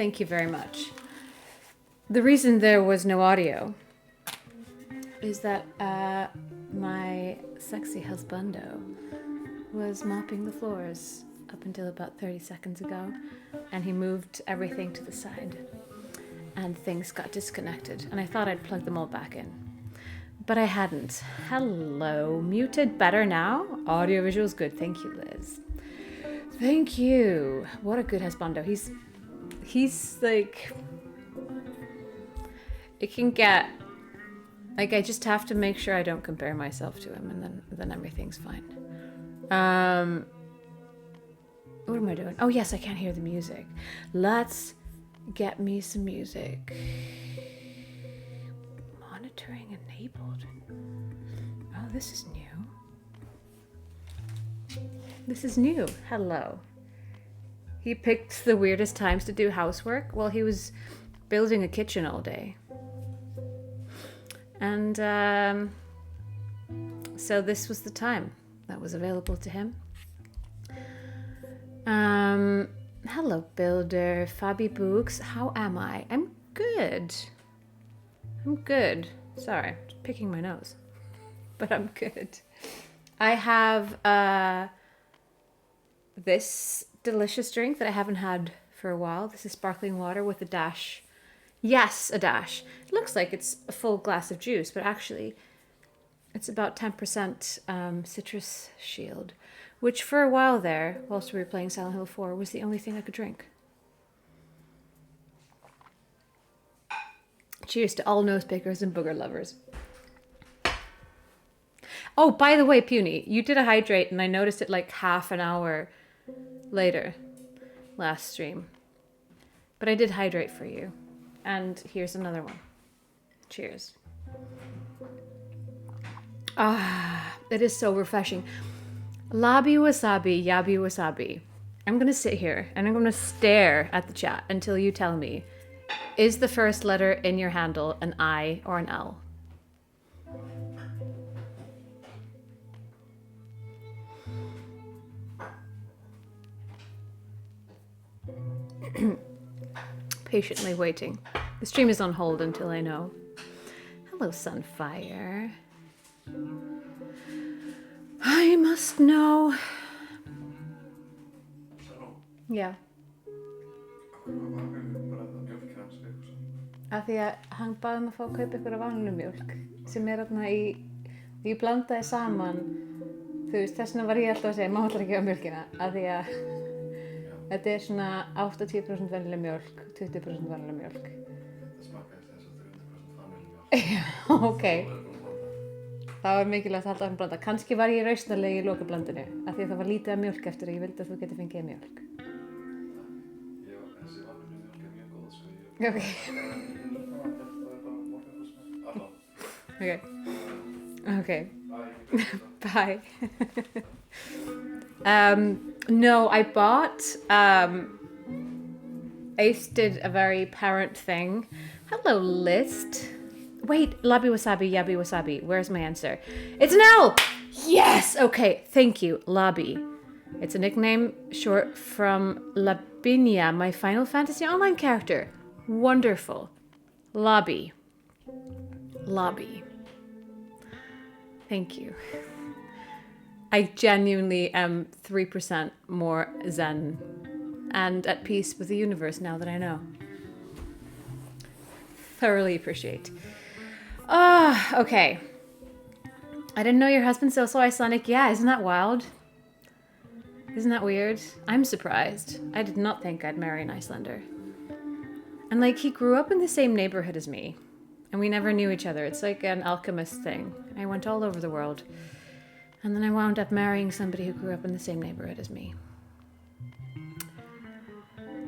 Thank you very much. The reason there was no audio is that my sexy husbando was mopping the floors up until about 30 seconds ago, and he moved everything to the side, and things got disconnected, and I thought I'd plug them all back in, but I hadn't. Hello, muted, better now? Audio visual's good, thank you, Liz. Thank you. What a good husbando. He's like, it can get, like, I just have to make sure I don't compare myself to him, and then everything's fine. What am I doing? Oh yes, I can't hear the music. Let's get me some music. Monitoring enabled. Oh, this is new. This is new. Hello. He picked the weirdest times to do housework while he was building a kitchen all day. And so this was the time that was available to him. Hello, Builder. Fabi Books. How am I? I'm good. Sorry, just picking my nose. But I'm good. I have this delicious drink that I haven't had for a while. This is sparkling water with a dash. Yes, a dash. It looks like it's a full glass of juice, but actually it's about 10% citrus shield, which for a while there, whilst we were playing Silent Hill 4, was the only thing I could drink. Cheers to all nose pickers and booger lovers. Oh, by the way, Puny, you did a hydrate and I noticed it like half an hour later last stream. But I did hydrate for you. And here's another one. Cheers. Ah, it is so refreshing. Labi wasabi, yabi wasabi. I'm going to sit here and I'm going to stare at the chat until you tell me, is the first letter in your handle an I or an L? Patiently waiting. The stream is on hold until I know. Hello, Sunfire. I must know. Yeah. Af því að hann baði mig að fá að kaupa ykkur af vanilumjólk sem þarna ég blandaði saman, þú veist, þess vegna var ég alltaf að segja má ætlar ekki á mjólkina, af því að þetta svona 80% vanilumjólk, 20% vanilumjólk. Það smakkaði þess að 300% vanilumjólk. Já, ok. Það var mikilvægt að halda áfram blanda. Kannski var ég rausnarleg í lokablandinu, af því að það var lítið af mjólk eftir og ég vildi að þú geti fengið mjólk. Já, þessi vanilumjólk mjög góð, svo ég... Okay. Bye. No, I bought, Ace did a very parent thing. Hello, List. Wait, Labi Wasabi, Yabi Wasabi. Where's my answer? It's an L! Yes! Okay, thank you, Labi. It's a nickname short from Labinia, my Final Fantasy Online character. Wonderful. Labi. Thank you. I genuinely am 3% more zen and at peace with the universe now that I know. Thoroughly appreciate. Okay. I didn't know your husband's also Icelandic. Yeah, isn't that wild? Isn't that weird? I'm surprised. I did not think I'd marry an Icelander. And like, he grew up in the same neighborhood as me. And we never knew each other. It's like an alchemist thing. I went all over the world. And then I wound up marrying somebody who grew up in the same neighborhood as me.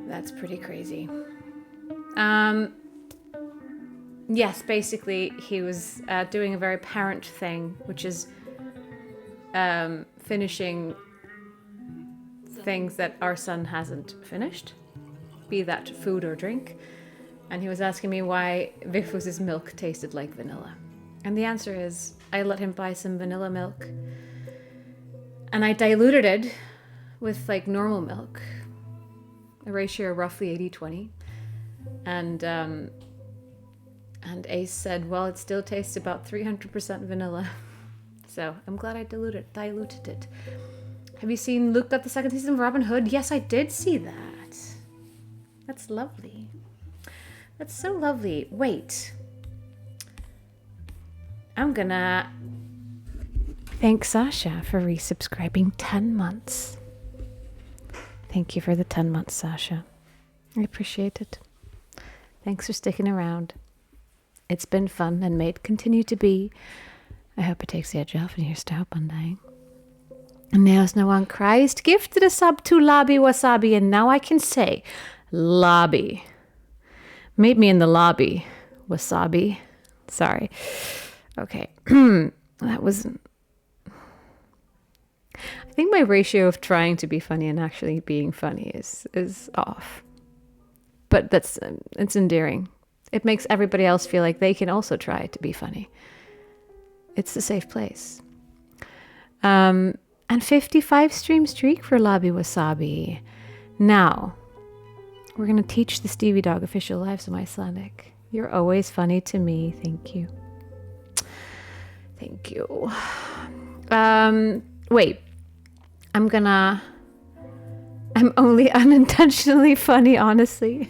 That's pretty crazy. Yes, basically he was doing a very parent thing, which is finishing things that our son hasn't finished, be that food or drink. And he was asking me why Vigfús's milk tasted like vanilla. And the answer is, I let him buy some vanilla milk. And I diluted it with like normal milk. A ratio roughly 80-20. And Ace said, well, it still tastes about 300% vanilla. So I'm glad I diluted it. Have you seen Luke got the second season of Robin Hood? Yes, I did see that. That's lovely. That's so lovely. Wait. I'm gonna thank Sasha for resubscribing 10 months. Thank you for the 10 months, Sasha. I appreciate it. Thanks for sticking around. It's been fun and may continue to be. I hope it takes the edge off and here's Stout Bundying. And now no one Christ gifted a sub to Lobby Wasabi, and now I can say lobby. Meet me in the lobby, Wasabi. Sorry. Okay. That was... I think my ratio of trying to be funny and actually being funny is off. But it's endearing. It makes everybody else feel like they can also try to be funny. It's a safe place. And 55 stream streak for Lobby Wasabi. Now, we're going to teach the Stevie Dog official lives of Icelandic. You're always funny to me. Thank you. Thank you. Wait. I'm only unintentionally funny, honestly.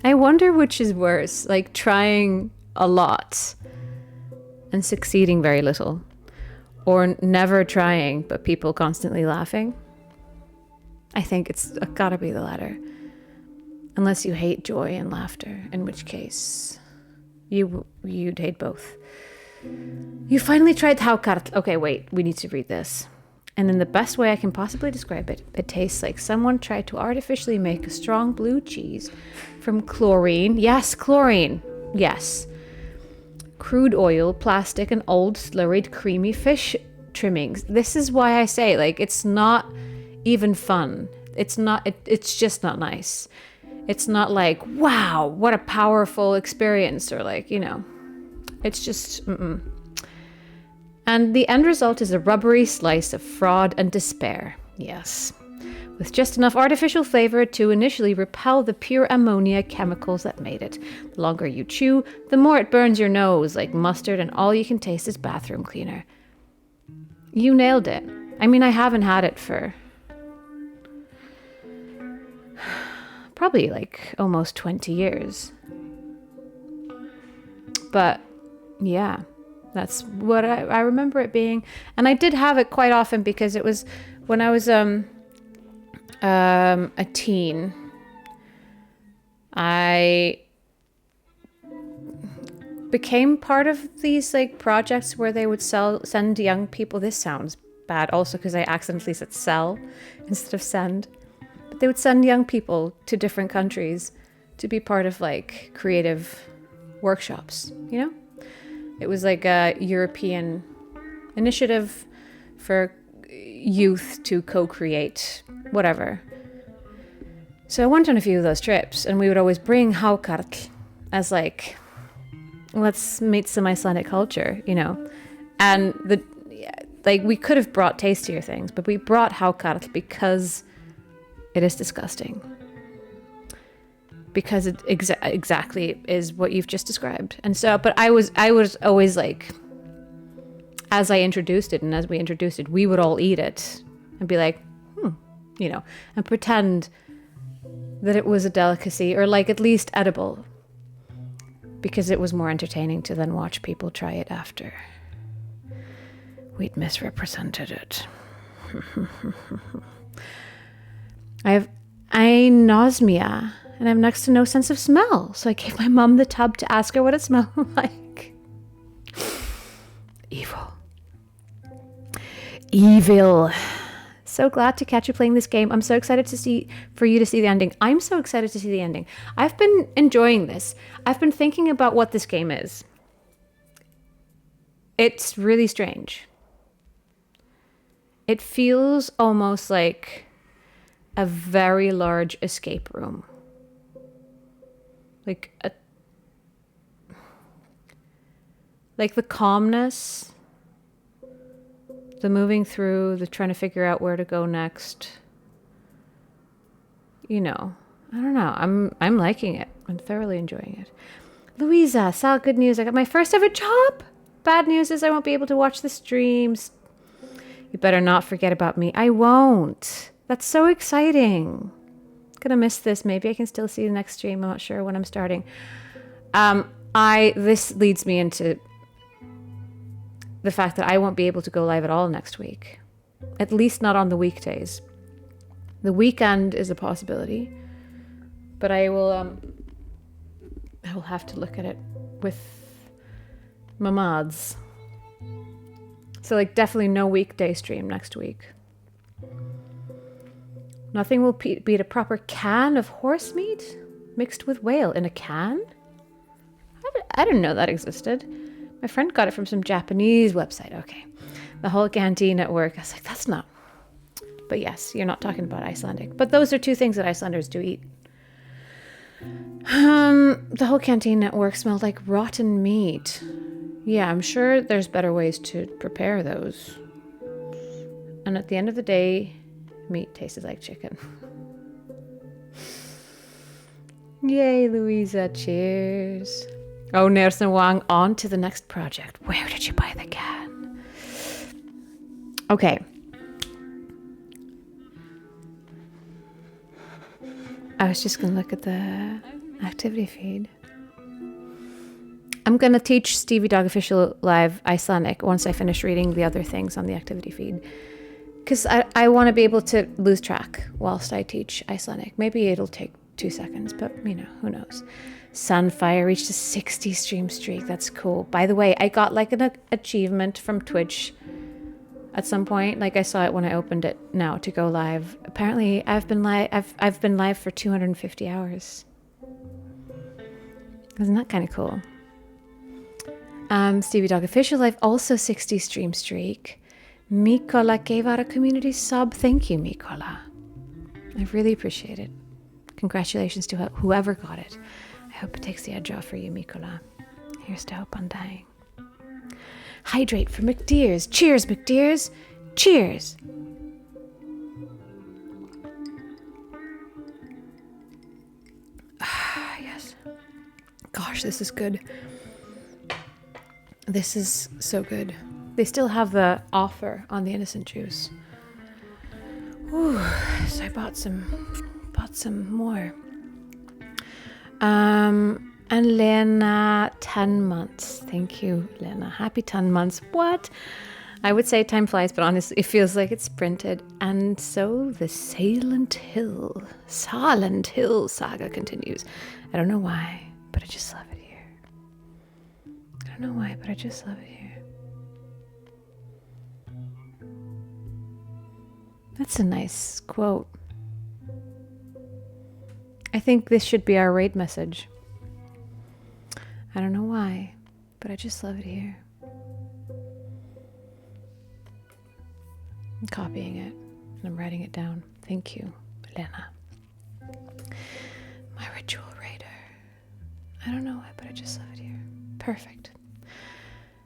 I wonder which is worse, like trying a lot and succeeding very little, or never trying but people constantly laughing. I think it's gotta be the latter. Unless you hate joy and laughter, in which case you'd hate both. You finally tried hákarl. Okay, wait, we need to read this. And in the best way I can possibly describe it, it tastes like someone tried to artificially make a strong blue cheese from chlorine. Yes, chlorine. Yes. Crude oil, plastic, and old slurried creamy fish trimmings. This is why I say, like, it's not even fun. It's just not nice. It's not like, wow, what a powerful experience, or like, it's just, And the end result is a rubbery slice of fraud and despair. Yes. With just enough artificial flavor to initially repel the pure ammonia chemicals that made it. The longer you chew, the more it burns your nose like mustard, and all you can taste is bathroom cleaner. You nailed it. I mean, I haven't had it for probably like almost 20 years. But yeah. That's what I remember it being. And I did have it quite often because it was when I was a teen. I became part of these like projects where they would send young people. This sounds bad also because I accidentally said sell instead of send. But they would send young people to different countries to be part of like creative workshops, It was like a European initiative for youth to co-create whatever. So I went on a few of those trips, and we would always bring hákarl as like, let's meet some Icelandic culture, And we could have brought tastier things, but we brought hákarl because it is disgusting. Because it exactly is what you've just described. And so, but I was always like, as I introduced it and as we introduced it, we would all eat it and be like, and pretend that it was a delicacy or like at least edible, because it was more entertaining to then watch people try it after we'd misrepresented it. I have anosmia. And I have next to no sense of smell. So I gave my mom the tub to ask her what it smelled like. Evil. So glad to catch you playing this game. I'm so excited for you to see the ending. I'm so excited to see the ending. I've been enjoying this. I've been thinking about what this game is. It's really strange. It feels almost like a very large escape room. Like the calmness, the moving through, the trying to figure out where to go next. I don't know. I'm liking it. I'm thoroughly enjoying it. Louisa, Sal, good news. I got my first ever job. Bad news is I won't be able to watch the streams. You better not forget about me. I won't. That's so exciting. Gonna miss this. Maybe I can still see the next stream. I'm not sure when I'm starting. This leads me into the fact that I won't be able to go live at all next week. At least not on the weekdays. The weekend is a possibility, but I will have to look at it with my mods. So like definitely no weekday stream next week. Nothing will beat a proper can of horse meat mixed with whale in a can? I didn't know that existed. My friend got it from some Japanese website. Okay. The whole canteen at work. I was like, that's not. But yes, you're not talking about Icelandic. But those are two things that Icelanders do eat. The whole canteen at work smelled like rotten meat. Yeah, I'm sure there's better ways to prepare those. And at the end of the day, meat tasted like chicken. Yay, Louisa. Cheers. Oh, Nersen Wang, on to the next project. Where did you buy the can? Okay. I was just going to look at the activity feed. I'm going to teach Stevie Dog Official Live Icelandic once I finish reading the other things on the activity feed. Because I want to be able to lose track whilst I teach Icelandic. Maybe it'll take 2 seconds, but who knows. Sunfire reached a 60 stream streak. That's cool. By the way, I got like an achievement from Twitch at some point. Like I saw it when I opened it now to go live. Apparently I've been live for 250 hours. Isn't that kind of cool? Stevie Dog Official Live, also 60 stream streak. Mikola gave out a community sub. Thank you, Mikola. I really appreciate it. Congratulations to whoever got it. I hope it takes the edge off for you, Mikola. Here's to hope undying. Hydrate for McDeers. Cheers, McDeers. Cheers. Yes. Gosh, this is good. This is so good. They still have the offer on the innocent juice. Ooh, so I bought some more. And Lena, 10 months. Thank you, Lena. Happy 10 months. What? I would say time flies, but honestly, it feels like it's sprinted. And so the Silent Hill saga continues. I don't know why, but I just love it here. I don't know why, but I just love it here. That's a nice quote. I think this should be our raid message. I don't know why, but I just love it here. I'm copying it and I'm writing it down. Thank you, Elena. My ritual raider. I don't know why, but I just love it here. Perfect.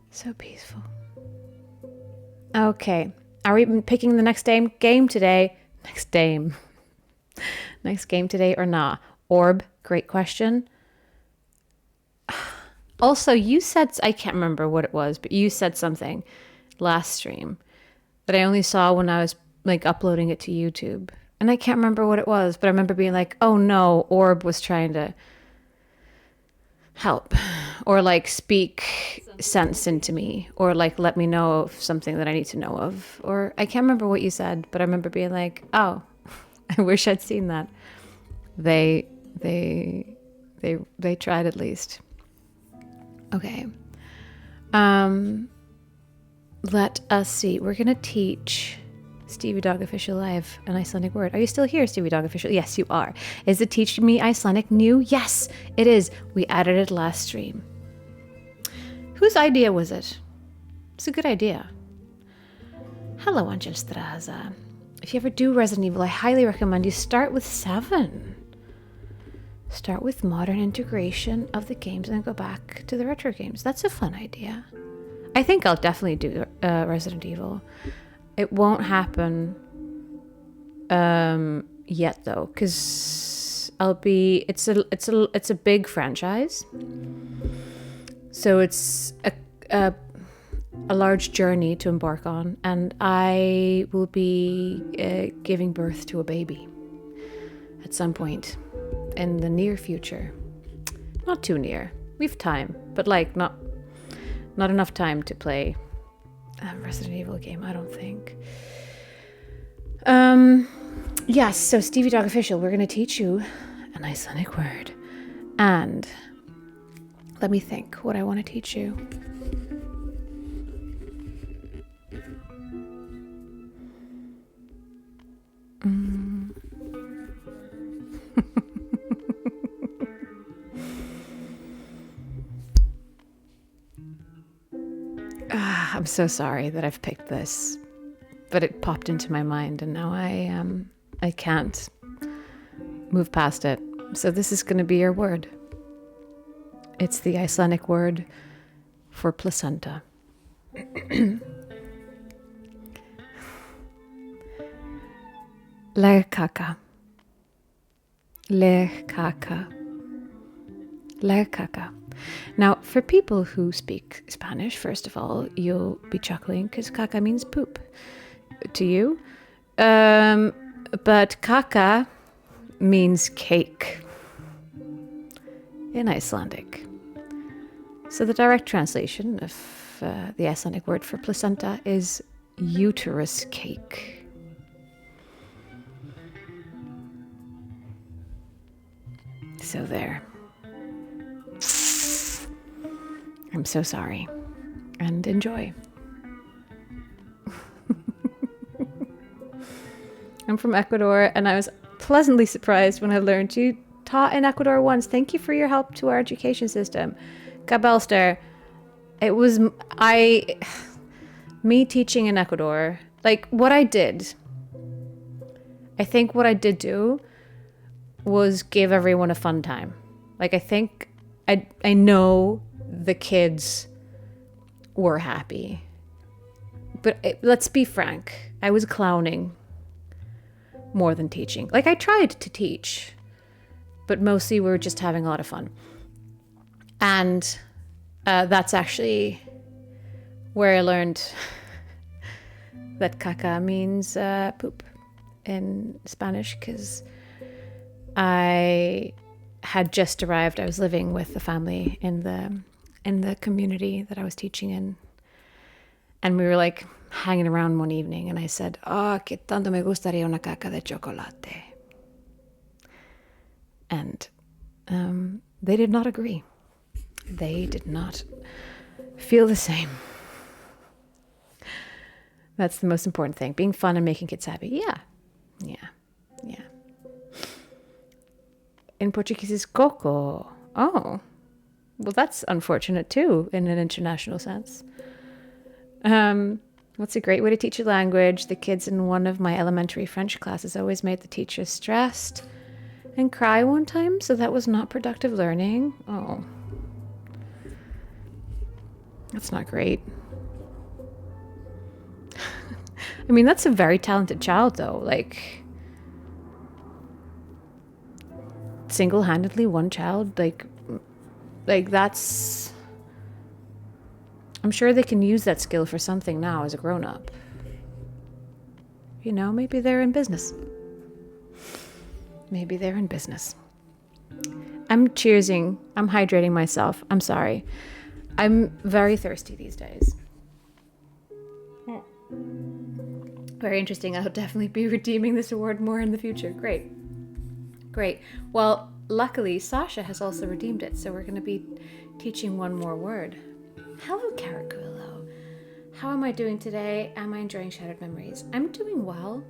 So peaceful. Okay. Are we picking the next game today? Next game today or not? Orb, great question. Also, you said, I can't remember what it was, but you said something last stream that I only saw when I was like uploading it to YouTube. And I can't remember what it was, but I remember being like, oh no, Orb was trying to help or like speak sense into me or like let me know of something that I need to know of. Or I can't remember what you said, but I remember being like, oh, I wish I'd seen that. They tried at least. Okay. Let us see. We're going to teach Stevie Dog Official Live an Icelandic word. Are you still here, Stevie Dog Official? Yes, you are. Is it Teach Me Icelandic new? Yes, it is. We added it last stream. Whose idea was it? It's a good idea. Hello, Angelstraza. If you ever do Resident Evil, I highly recommend you start with 7. Start with modern integration of the games and then go back to the retro games. That's a fun idea. I think I'll definitely do Resident Evil. It won't happen yet though, because It's a big franchise. So it's a large journey to embark on, and I will be giving birth to a baby at some point in the near future. Not too near. We've time, but like not enough time to play a Resident Evil game, I don't think. Yes, so Stevie Dog Official, we're going to teach you an Icelandic word. And let me think what I want to teach you. I'm so sorry that I've picked this, but it popped into my mind, and now I can't move past it. So this is going to be your word. It's the Icelandic word for placenta. Leghkaka. Leghkaka. Leghkaka. Now, for people who speak Spanish, first of all, you'll be chuckling because caca means poop to you. But caca means cake in Icelandic. So the direct translation of the Icelandic word for placenta is uterus cake. So there. I'm so sorry. And enjoy. I'm from Ecuador, and I was pleasantly surprised when I learned you taught in Ecuador once. Thank you for your help to our education system. Kabelster. It was me teaching in Ecuador. Like what I did, I think what I did do was give everyone a fun time. Like I think I know the kids were happy. But let's be frank. I was clowning more than teaching. Like I tried to teach, but mostly we were just having a lot of fun. And that's actually where I learned that caca means poop in Spanish, because I had just arrived. I was living with the family in the community that I was teaching in. And we were like hanging around one evening, and I said, que tanto me gustaría una caca de chocolate. And they did not agree. They did not feel the same. That's the most important thing. Being fun and making kids happy. Yeah. In Portuguese is coco. Oh. Well, that's unfortunate too, in an international sense. What's a great way to teach a language? The kids in one of my elementary French classes always made the teacher stressed and cry one time, so that was not productive learning. Oh. That's not great. I mean, that's a very talented child, though. Like, single-handedly, one child, like that's... I'm sure they can use that skill for something now as a grown-up. You know, maybe they're in business. Maybe they're in business. I'm cheersing. I'm hydrating myself. I'm sorry. I'm very thirsty these days. Very interesting. I'll definitely be redeeming this award more in the future. Great. Well, luckily, Sasha has also redeemed it, so we're going to be teaching one more word. Hello, Caracullo. How am I doing today? Am I enjoying Shattered Memories? I'm doing well.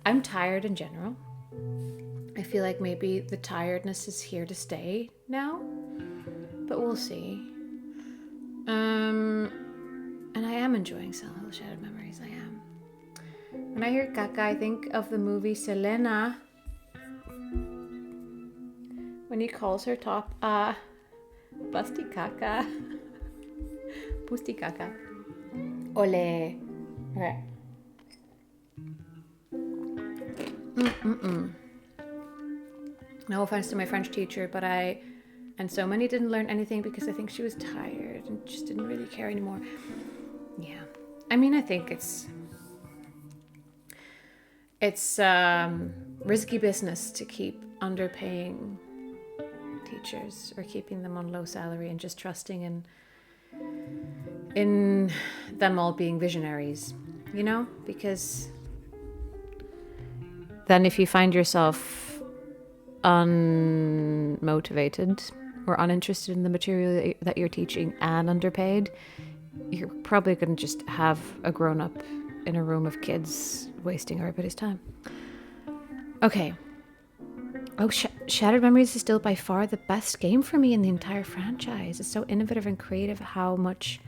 I'm tired in general. I feel like maybe the tiredness is here to stay now, but we'll see. And I am enjoying Silent Hill Shattered Memories. I am. When I hear caca, I think of the movie Selena. When he calls her top, Busty caca. Busty caca. Ole. Okay. No offense to my French teacher, but and so many didn't learn anything because I think she was tired and just didn't really care anymore. Yeah. I mean, I think it's risky business to keep underpaying teachers or keeping them on low salary and just trusting in them all being visionaries, you know? Because then if you find yourself unmotivated or uninterested in the material that you're teaching and underpaid, you're probably going to just have a grown-up in a room of kids wasting everybody's time. Okay. Oh, Shattered Memories is still by far the best game for me in the entire franchise. It's so innovative and creative how much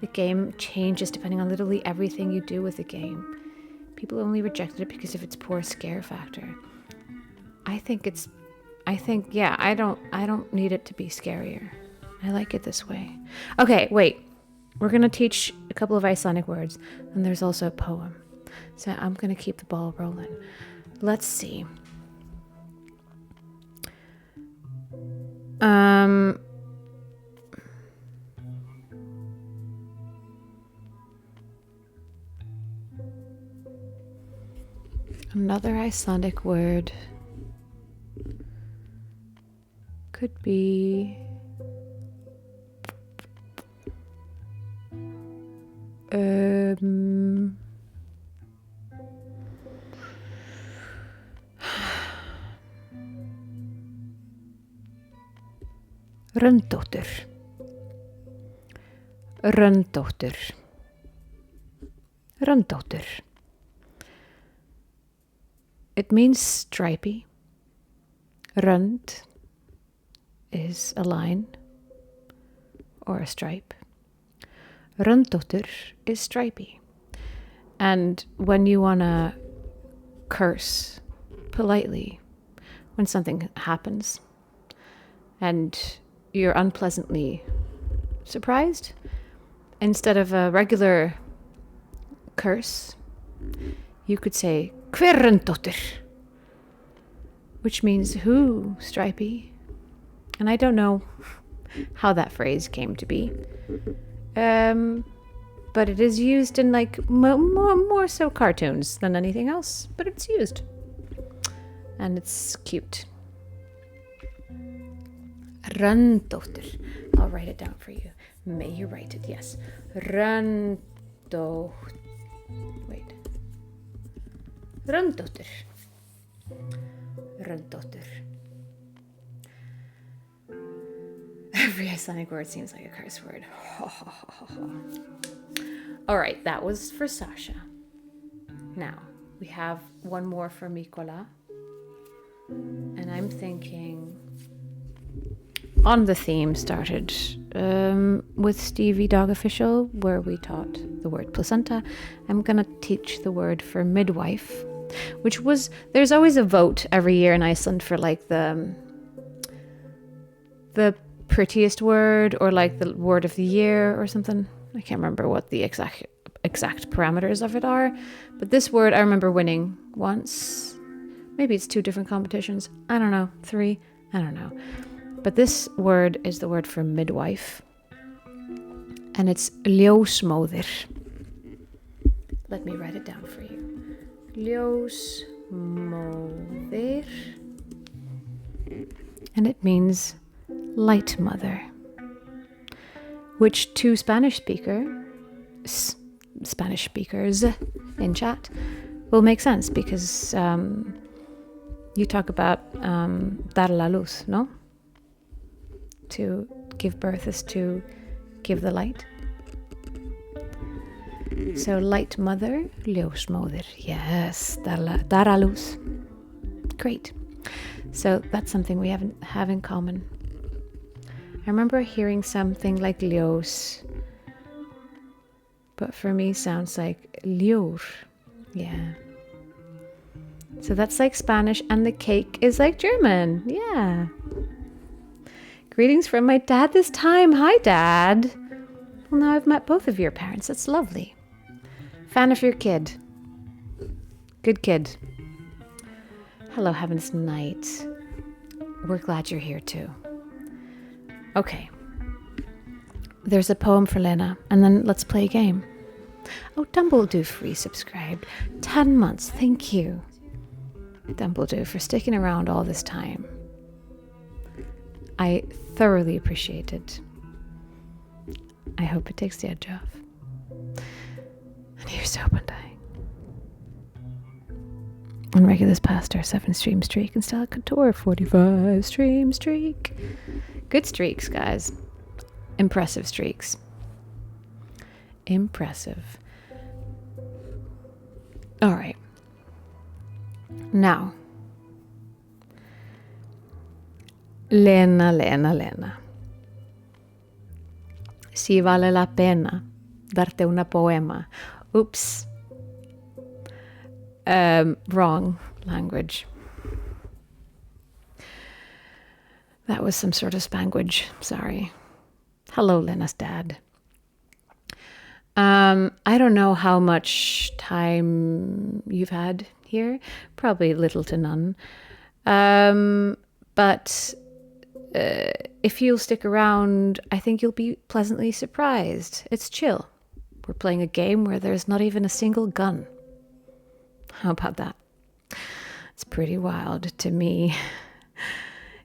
the game changes depending on literally everything you do with the game. People only rejected it because of its poor scare factor. I don't need it to be scarier. I like it this way. Okay, wait. We're going to teach a couple of Icelandic words, and there's also a poem. So I'm going to keep the ball rolling. Let's see. Another Icelandic word could be Röndóttir. Röndóttir. Röndóttir. It means stripy. Rönd is a line or a stripe. Röndóttir is stripy. And when you want to curse politely when something happens and you're unpleasantly surprised, instead of a regular curse, you could say Hver Röndóttir, which means who, Stripey? And I don't know how that phrase came to be. But it is used in like more so cartoons than anything else, but it's used. And it's cute. Röndóttir. I'll write it down for you. May you write it, yes. Röndóttir. Röndóttir. Röndóttir. Every Icelandic word seems like a curse word. All right, that was for Sasha. Now, we have one more for Mikola. And I'm thinking on the theme started with Stevie Dog Official, where we taught the word placenta. I'm going to teach the word for midwife, which was, there's always a vote every year in Iceland for like the prettiest word or like the word of the year or something. I can't remember what the exact parameters of it are, but this word I remember winning once. Maybe it's 2 different competitions. I don't know. 3. I don't know. But this word is the word for midwife. And it's ljósmóðir. Let me write it down for you. Ljósmóðir. And it means light mother. Which to Spanish speakers in chat will make sense because you talk about dar la luz, no? To give birth is to give the light. So light mother, ljósmóðir. Yes, dar a luz. Great. So that's something we have in common. I remember hearing something like ljós, but for me sounds like ljór. Yeah. So that's like Spanish, and the cake is like German. Yeah. Greetings from my dad this time. Hi, Dad. Well, now I've met both of your parents. That's lovely. Fan of your kid. Good kid. Hello, Heaven's Night. we're glad you're here too. Okay. There's a poem for Lena, and then let's play a game. Oh, Dumbledore resubscribed. 10 months, thank you. Dumbledore for sticking around all this time. I thoroughly appreciate it. I hope it takes the edge off. And here's hoping dying. And Regulus passed our 7-stream streak and still got to our 45-stream streak. Good streaks, guys. Impressive streaks. Impressive. All right. Now. Lena. Si vale la pena darte una poema. Oops. Wrong language. That was some sort of Spanglish. Sorry. Hello, Lena's dad. I don't know how much time you've had here. Probably little to none. But if you'll stick around, I think you'll be pleasantly surprised. It's chill. We're playing a game where there's not even a single gun. How about that? It's pretty wild to me.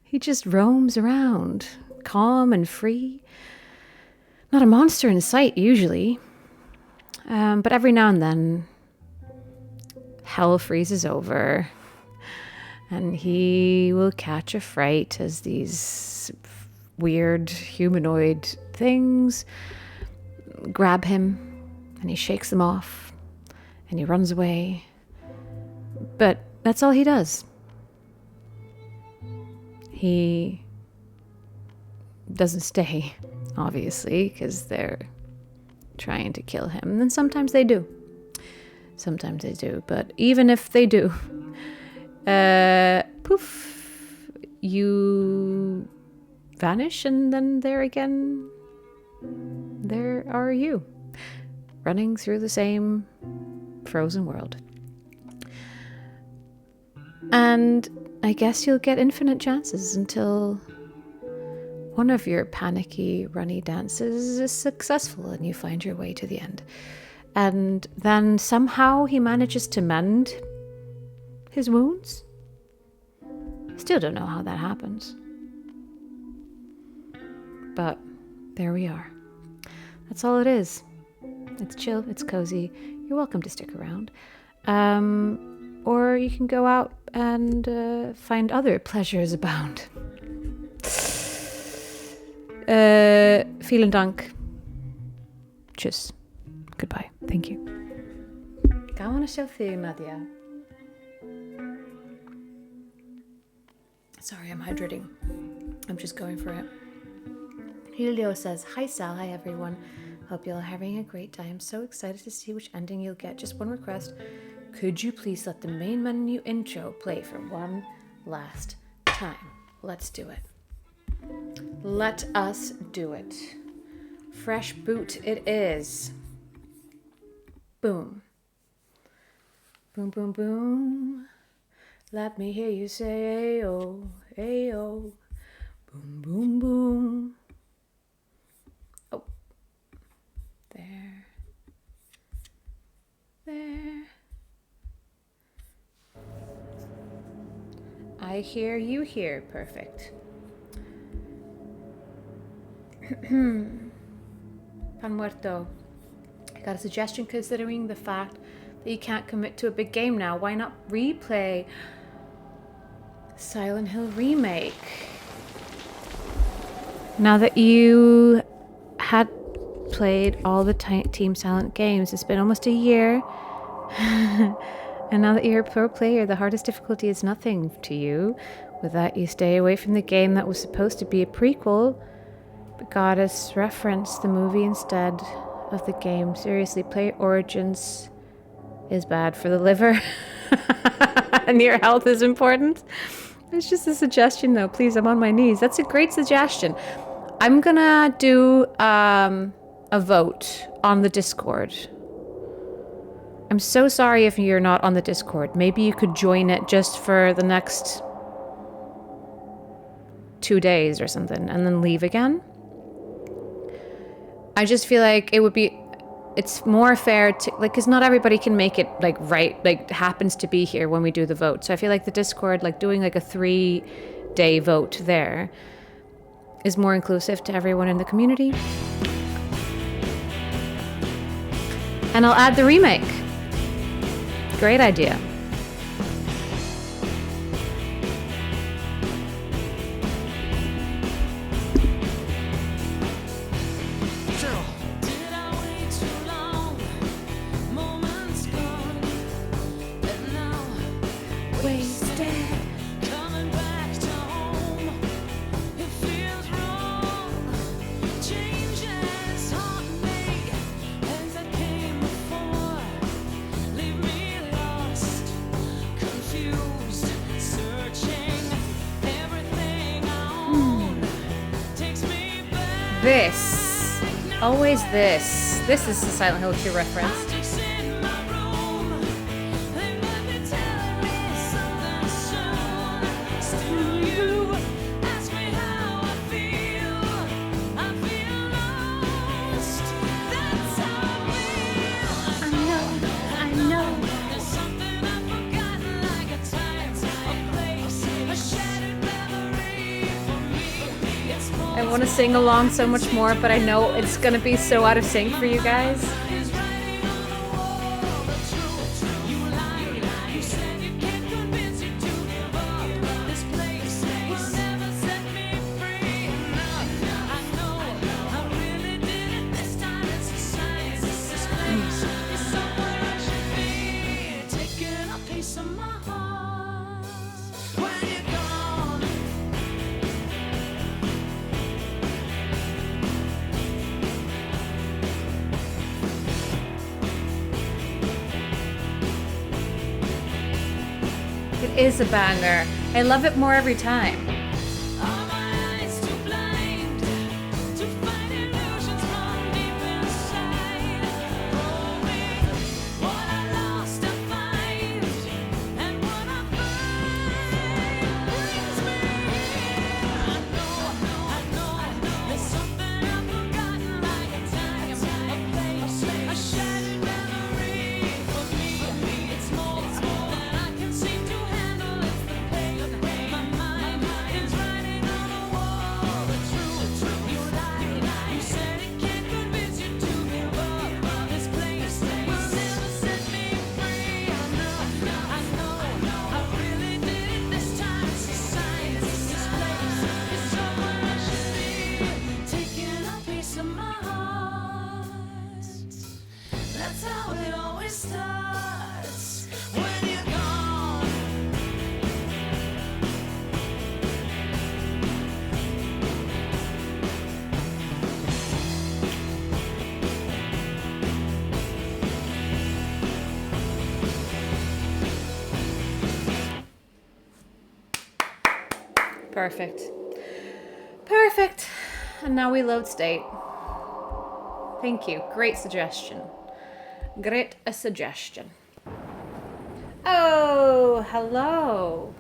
He just roams around, calm and free. Not a monster in sight, usually. But every now and then, hell freezes over, and he will catch a fright as these weird humanoid things grab him, and he shakes them off, and he runs away. But that's all he does. He doesn't stay, obviously, because they're trying to kill him. And then sometimes they do. But even if they do, poof, you vanish, and then there again, there are you, running through the same frozen world. And I guess you'll get infinite chances until one of your panicky, runny dances is successful and you find your way to the end. And then somehow he manages to mend his wounds. Still don't know how that happens. But there we are. That's all it is. It's chill, it's cozy. You're welcome to stick around. Or you can go out and find other pleasures abound. Vielen Dank. Tschüss. Goodbye. Thank you. Gaman að sjá þig, Nadia. Sorry, I'm hydrating. I'm just going for it. Julio says, hi Sal, hi everyone. Hope you're having a great day. I'm so excited to see which ending you'll get. Just one request. Could you please let the main menu intro play for one last time? Let's do it. Let us do it. Fresh boot it is. Boom. Boom, boom, boom. Let me hear you say ayo, ayo. Boom, boom, boom. Oh. There. There. I hear you hear. Perfect. Pan Muerto. I got a suggestion considering the fact that you can't commit to a big game now. Why not replay Silent Hill Remake? Now that you had played all the Team Silent games, it's been almost a year. And now that you're a pro player, the hardest difficulty is nothing to you. With that, you stay away from the game that was supposed to be a prequel, but Goddess referenced the movie instead of the game. Seriously, play Origins is bad for the liver. And your health is important. It's just a suggestion, though. Please, I'm on my knees. That's a great suggestion. I'm gonna do a vote on the Discord. I'm so sorry if you're not on the Discord. Maybe you could join it just for the next 2 days or something and then leave again. I just feel like it's more fair to, like, because not everybody can make it, like, right, like, happens to be here when we do the vote. So I feel like the Discord, like, doing, like, a 3-day vote there is more inclusive to everyone in the community. And I'll add the remake. Great idea. This. Always this. This is the Silent Hill 2 reference. I want to sing along so much more, but I know it's going to be so out of sync for you guys. It is a banger. I love it more every time. Perfect. Perfect. And now we load state. Thank you. Great suggestion. Great a suggestion. Oh, hello.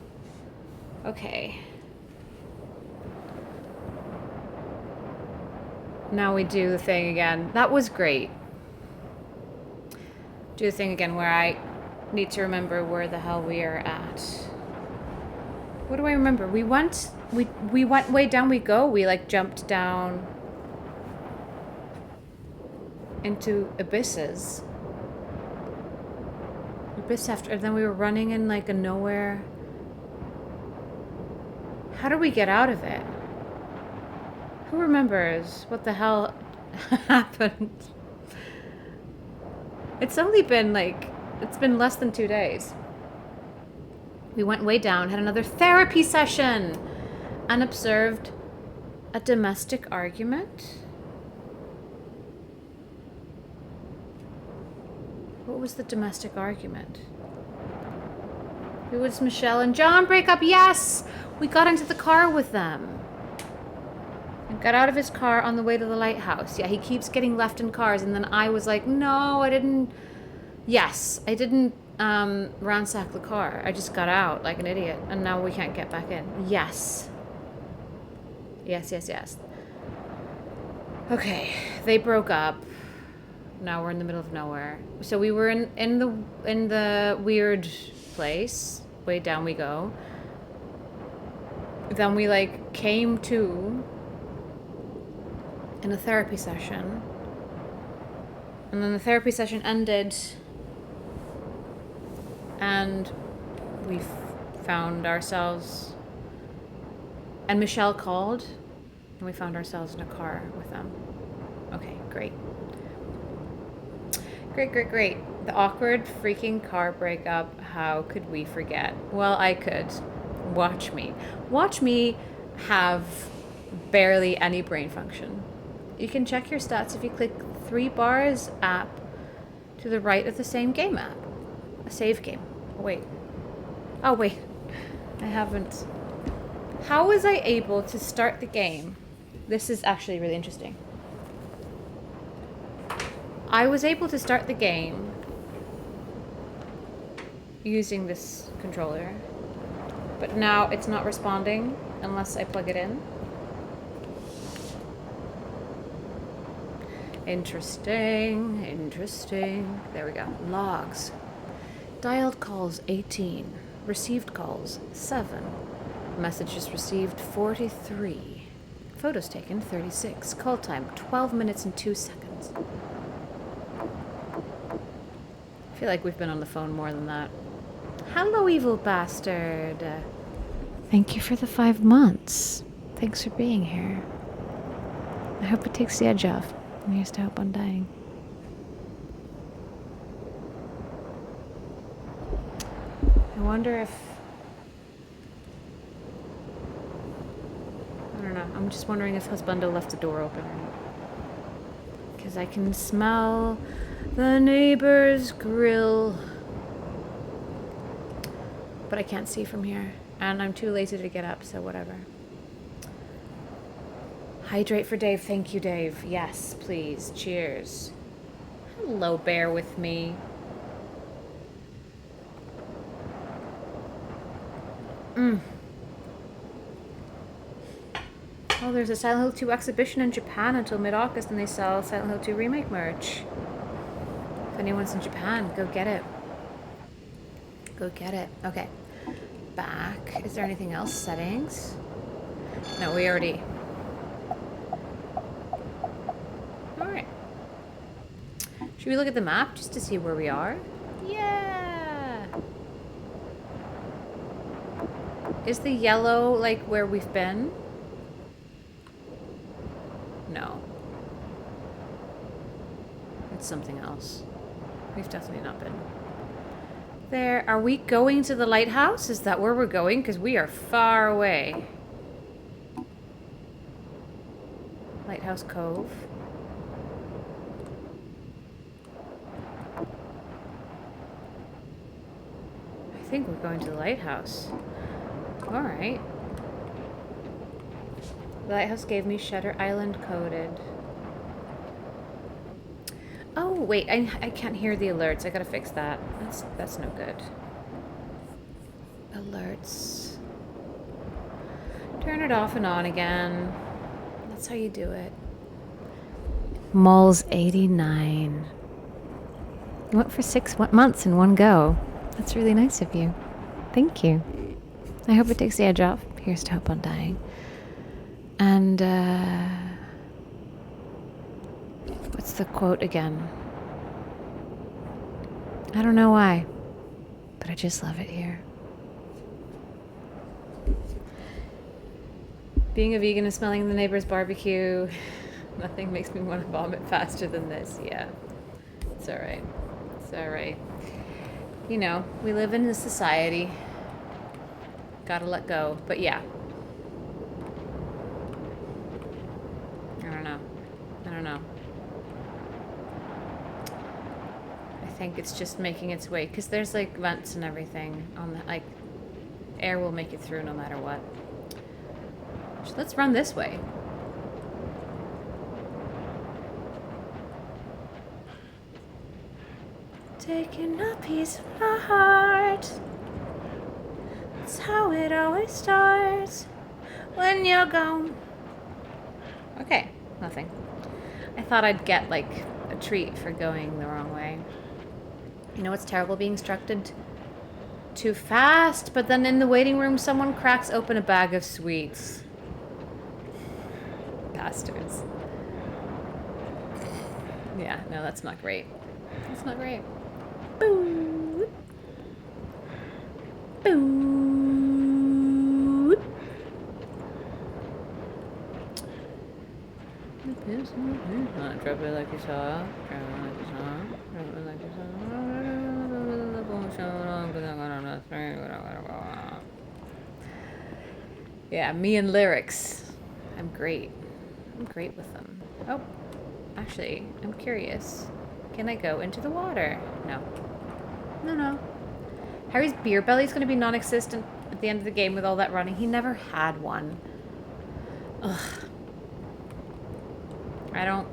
Okay. Now we do the thing again. That was great. Do the thing again where I need to remember where the hell we are at. What do I remember? We went way down we go. We like jumped down into abysses. Abyss after, and then we were running in like a nowhere. How did we get out of it? Who remembers what the hell happened? It's only been it's been less than 2 days. We went way down, had another therapy session, and observed a domestic argument. What was the domestic argument? It was Michelle and John break up. Yes! We got into the car with them. And got out of his car on the way to the lighthouse. Yeah, he keeps getting left in cars, and then I was like, no, I didn't. Yes, I didn't ransack the car. I just got out like an idiot, and now we can't get back in. Yes. Yes, yes, yes. Okay, they broke up. Now we're in the middle of nowhere. So we were in the weird place. Way down we go. Then we like came to in a therapy session. And then the therapy session ended and we found ourselves, and Michelle called and we found ourselves in a car with them. Okay, great. Great. The awkward freaking car breakup. How could we forget? Well, I could. Watch me. Watch me have barely any brain function. You can check your stats if you click 3 bars app to the right of the same game app. A save game. Wait. Oh, wait. I haven't. How was I able to start the game? This is actually really interesting. I was able to start the game using this controller, but now it's not responding unless I plug it in. Interesting. There we go. Logs. Dialed calls 18. Received calls 7. Messages received 43. Photos taken 36. Call time 12 minutes and 2 seconds. I feel like we've been on the phone more than that. Hello, evil bastard. Thank you for the 5 months. Thanks for being here. I hope it takes the edge off. And here's to hope on dying. I wonder if... I don't know. I'm just wondering if Husbando left the door open or not. Because I can smell the neighbor's grill. But I can't see from here. And I'm too lazy to get up, so whatever. Hydrate for Dave. Thank you, Dave. Yes, please. Cheers. Hello, bear with me. Oh, there's a Silent Hill 2 exhibition in Japan until mid-August, and they sell Silent Hill 2 Remake merch. If anyone's in Japan, go get it. Go get it. Okay. Back. Is there anything else? Settings? No, we already... Alright. Should we look at the map just to see where we are? Yeah! Is the yellow, like, where we've been? No. It's something else. We've definitely not been. There. Are we going to the lighthouse? Is that where we're going? Because we are far away. Lighthouse Cove. I think we're going to the lighthouse. Alright. The lighthouse gave me Shutter Island coded. Oh, wait. I can't hear the alerts. I gotta fix that. That's no good. Alerts. Turn it off and on again. That's how you do it. Malls 89. You went for 6 months in one go. That's really nice of you. Thank you. I hope it takes the edge off. Here's to hope on dying. And, what's the quote again? I don't know why, but I just love it here. Being a vegan and smelling the neighbor's barbecue, nothing makes me want to vomit faster than this. Yeah, it's alright. It's alright. You know, we live in a society. Gotta let go. But yeah. I don't know. I think it's just making its way. Because there's like vents and everything on the, like, air will make it through no matter what. So let's run this way. Taking a piece of my heart. That's how it always starts. When you're gone, Okay, nothing. I thought I'd get like a treat for going the wrong way. You know what's terrible? Being instructed too fast, but then in the waiting room someone cracks open a bag of sweets. Bastards. Yeah, no, that's not great. That's not great. Boo. Boo. Drop it like you saw. Drop it like you saw. Drop it like you saw. Yeah, me and lyrics. I'm great. I'm great with them. Oh, actually, I'm curious. Can I go into the water? No. No. Harry's beer belly's going to be non-existent at the end of the game with all that running. He never had one. Ugh. I don't...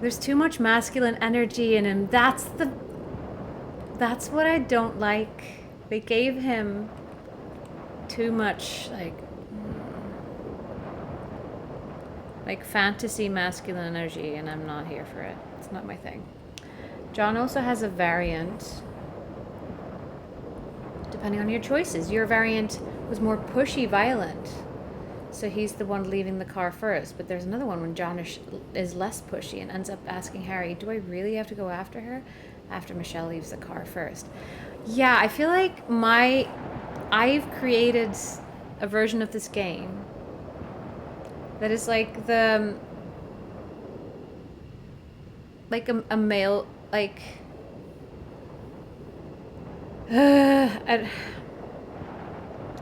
There's too much masculine energy in him. That's what I don't like. They gave him too much, like fantasy masculine energy, and I'm not here for it. It's not my thing. John also has a variant, depending on your choices. Your variant was more pushy, violent, so he's the one leaving the car first. But there's another one when John is less pushy and ends up asking Harry, do I really have to go after her? After Michelle leaves the car first. Yeah, I feel like I've created a version of this game that is like a male, like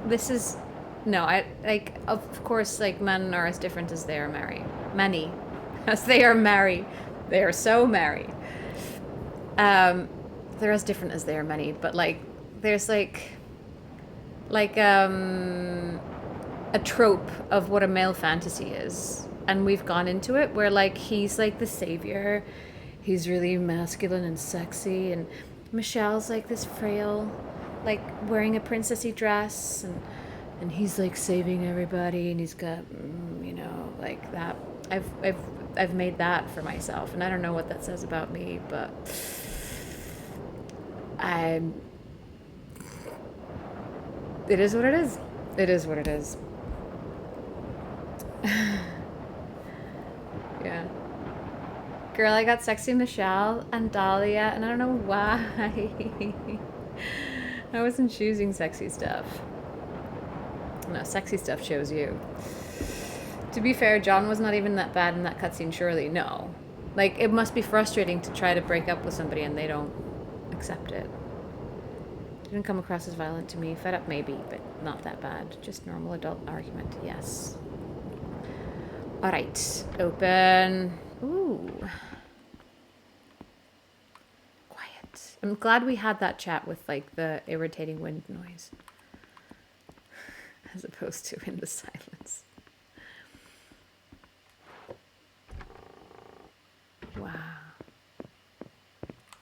this is no, I like, of course, like, men are as different as they are many as they are married. They are so married. They're as different as they are many, but like there's like a trope of what a male fantasy is, and we've gone into it where like he's like the savior, he's really masculine and sexy, and Michelle's like this frail, like wearing a princessy dress, and he's like saving everybody, and he's got like that. I've made that for myself, and I don't know what that says about me, but it is what it is. It is what it is. Yeah. Girl, I got sexy Michelle and Dahlia, and I don't know why. I wasn't choosing sexy stuff. No, sexy stuff chose you. To be fair, John was not even that bad in that cutscene, surely. No. Like, it must be frustrating to try to break up with somebody and they don't accept it. Didn't come across as violent to me. Fed up maybe, but not that bad. Just normal adult argument, yes. Alright, open. Ooh. Quiet. I'm glad we had that chat with, like, the irritating wind noise. As opposed to in the silence. Wow.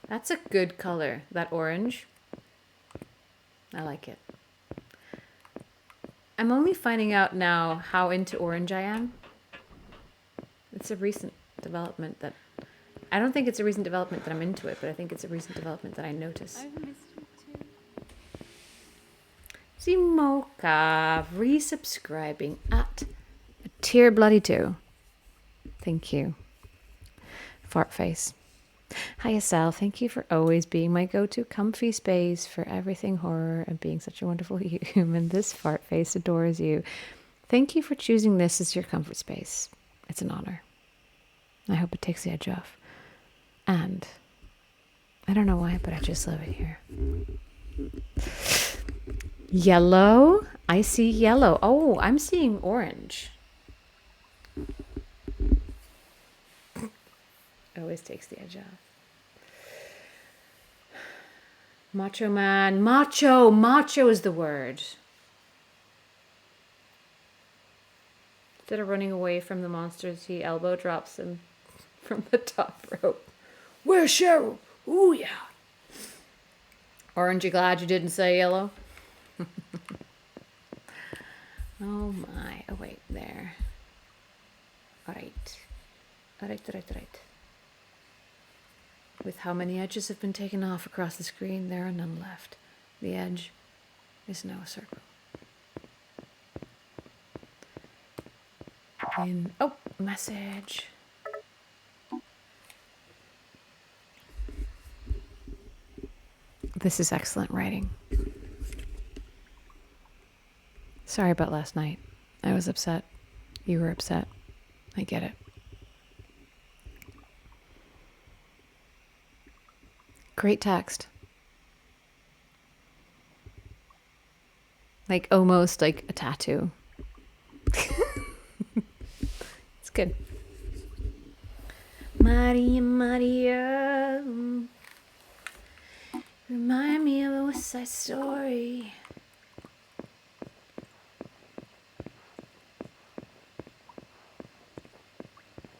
That's a good color, that orange. I like it. I'm only finding out now how into orange I am. It's a recent development that... I don't think it's a recent development that I'm into it, but I think it's a recent development that I notice. I've missed it too. Zimoka resubscribing at tier bloody 2. Thank you. Fart face. Hi Estelle, thank you for always being my go-to comfy space for everything horror and being such a wonderful human. This fart face adores you. Thank you for choosing this as your comfort space. It's an honor. I hope it takes the edge off. And I don't know why, but I just love it here. Yellow. I see yellow. Oh, I'm seeing orange. Always takes the edge off. Macho man. Macho. Macho is the word. Instead of running away from the monsters, he elbow drops them from the top rope. Where's Cheryl? Ooh, yeah. Orange, you glad you didn't say yellow? Oh my. Oh, wait, there. Alright. Alright. With how many edges have been taken off across the screen, there are none left. The edge is now a circle. Message. This is excellent writing. Sorry about last night. I was upset. You were upset. I get it. Great text. Like almost like a tattoo. It's good. Maria, remind me of a West Side Story.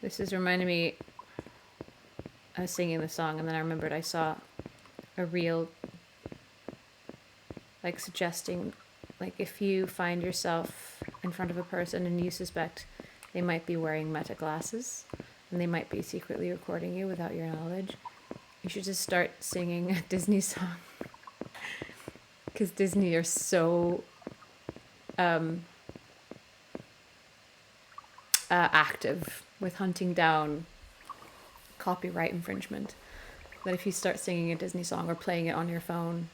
This is reminding me, I was singing the song and then I remembered I saw a reel like suggesting, like if you find yourself in front of a person and you suspect they might be wearing meta glasses and they might be secretly recording you without your knowledge, you should just start singing a Disney song. Because Disney are so active with hunting down copyright infringement that if you start singing a Disney song or playing it on your phone,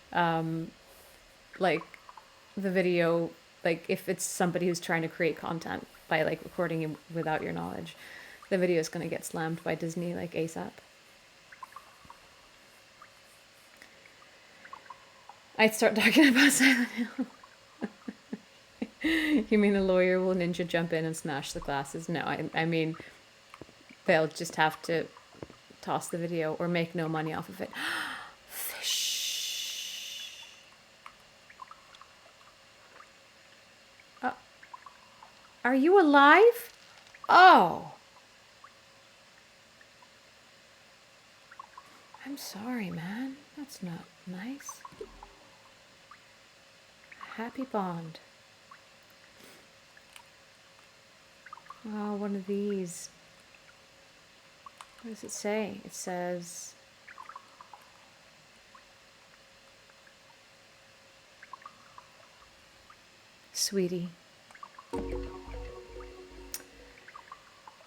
like the video, like if it's somebody who's trying to create content by like recording you without your knowledge, the video is going to get slammed by Disney like ASAP. I'd start talking about Silent Hill. You mean the lawyer will ninja jump in and smash the glasses? No, I mean they'll just have to toss the video or make no money off of it. Fish. Are you alive? Oh. I'm sorry, man. That's not nice. Happy Bond. Oh, one of these. What does it say? It says... Sweetie.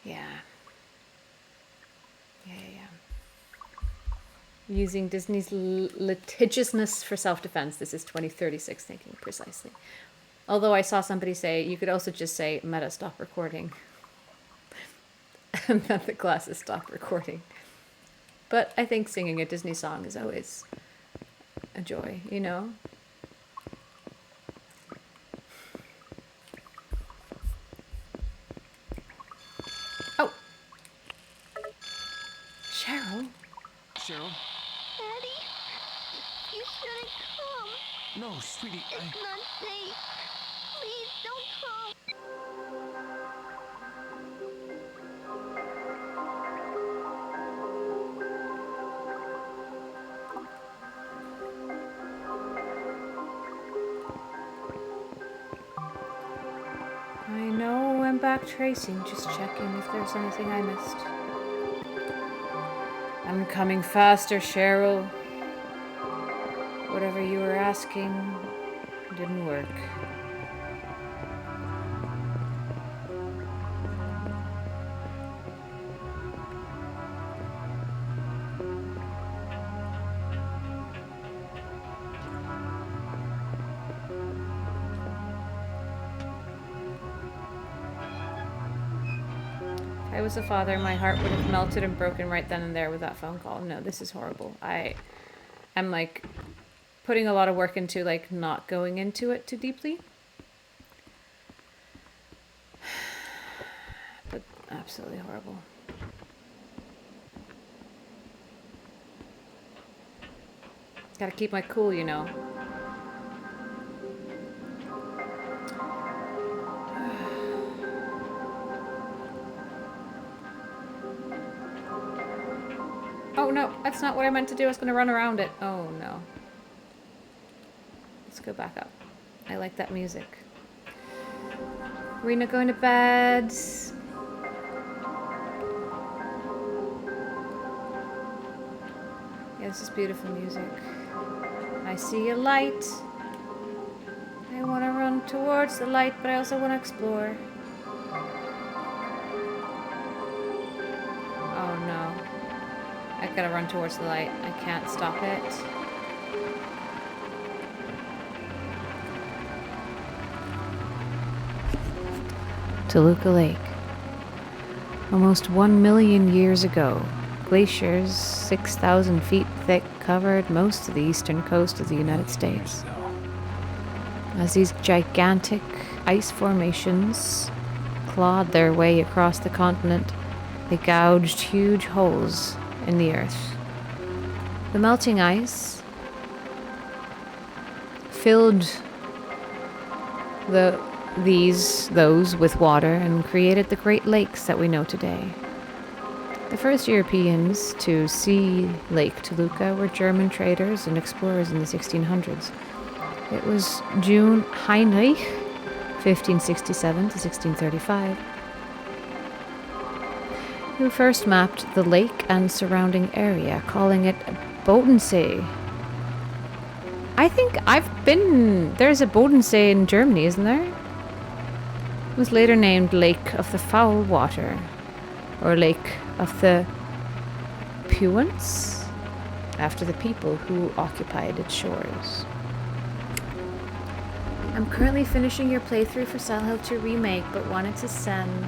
Yeah. Using Disney's litigiousness for self-defense. This is 2036 thinking, precisely. Although I saw somebody say, you could also just say, Meta, stop recording. And then the glasses stop recording. But I think singing a Disney song is always a joy, you know? Oh! Cheryl? Cheryl? Daddy, you shouldn't come. No, sweetie, It's not safe. Please don't come. I know I'm back tracing, just checking if there's anything I missed. I'm coming faster, Cheryl. Whatever you were asking didn't work. If I was a father, my heart would have melted and broken right then and there with that phone call. No, this is horrible. I'm like putting a lot of work into like not going into it too deeply. But absolutely horrible. Gotta keep my cool, you know. Oh no, that's not what I meant to do. I was gonna run around it. Oh no. Let's go back up. I like that music. Rena going to bed. It's just beautiful music. I see a light. I want to run towards the light, but I also want to explore. Oh no. I gotta run towards the light. I can't stop it. Toluca Lake. Almost 1 million years ago, glaciers 6,000 feet thick covered most of the eastern coast of the United States. As these gigantic ice formations clawed their way across the continent, they gouged huge holes in the earth. The melting ice filled those with water and created the Great Lakes that we know today. The first Europeans to see Lake Toluca were German traders and explorers in the 1600s. It was June Heinrich, 1567 to 1635, who first mapped the lake and surrounding area, calling it Bodensee. I think there's a Bodensee in Germany, isn't there? It was later named Lake of the Foul Water, or Lake of the Puants, after the people who occupied its shores. I'm currently finishing your playthrough for Silent Hill 2 Remake, but wanted to send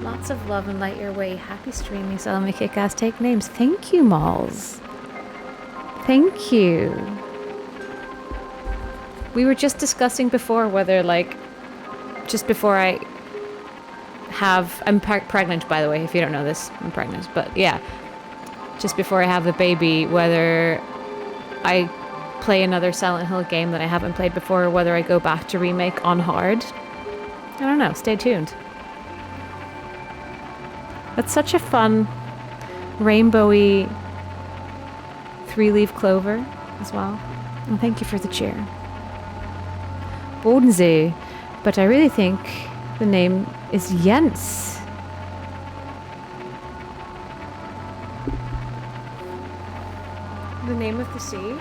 lots of love and light your way. Happy streaming, Salome Kick-Ass Take Names. Thank you, Malls. Thank you. We were just discussing before whether, like, just before I'm pregnant, by the way, if you don't know this, I'm pregnant, but yeah, just before I have the baby, whether I play another Silent Hill game that I haven't played before, or whether I go back to Remake on hard. I don't know, stay tuned. That's such a fun, rainbowy 3-leaf clover as well. And thank you for the cheer. Bodensee, but I really think the name is Jens. The name of the sea?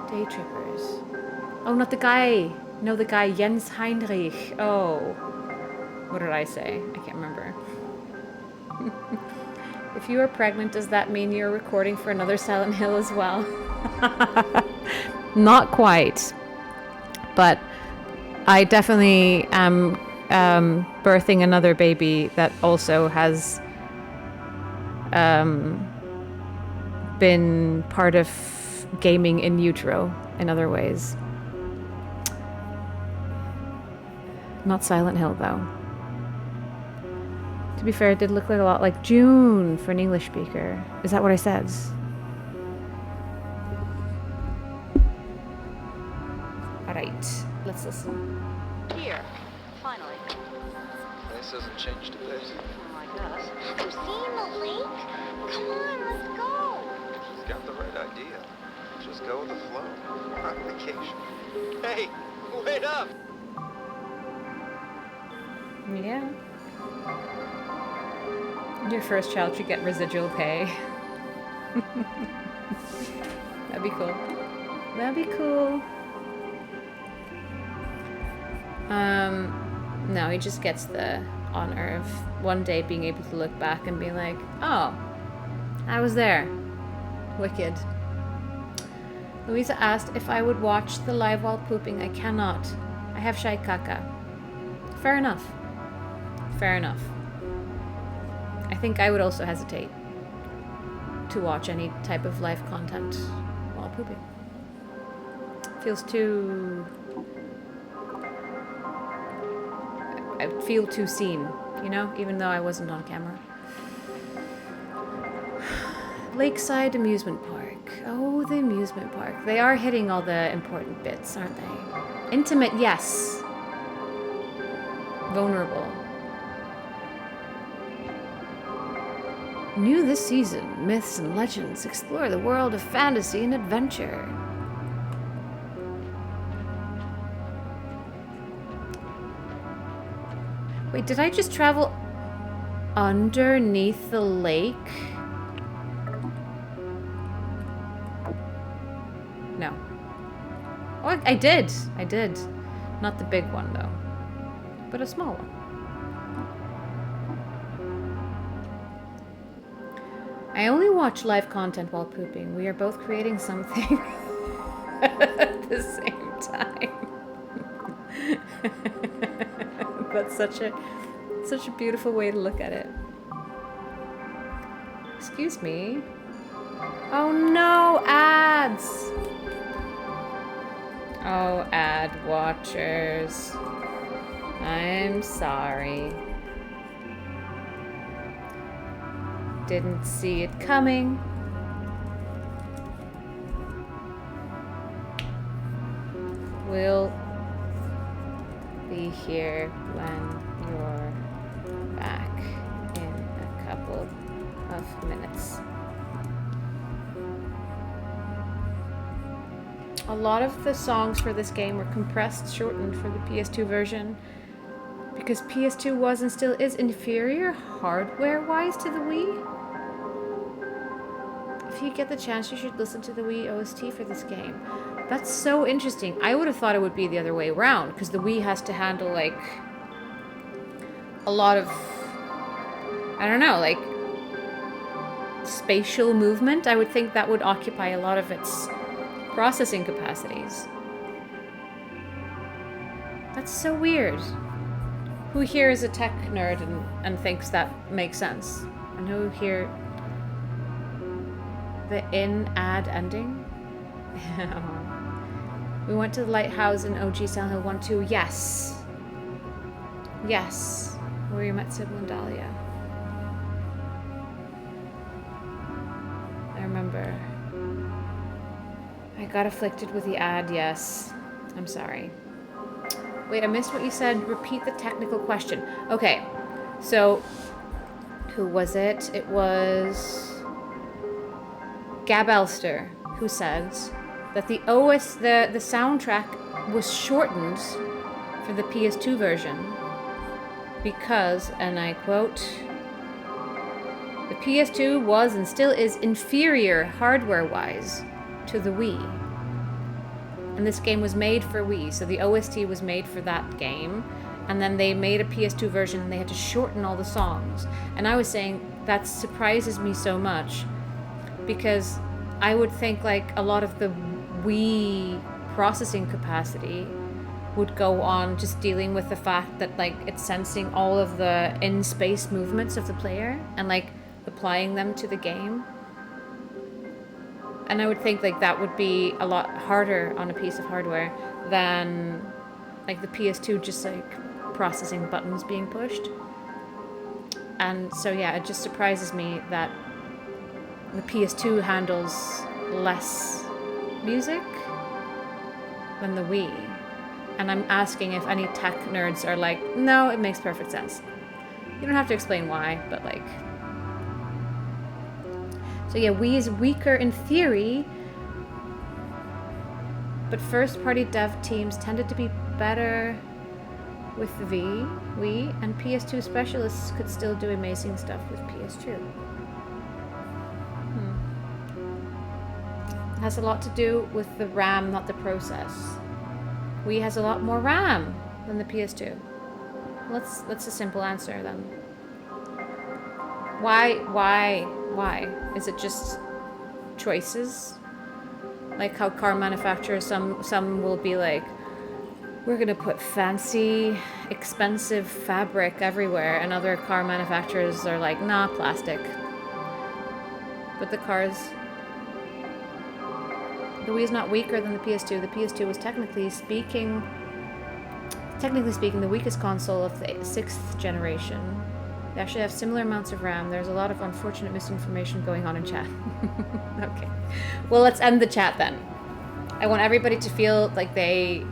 Day trippers. Oh, not the guy. No, the guy Jens Heinrich. Oh. What did I say? I can't remember. If you are pregnant, does that mean you're recording for another Silent Hill as well? Not quite. But I definitely am birthing another baby that also has been part of gaming in utero in other ways. Not Silent Hill, though. To be fair, it did look like a lot like June for an English speaker. Is that what I said? Alright, let's listen. Here, finally. This hasn't changed a bit. Oh, I guess. Have seen the lake? Come on, let's go. She's got the right idea. Just go with the flow. We're on vacation. Hey, wait up! Yeah. Your first child should get residual pay. That'd be cool. That'd be cool. No, he just gets the honor of one day being able to look back and be like, oh, I was there. Wicked. Louisa asked if I would watch the live while pooping. I cannot. I have shy caca. Fair enough. Fair enough. I think I would also hesitate to watch any type of live content while pooping. Feels too... I feel too seen, you know, even though I wasn't on camera. Lakeside Amusement Park. Oh, the amusement park. They are hitting all the important bits, aren't they? Intimate, yes. Vulnerable. New this season, myths and legends explore the world of fantasy and adventure. Wait, did I just travel underneath the lake? No. Oh, I did. I did. Not the big one, though. But a small one. I only watch live content while pooping. We are both creating something at the same time. That's such a beautiful way to look at it. Excuse me. Oh no, ads! Oh, ad watchers. I'm sorry. Didn't see it coming. We'll be here when you're back in a couple of minutes. A lot of the songs for this game were compressed, shortened for the PS2 version because PS2 was and still is inferior hardware-wise to the Wii. If you get the chance, you should listen to the Wii OST for this game. That's so interesting. I would have thought it would be the other way around because the Wii has to handle like a lot of, I don't know, like spatial movement. I would think that would occupy a lot of its processing capacities. That's so weird. Who here is a tech nerd and thinks that makes sense? And who here... The in-ad ending? We went to the lighthouse in OG Silent Hill 1 2. Yes. Yes. Where you met Sybil and Dahlia. I remember. I got afflicted with the ad, yes. I'm sorry. Wait, I missed what you said. Repeat the technical question. Okay. So, who was it? It was Gab Elster who said that the soundtrack was shortened for the PS2 version because, and I quote, the PS2 was and still is inferior hardware-wise to the Wii. And this game was made for Wii, so the OST was made for that game. And then they made a PS2 version and they had to shorten all the songs. And I was saying that surprises me so much because I would think like a lot of the Wii processing capacity would go on just dealing with the fact that like it's sensing all of the in-space movements of the player and like applying them to the game. And I would think like that would be a lot harder on a piece of hardware than like the PS2 just like processing buttons being pushed. And so yeah, it just surprises me that the PS2 handles less music than the Wii. And I'm asking if any tech nerds are like, no, it makes perfect sense. You don't have to explain why, but like... So yeah, Wii is weaker in theory, but first-party dev teams tended to be better with the Wii, and PS2 specialists could still do amazing stuff with PS2. It has a lot to do with the RAM, not the process. Wii has a lot more RAM than the PS2. That's a simple answer then. Why? Is it just choices? Like how car manufacturers, some will be like, we're gonna put fancy, expensive fabric everywhere, and other car manufacturers are like, nah, plastic. But the Wii is not weaker than the PS2. The PS2 was technically speaking, the weakest console of the 6th generation. They actually have similar amounts of RAM. There's a lot of unfortunate misinformation going on in chat. Okay. Well, let's end the chat then. I want everybody to feel like they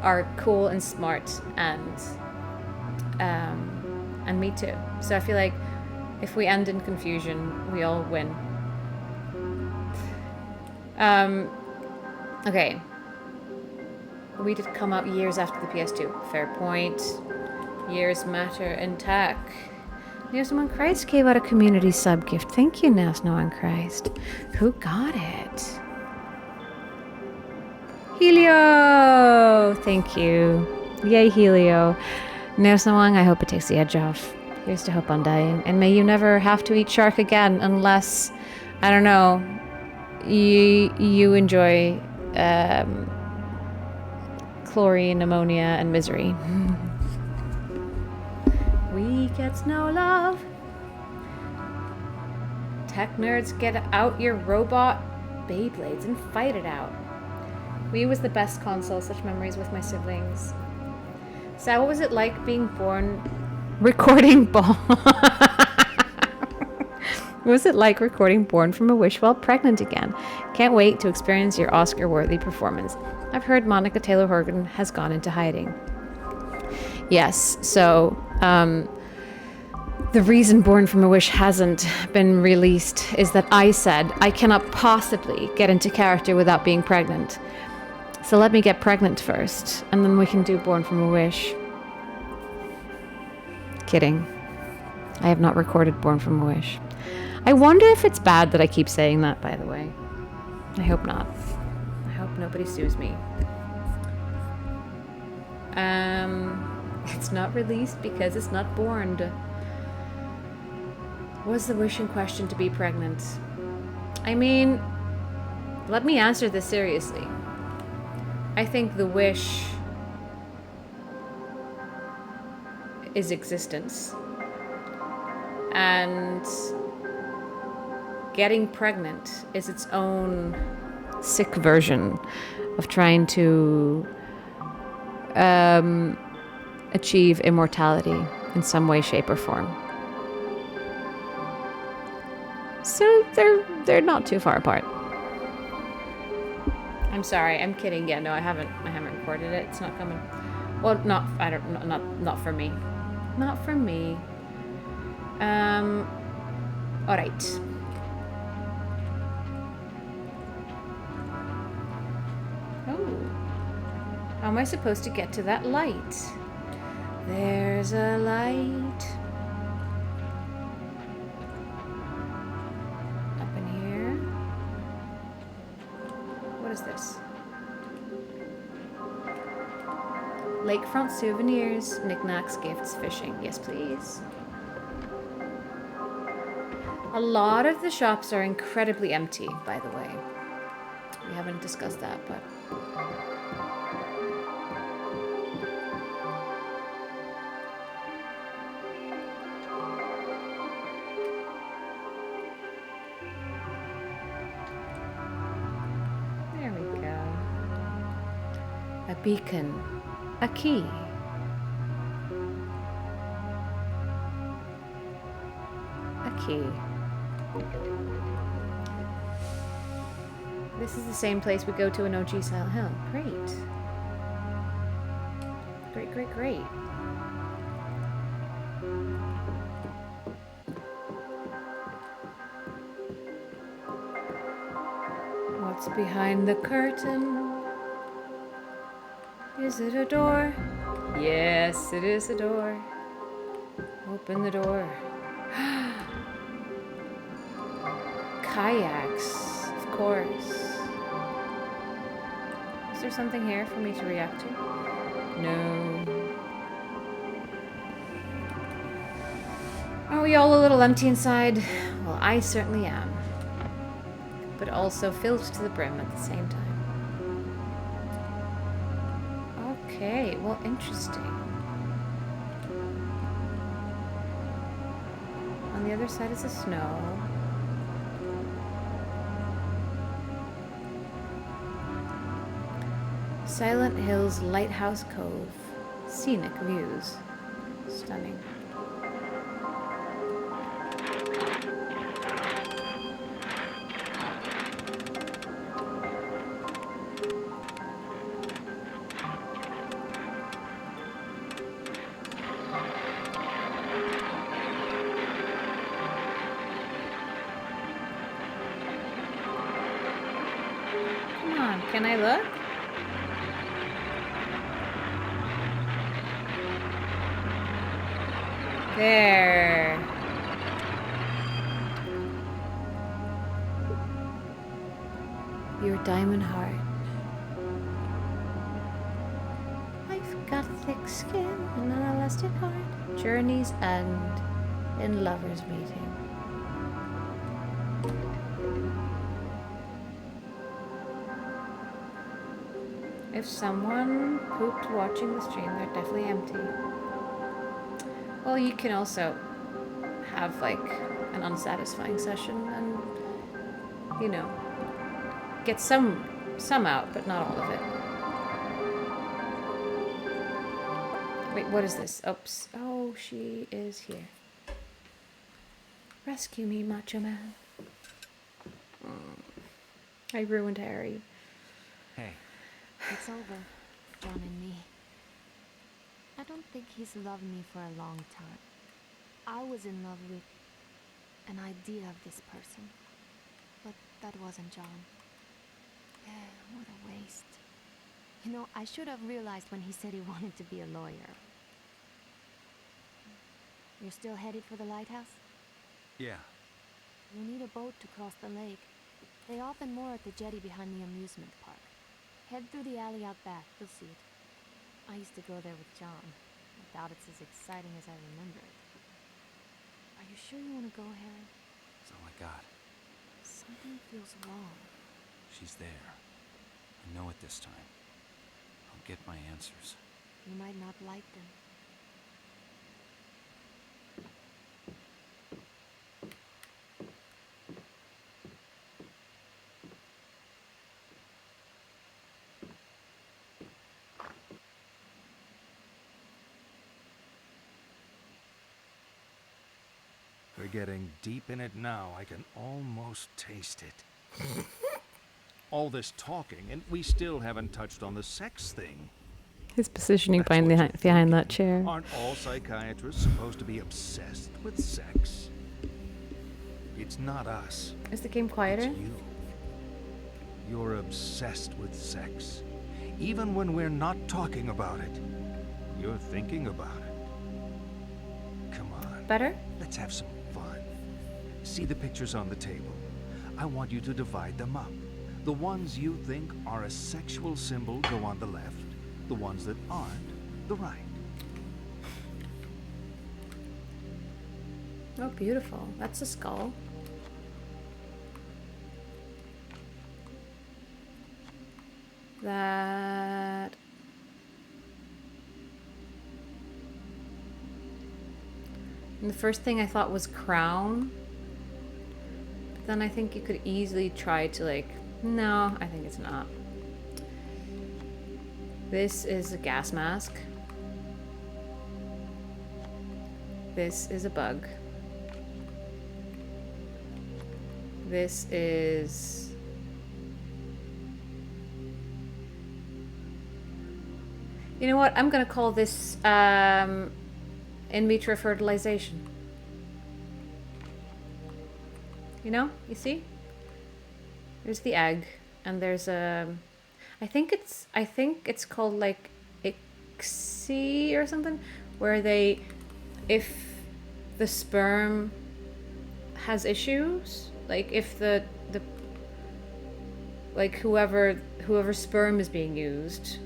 are cool and smart and me too. So I feel like if we end in confusion, we all win. Okay. We did come out years after the PS2. Fair point. Years matter intact. There's one Christ gave out a community sub gift. Thank you, Now Snow on Christ. Who got it? Helio! Thank you. Yay, Helio. Now Snow on, I hope it takes the edge off. Here's to hope Undying. And may you never have to eat shark again unless, I don't know, you enjoy chlorine, ammonia, and misery. We get no love. Tech nerds, get out your robot Beyblades and fight it out. Wii was the best console, such memories with my siblings. So what was it like being born recording What was it like recording Born from a Wish while pregnant again? Can't wait to experience your Oscar-worthy performance. I've heard Monica Taylor Horgan has gone into hiding. Yes, so the reason Born from a Wish hasn't been released is that I said I cannot possibly get into character without being pregnant. So let me get pregnant first, and then we can do Born from a Wish. Kidding. I have not recorded Born from a Wish. I wonder if it's bad that I keep saying that, by the way. I hope not. I hope nobody sues me. It's not released because it's not born. Was the wish in question to be pregnant? I mean, let me answer this seriously. I think the wish is existence. And getting pregnant is its own sick version of trying to achieve immortality in some way, shape, or form. So they're not too far apart. I'm sorry, I'm kidding. Yeah, no, I haven't recorded it. It's not coming. Well, not for me. Not for me. All right. Oh. How am I supposed to get to that light? There's a light. Up in here. What is this? Lakefront souvenirs, knickknacks, gifts, fishing. Yes, please. A lot of the shops are incredibly empty, by the way. We haven't discussed that, but... There we go. A beacon. A key. A key. This is the same place we go to in OG Silent Hill. Great. Great, great, great. What's behind the curtain? Is it a door? Yes, it is a door. Open the door. Kayaks, of course. Is there something here for me to react to? No. Are we all a little empty inside? Well, I certainly am. But also filled to the brim at the same time. Okay, well, interesting. On the other side is the snow. Silent Hills Lighthouse Cove. Scenic views. Stunning. Come on, can I look? There. Your diamond heart. I've got thick skin and an elastic heart. Journeys end in lovers' meeting. If someone pooped watching the stream, they're definitely empty. Well, you can also have like an unsatisfying session and, you know, get some out, but not all of it. Wait, what is this? Oops. Oh, she is here. Rescue me, macho man. I ruined Harry. Hey. It's over, John and me. I don't think he's loved me for a long time. I was in love with an idea of this person, but that wasn't John. Yeah, what a waste. You know, I should have realized when he said he wanted to be a lawyer. You're still headed for the lighthouse? Yeah. You'll need a boat to cross the lake. They often moor at the jetty behind the amusement park. Head through the alley out back, you'll see it. I used to go there with John. I doubt it's as exciting as I remember it. Are you sure you want to go, Harry? That's all I got. Something feels wrong. She's there. I know it this time. I'll get my answers. You might not like them. We're getting deep in it now. I can almost taste it. All this talking, and we still haven't touched on the sex thing. His positioning That's what you're behind that thinking. chair. Aren't all psychiatrists supposed to be obsessed with sex? It's not us. Is the game It's quieter? you. You're obsessed with sex. Even when we're not talking about it, you're thinking about it. Come on. Better? Let's have some fun. See the pictures on the table. I want you to divide them up. The ones you think are a sexual symbol go on the left. The ones that aren't, the right. Oh, beautiful. That's a skull. That... And the first thing I thought was crown. But then I think you could easily try to like... No, I think it's not. This is a gas mask. This is a bug. This is... You know what? I'm gonna call this in vitro fertilization. You know? You see? There's the egg, and there's a... I think it's called like ICSI or something, where they, if the sperm has issues, like if the like whoever sperm is being used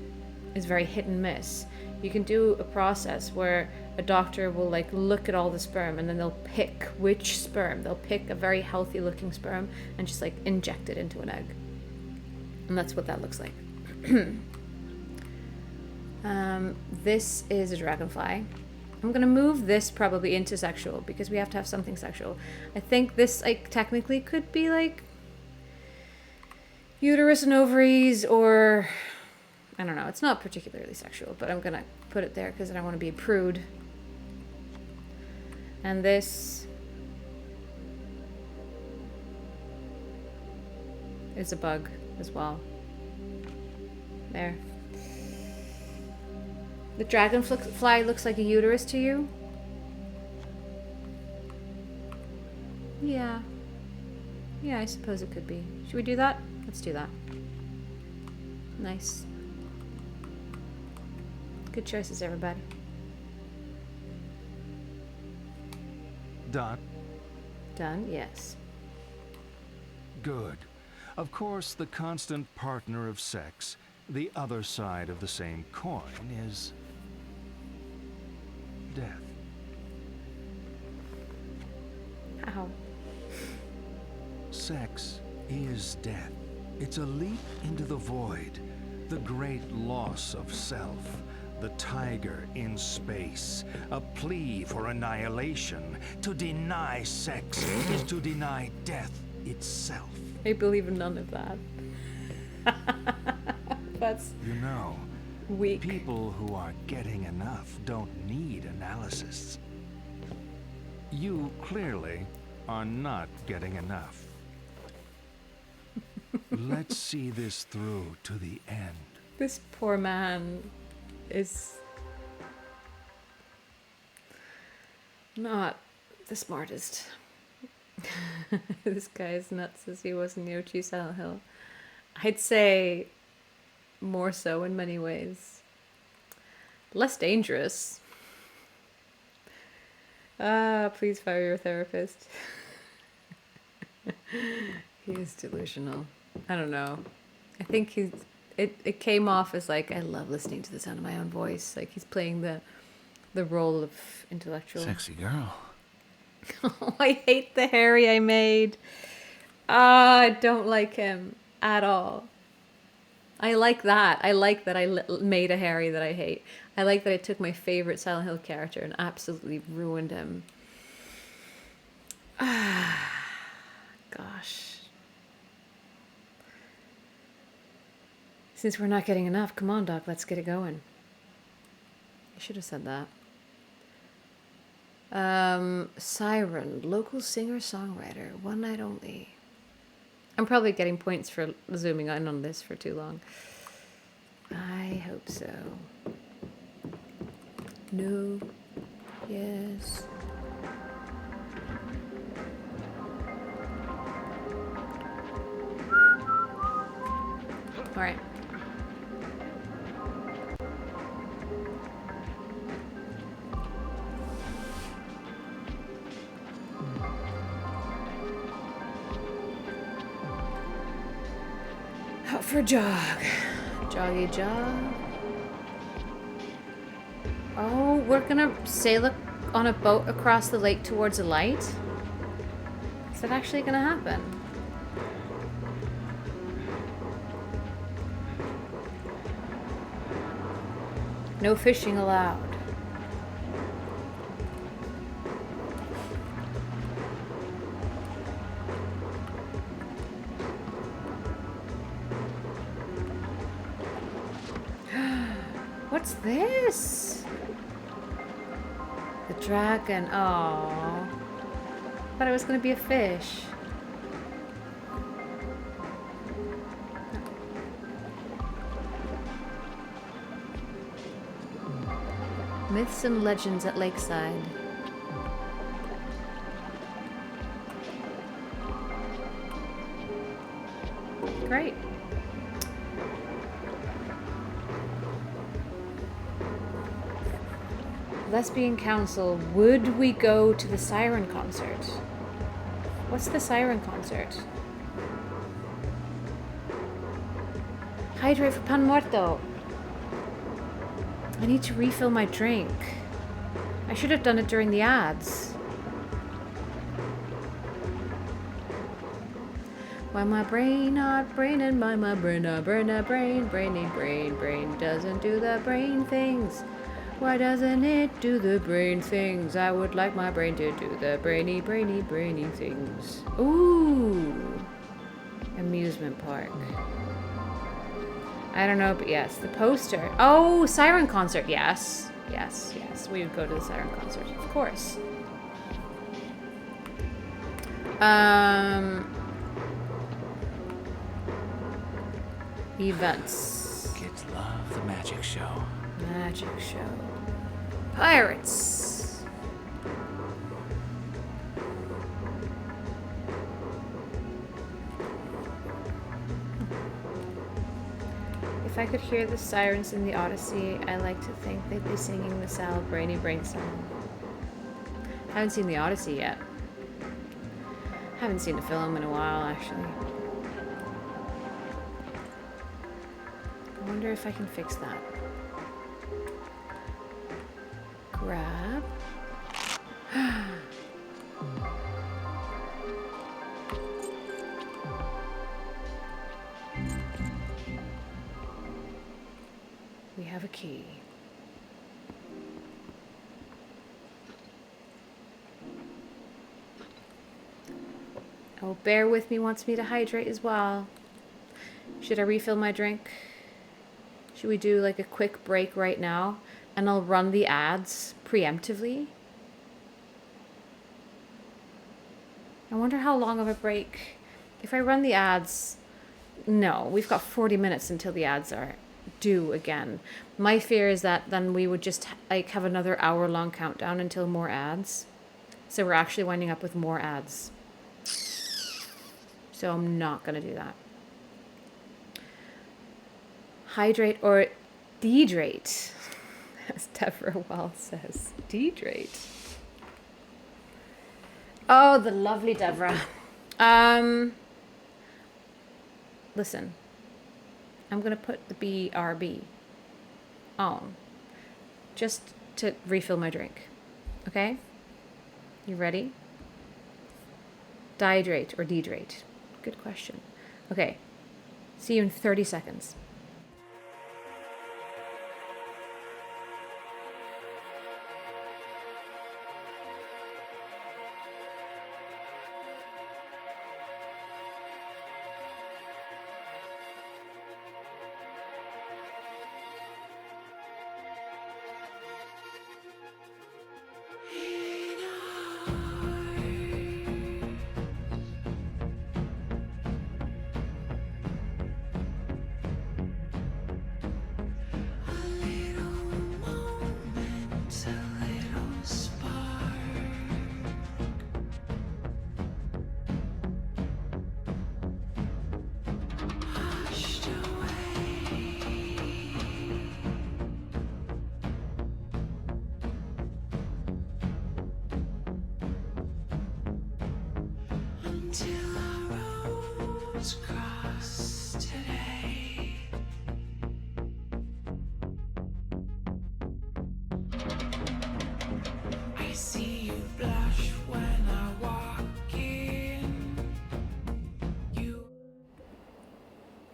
is very hit and miss, you can do a process where a doctor will like look at all the sperm and then they'll pick which sperm. They'll pick a very healthy looking sperm and just like inject it into an egg. And that's what that looks like. This is a dragonfly. I'm gonna move this probably into sexual because we have to have something sexual. I think this like technically could be like uterus and ovaries, or I don't know. It's not particularly sexual, but I'm gonna put it there because I don't want to be a prude. And this is a bug as well. There. The dragonfly looks like a uterus to you? Yeah. Yeah, I suppose it could be. Should we do that? Let's do that. Nice. Good choices, everybody. Done? Done? Yes. Good. Of course, the constant partner of sex, the other side of the same coin, is death. How? Sex is death. It's a leap into the void, the great loss of self, the tiger in space, a plea for annihilation. To deny sex is to deny death itself. I believe in none of that. That's You know, weak. people who are getting enough don't need analysis. You clearly are not getting enough. Let's see this through to the end. This poor man is not the smartest. This guy is nuts as he was in Yoshi Silent Hill. I'd say more so in many ways. Less dangerous. Please fire your therapist. He is delusional. I don't know. I think it came off as like, I love listening to the sound of my own voice. Like he's playing the role of intellectual. Sexy girl. Oh, I hate the Harry I made. I don't like him at all. I like that. I like that I made a Harry that I hate. I like that I took my favorite Silent Hill character and absolutely ruined him. Gosh. Since we're not getting enough, come on, Doc, let's get it going. I should have said that. Siren, local singer-songwriter, one night only. I'm probably getting points for zooming in on this for too long. I hope so. No. Yes. All right. Out for a jog. Joggy jog. Oh, we're gonna sail on a boat across the lake towards a light? Is that actually gonna happen? No fishing allowed. What's this? The dragon. Oh, thought it was gonna be a fish. Myths and legends at Lakeside. Great. Lesbian Council, would we go to the Siren concert? What's the Siren concert? Hydrate for Pan Muerto. I need to refill my drink. I should have done it during the ads. Why my brain not braining, why my brain not brain doesn't do the brain things. Why doesn't it do the brain things? I would like my brain to do the brainy things. Ooh. Amusement park. I don't know, but yes, the poster. Oh, Siren concert. Yes. Yes. We would go to the Siren concert. Of course. Events. Kids love the magic show. Magic show. Pirates. If I could hear the sirens in the Odyssey, I like to think they'd be singing the Sal Brainy Brain song. I haven't seen the Odyssey yet. Haven't seen a film in a while, actually. I wonder if I can fix that. Grab. We have a key. Oh, bear with me wants me to hydrate as well. Should I refill my drink? Should we do like a quick break right now? And I'll run the ads preemptively. I wonder how long of a break. If I run the ads, no, we've got 40 minutes until the ads are due again. My fear is that then we would just like have another hour-long countdown until more ads. So we're actually winding up with more ads. So I'm not going to do that. Hydrate or dehydrate, as Deborah Wells says. Dehydrate. Oh, the lovely Deborah. Listen. I'm going to put the BRB on. Just to refill my drink. Okay? You ready? Dihydrate or dehydrate? Good question. Okay. See you in 30 seconds.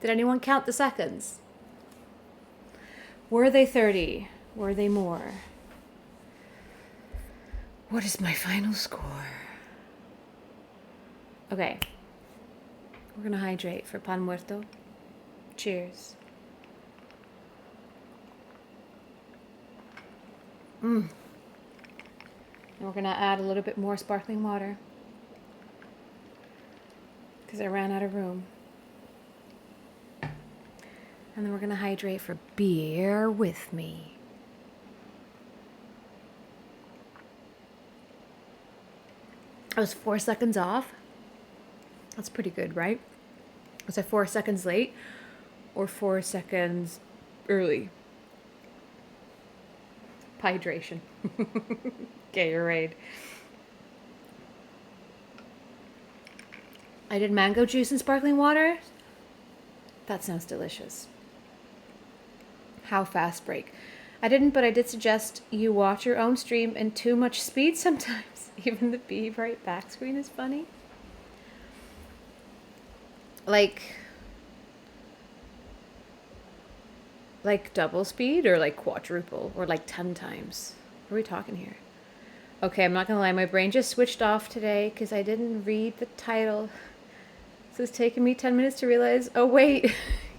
Did anyone count the seconds? Were they 30? Were they more? What is my final score? Okay. We're gonna hydrate for pan muerto. Cheers. And we're gonna add a little bit more sparkling water because I ran out of room. And then we're gonna hydrate for beer with me. I was 4 seconds off. That's pretty good, right? Was I 4 seconds late or 4 seconds early? Hydration. Gatorade. I did mango juice and sparkling water. That sounds delicious. How fast break. I didn't, but I did suggest you watch your own stream in too much speed sometimes. Even the Be Right Back screen is funny. Like double speed or like quadruple or like 10 times? What are we talking here? Okay, I'm not gonna lie, my brain just switched off today because I didn't read the title. So it's taken me 10 minutes to realize, oh wait,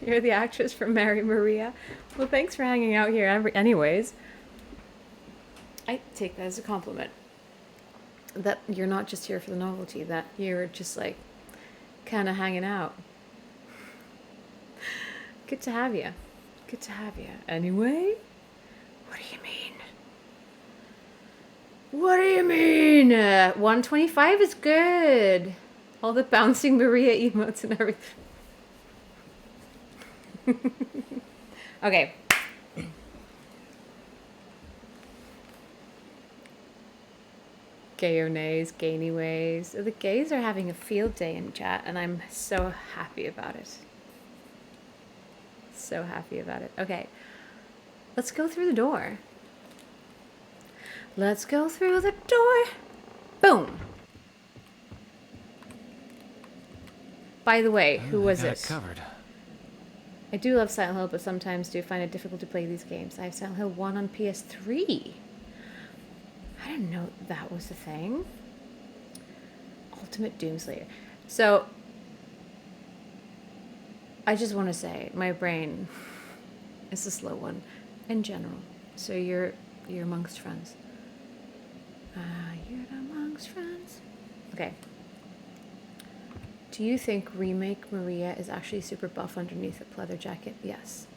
you're the actress from Mary Maria. Well, thanks for hanging out here anyways. I take that as a compliment. That you're not just here for the novelty, that you're just like kind of hanging out. Good to have you. Good to have you. Anyway, what do you mean? What do you mean? 125 is good. All the bouncing Maria emotes and everything. Okay. Gayonays, Ganyways. The gays are having a field day in chat, and I'm so happy about it. So happy about it. Okay, let's go through the door. Let's go through the door. Boom. By the way, who was I got it? it covered. I do love Silent Hill, but sometimes do find it difficult to play these games. I have Silent Hill 1 on PS3. I didn't know that was a thing. Ultimate Doomslayer. So, I just want to say, my brain is a slow one in general. So you're amongst friends. You're amongst friends. Okay. Do you think Remake Maria is actually super buff underneath a pleather jacket? Yes.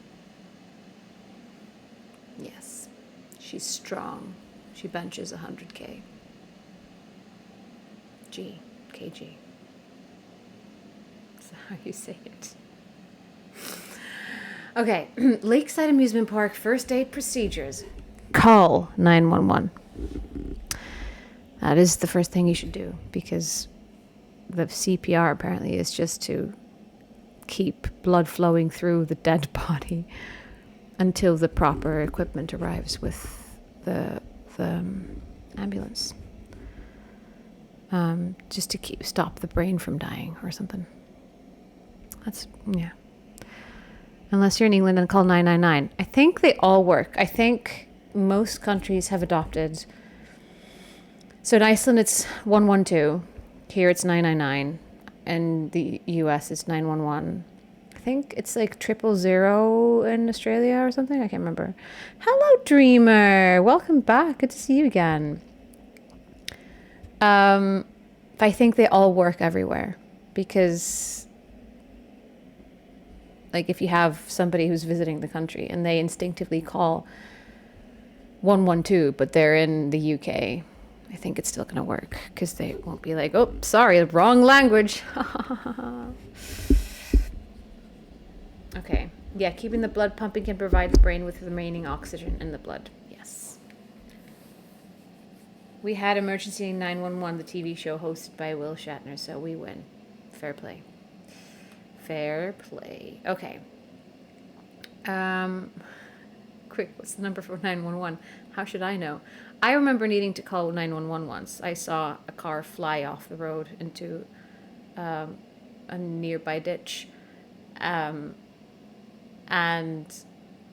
Yes. She's strong. She benches 100k. kg. That's how you say it. Okay. Lakeside Amusement Park first aid procedures. Call 911. That is the first thing you should do, because the CPR apparently is just to keep blood flowing through the dead body until the proper equipment arrives with the ambulance. Just to stop the brain from dying or something. That's, yeah. Unless you're in England, and call 999. I think they all work. I think most countries have adopted. So in Iceland, it's 112. Here it's 999, and the US is 911. I think it's like 000 in Australia or something. I can't remember. Hello, Dreamer. Welcome back. Good to see you again. I think they all work everywhere, because like if you have somebody who's visiting the country and they instinctively call 112, but they're in the UK, I think it's still going to work, because they won't be like, oh, sorry, wrong language. Okay. Yeah, keeping the blood pumping can provide the brain with the remaining oxygen in the blood. Yes. We had Emergency 911, the TV show hosted by Will Shatner, so we win. Fair play. Fair play. Okay. Quick, what's the number for 911? How should I know? I remember needing to call 911 once. I saw a car fly off the road into a nearby ditch. And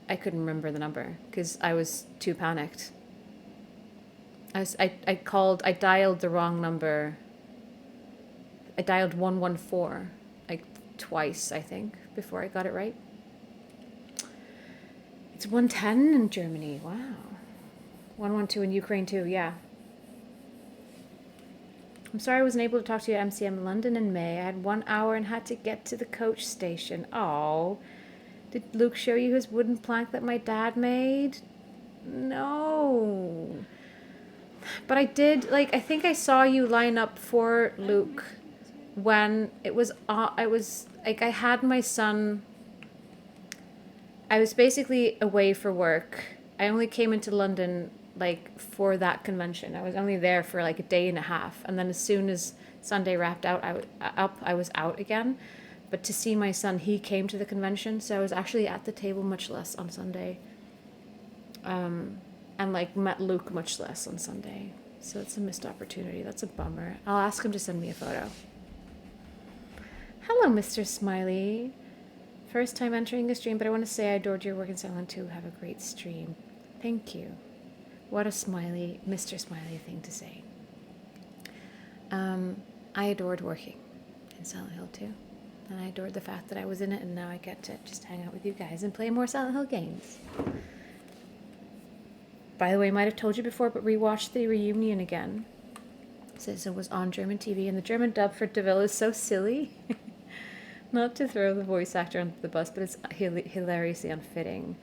I couldn't remember the number because I was too panicked. I dialed the wrong number. I dialed 114 like twice, I think, before I got it right. It's 110 in Germany. Wow. 112 in Ukraine too, yeah. I'm sorry I wasn't able to talk to you at MCM London in May. I had 1 hour and had to get to the coach station. Oh. Did Luke show you his wooden plank that my dad made? No. But I did, like, I think I saw you line up for Luke when it was, I had my son, I was basically away for work. I only came into London, like, for that convention. I was only there for, like, a day and a half. And then as soon as Sunday wrapped out, I was out again. But to see my son, he came to the convention. So I was actually at the table much less on Sunday. And, like, met Luke much less on Sunday. So it's a missed opportunity. That's a bummer. I'll ask him to send me a photo. Hello, Mr. Smiley. First time entering a stream, but I want to say I adored your work in Silent Hill 2. Have a great stream. Thank you. What a smiley, Mr. Smiley thing to say. I adored working in Silent Hill 2. And I adored the fact that I was in it, and now I get to just hang out with you guys and play more Silent Hill games. By the way, I might have told you before, but rewatched the reunion again. Says it was on German TV, and the German dub for DeVille is so silly. Not to throw the voice actor under the bus, but it's hilariously unfitting.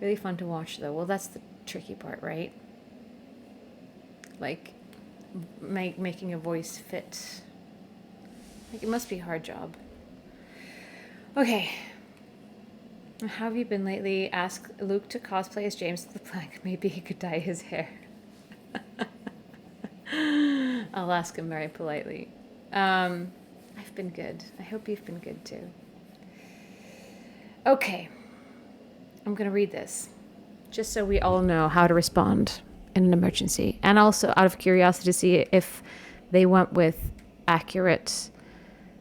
Really fun to watch, though. Well, that's the tricky part, right? Like, making a voice fit. Like, it must be a hard job. Okay. How have you been lately? Ask Luke to cosplay as James the Plank. Maybe he could dye his hair. I'll ask him very politely. I've been good. I hope you've been good too. Okay. I'm going to read this just so we all know how to respond in an emergency. And also out of curiosity to see if they went with accurate,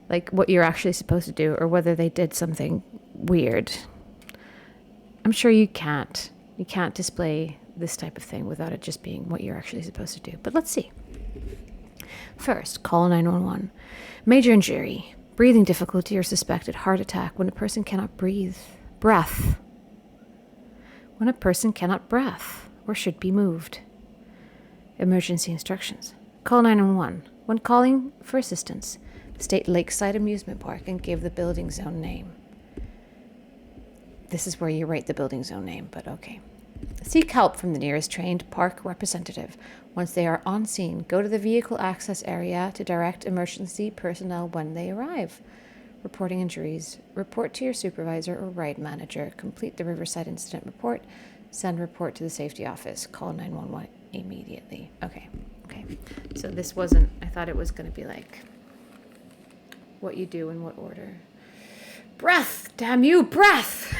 like what you're actually supposed to do, or whether they did something weird. I'm sure you can't display this type of thing without it just being what you're actually supposed to do. But let's see. First, call 911. Major injury, breathing difficulty or suspected heart attack when a person cannot breathe. Breath. When a person cannot breath or should be moved. Emergency instructions. Call 911. When calling for assistance, state Lakeside Amusement Park and give the building zone name. This is where you write the building zone name, but okay. Seek help from the nearest trained park representative. Once they are on scene, go to the vehicle access area to direct emergency personnel when they arrive. Reporting injuries. Report to your supervisor or ride manager. Complete the Riverside incident report. Send report to the safety office. Call 911 immediately. Okay. So this wasn't, I thought it was going to be like what you do in what order. Breath! Damn you, breath!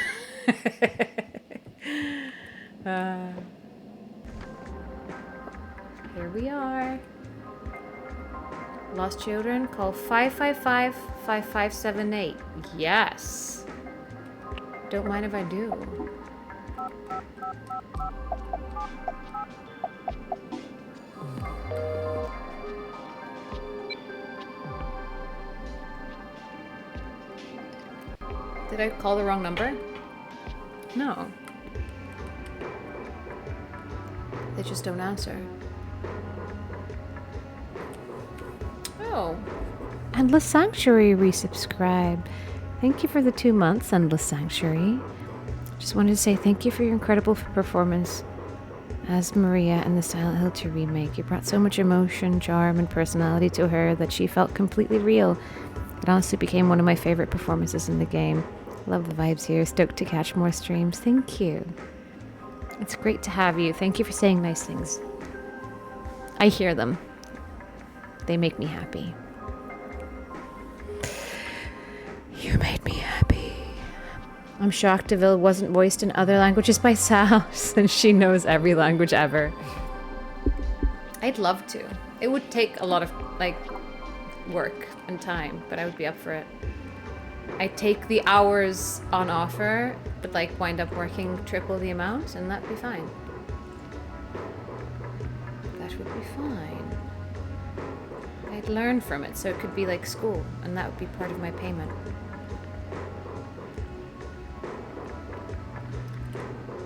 Here we are. Lost children, call 555-5578. Yes. Don't mind if I do. Did I call the wrong number? No. They just don't answer. Oh. Endless Sanctuary resubscribe. Thank you for the 2 months, Endless Sanctuary. Just wanted to say thank you for your incredible performance as Maria in the Silent Hill 2 remake. You brought so much emotion, charm, and personality to her that she felt completely real. It honestly became one of my favorite performances in the game. Love the vibes here. Stoked to catch more streams. Thank you. It's great to have you. Thank you for saying nice things. I hear them. They make me happy. You made me happy. I'm shocked DeVille wasn't voiced in other languages by Sal, since she knows every language ever. I'd love to. It would take a lot of, work and time, but I would be up for it. I take the hours on offer, but wind up working triple the amount, and that'd be fine. That would be fine. I'd learn from it, so it could be like school, and that would be part of my payment.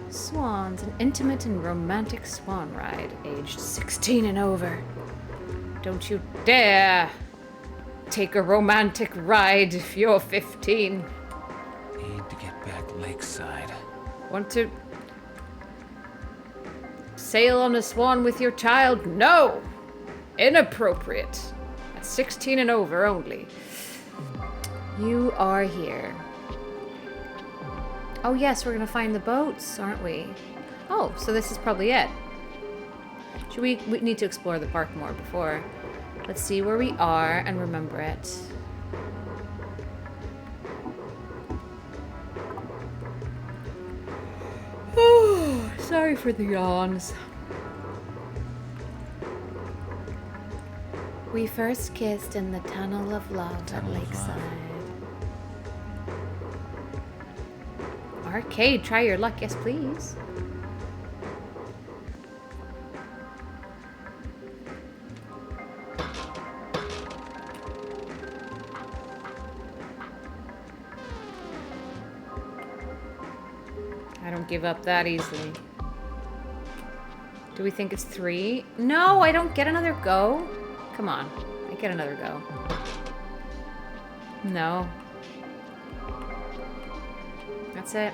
Swans, an intimate and romantic swan ride, aged 16 and over. Don't you dare take a romantic ride if you're 15. Need to get back lakeside. Want to sail on a swan with your child? No! Inappropriate. At 16 and over only. You are here. Oh yes, we're gonna find the boats, aren't we? Oh, so this is probably it. We need to explore the park more before. Let's see where we are and remember it. Oh, sorry for the yawns. We first kissed in the tunnel of love at Lakeside. Arcade, try your luck. Yes, please. I don't give up that easily. Do we think it's 3? No, I don't get another go. Come on, I get another go. No. That's it.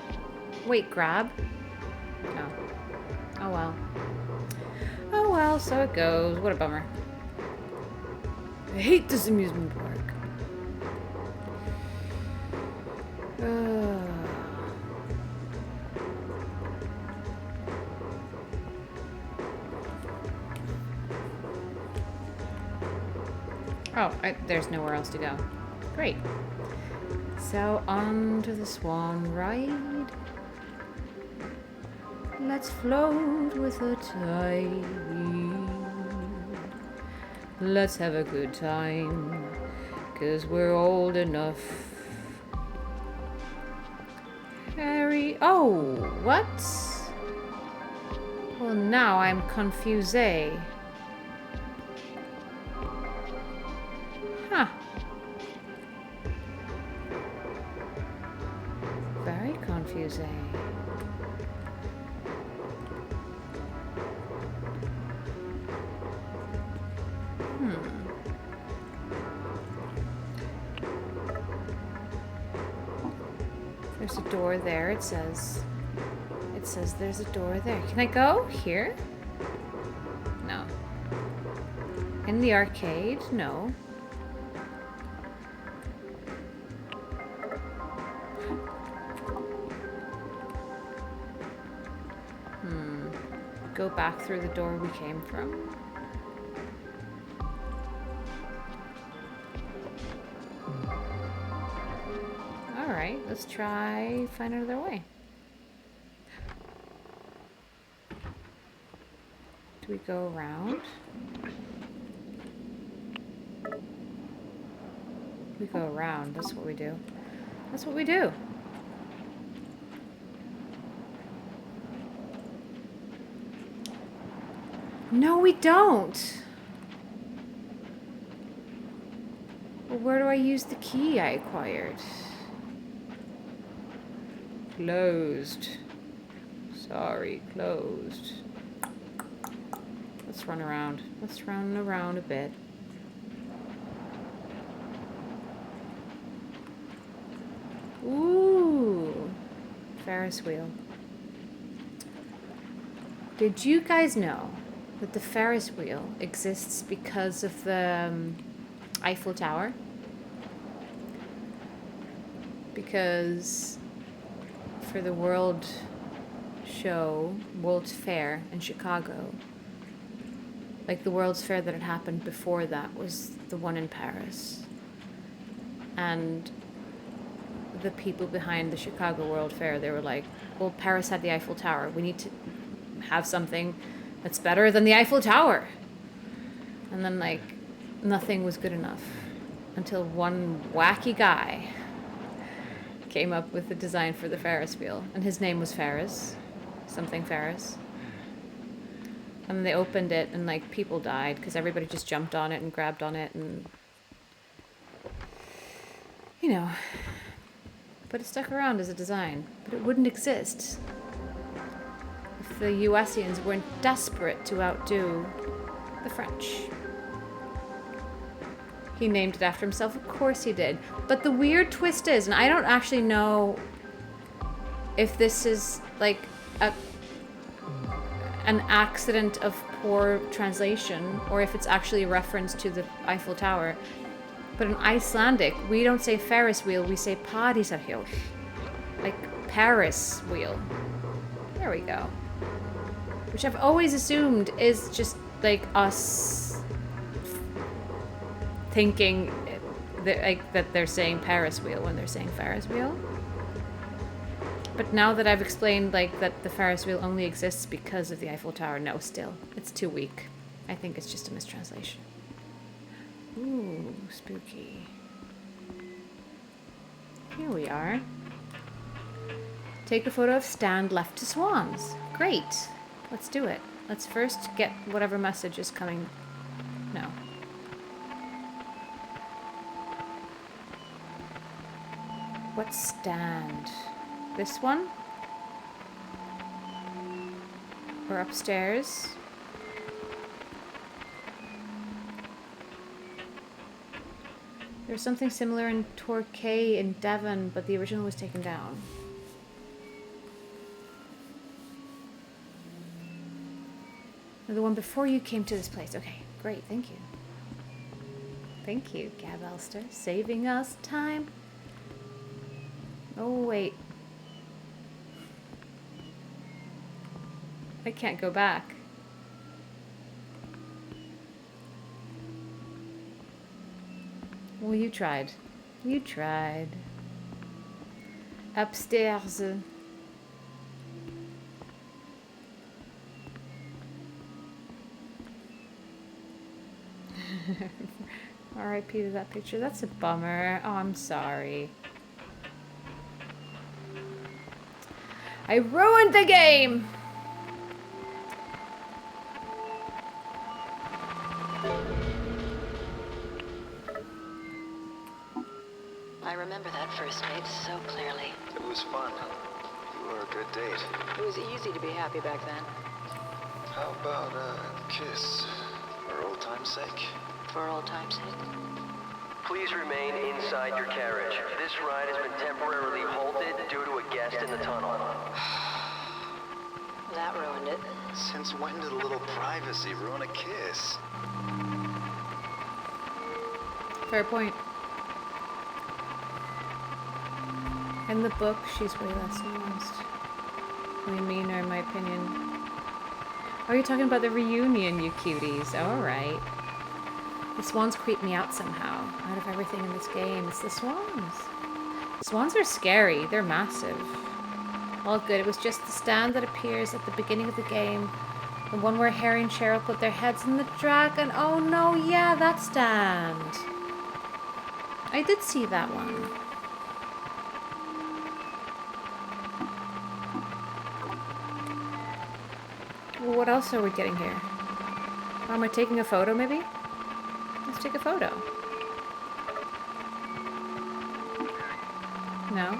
Wait, grab? No. Oh well. Oh well, so it goes. What a bummer. I hate this amusement park. Oh, there's nowhere else to go. Great. So on to the swan ride. Let's float with the tide. Let's have a good time, 'cause we're old enough. Harry, oh, what? Well, now I'm confused. Huh. Very confusing. There's a door there, it says. It says there's a door there. Can I go here? No. In the arcade? No. Go back through the door we came from. Alright, let's try find another way. Do we go around? We go around, that's what we do. That's what we do. No, we don't. Well, where do I use the key I acquired? Closed. Sorry, closed. Let's run around. Let's run around a bit. Ooh. Ferris wheel. Did you guys know that the Ferris wheel exists because of the Eiffel Tower? Because for the World Fair in Chicago, like the World's Fair that had happened before that was the one in Paris. And the people behind the Chicago World Fair, they were like, well, Paris had the Eiffel Tower. We need to have something that's better than the Eiffel Tower. And then, like, nothing was good enough until one wacky guy came up with the design for the Ferris wheel. And his name was Ferris. Something Ferris. And then they opened it and, like, people died because everybody just jumped on it and grabbed on it and... You know. But it stuck around as a design. But it wouldn't exist if the USians weren't desperate to outdo the French. He named it after himself. Of course he did. But the weird twist is, and I don't actually know if this is like an accident of poor translation or if it's actually a reference to the Eiffel Tower. But in Icelandic, we don't say Ferris wheel, we say Parísarhjól. Like Paris wheel. There we go. Which I've always assumed is just like us thinking that they're saying Paris wheel when they're saying Ferris wheel. But now that I've explained like that the Ferris wheel only exists because of the Eiffel Tower, no, still, it's too weak. I think it's just a mistranslation. Ooh, spooky. Here we are. Take a photo of stand left to swans. Great. Let's do it. Let's first get whatever message is coming. No. What stand? This one? Or upstairs? There's something similar in Torquay in Devon, but the original was taken down. The one before you came to this place. Okay, great, thank you. Thank you, Gab Elster, saving us time. Oh, wait. I can't go back. Well, you tried. You tried. Upstairs. R.I.P. to that picture. That's a bummer. Oh, I'm sorry. I ruined the game! I remember that first date so clearly. It was fun. You were a good date. It was easy to be happy back then. How about a kiss? For old time's sake? For old time's sake. Please remain inside your carriage. This ride has been temporarily halted due to a guest in the tunnel. That ruined it. Since when did a little privacy ruin a kiss? Fair point. In the book, she's way less nuanced. Way meaner, in my opinion. Oh, you're talking about the reunion, you cuties. Alright. The swans creep me out somehow. Out of everything in this game, it's the swans. Swans are scary. They're massive. All good. It was just the stand that appears at the beginning of the game. The one where Harry and Cheryl put their heads in the dragon. Oh no, yeah, that stand. I did see that one. Well, what else are we getting here? Oh, am I taking a photo, maybe? Let's take a photo. No?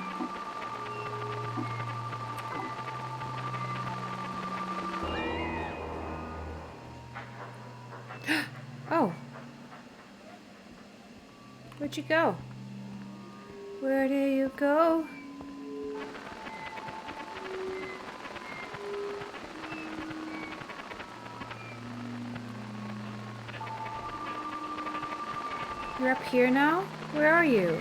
Oh. Where'd you go? Where do you go? You're up here now? Where are you?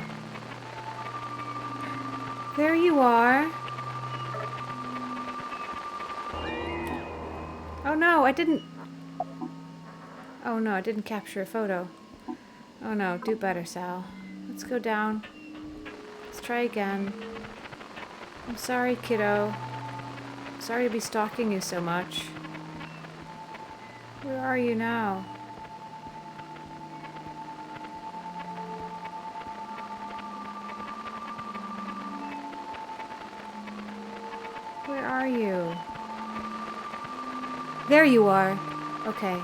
There you are. Oh no, I didn't... Oh no, I didn't capture a photo. Oh no, do better, Sal. Let's go down. Let's try again. I'm sorry, kiddo. Sorry to be stalking you so much. Where are you now? Where are you? There you are. Okay.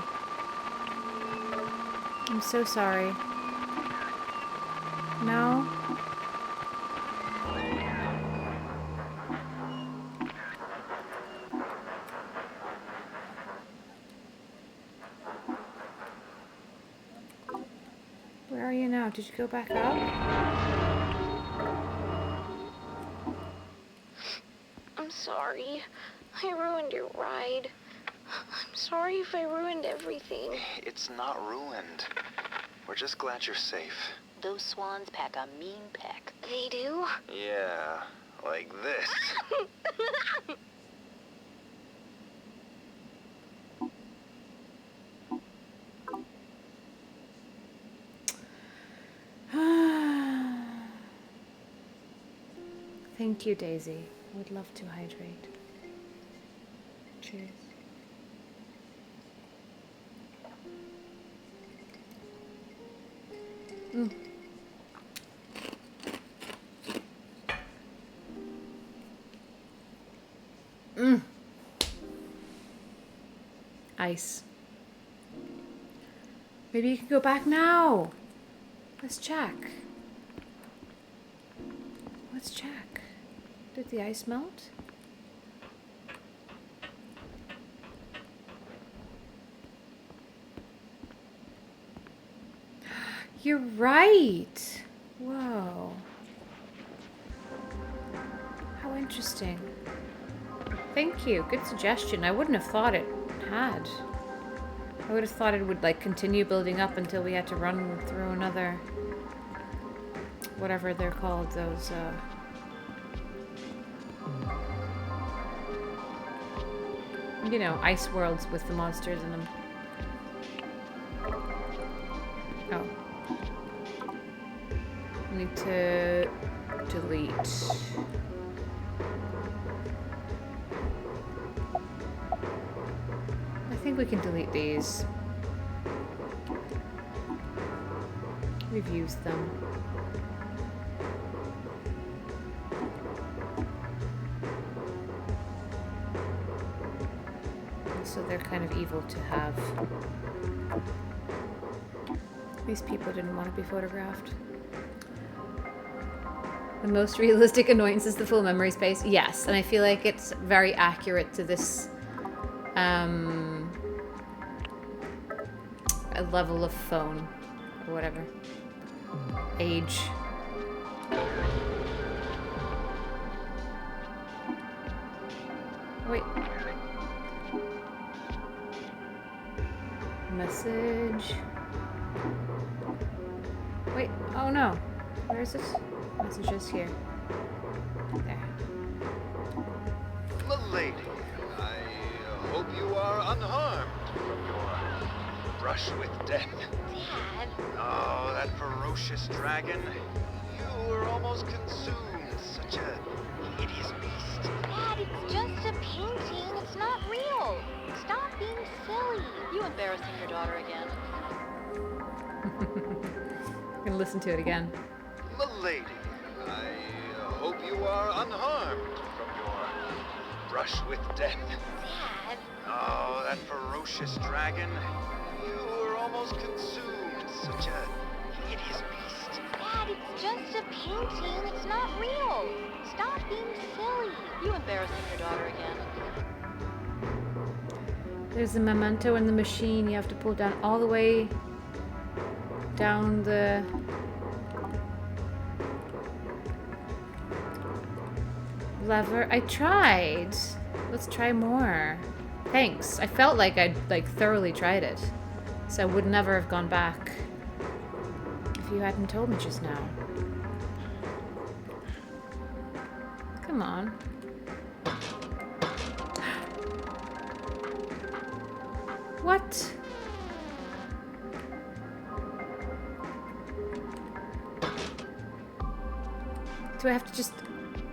I'm so sorry. No? Where are you now? Did you go back up? I'm sorry. I ruined your ride. I'm sorry if I ruined everything. It's not ruined. We're just glad you're safe. Those swans pack a mean peck. They do? Yeah, like this. Thank you, Daisy. I would love to hydrate. Cheers. Ice. Maybe you can go back now. Let's check. Let's check. Did the ice melt? You're right. Whoa. How interesting. Thank you. Good suggestion. I wouldn't have thought it had. I would have thought it would like continue building up until we had to run through another, whatever they're called, those you know, ice worlds with the monsters in them. Oh. need to delete. I think we can delete these. We've used them. So they're kind of evil to have. These people didn't want to be photographed. The most realistic annoyance is the full memory space. Yes, and I feel like it's very accurate to this a level of phone or whatever. Age. Wait. Message. Wait, oh no. Where is this? Messages here. There. Milady, I hope you are unharmed from your brush with death. Dad. Oh, that ferocious dragon. You were almost consumed. Such a hideous beast. Dad, it's just a painting. It's not real. Stop being silly. You embarrassing your daughter again. I'm gonna listen to it again. Milady, I hope you are unharmed from your brush with death. Dad. Oh, that ferocious dragon. You were almost consumed. Such a hideous beast. Dad, it's just a painting. It's not real. Stop being silly. You embarrassing your daughter again. There's a memento in the machine. You have to pull down all the way down the lever. I tried. Let's try more. Thanks. I felt like I'd thoroughly tried it. So I would never have gone back if you hadn't told me just now. Come on. What? Do I have to just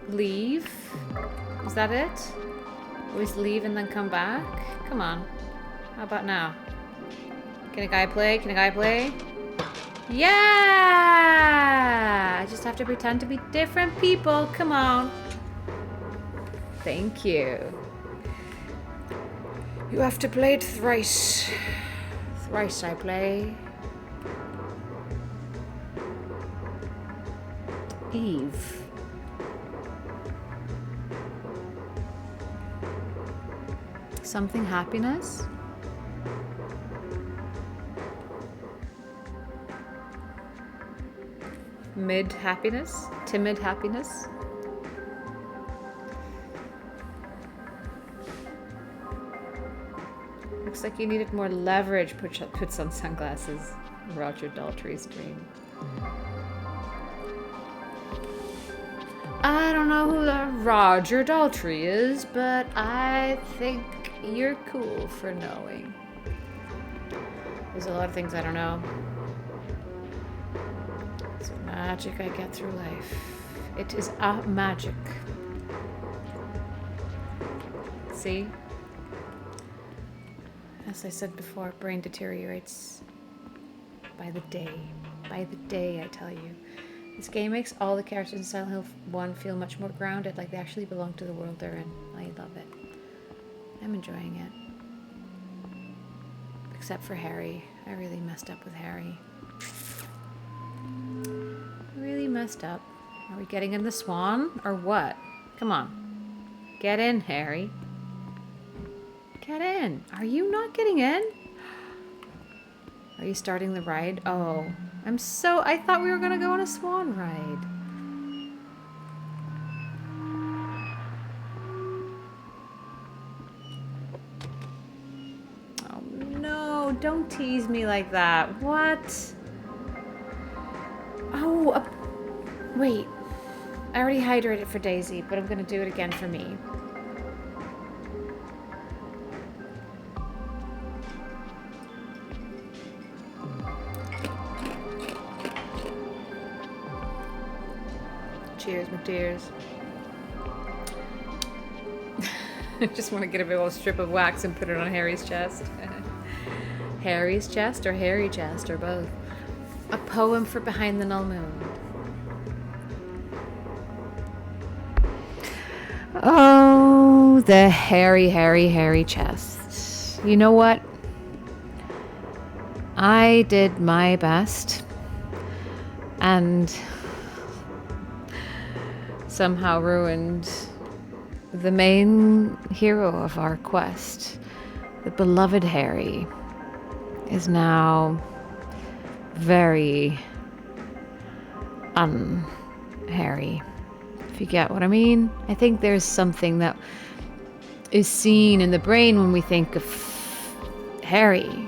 leave? Is that it? Always leave and then come back? Come on. How about now? Can a guy play? Can a guy play? Yeah! I just have to pretend to be different people. Come on. Thank you. You have to play it thrice. Thrice I play. Eve. Something happiness? Mid happiness? Timid happiness? Looks like you needed more leverage. Puts on sunglasses. Roger Daltrey's dream. I don't know who the Roger Daltrey is, but I think you're cool for knowing. There's a lot of things I don't know. It's a magic I get through life. It is a magic. See? As I said before, brain deteriorates by the day. By the day, I tell you. This game makes all the characters in Silent Hill 1 feel much more grounded, like they actually belong to the world they're in. I love it. I'm enjoying it. Except for Harry. I really messed up with Harry. Really messed up. Are we getting in the swan or what? Come on. Get in, Harry. Get in. Are you not getting in? Are you starting the ride? Oh, I thought we were gonna go on a swan ride. Oh no, don't tease me like that. What? Oh, wait. I already hydrated for Daisy, but I'm gonna do it again for me. Cheers, my dears. I just want to get a big old strip of wax and put it on Harry's chest. Harry's chest or hairy chest or both. A poem for Behind the Null Moon. Oh, the hairy chest. You know what? I did my best and somehow ruined the main hero of our quest. The beloved Harry is now very un-Harry, if you get what I mean. I think there's something that is seen in the brain when we think of Harry.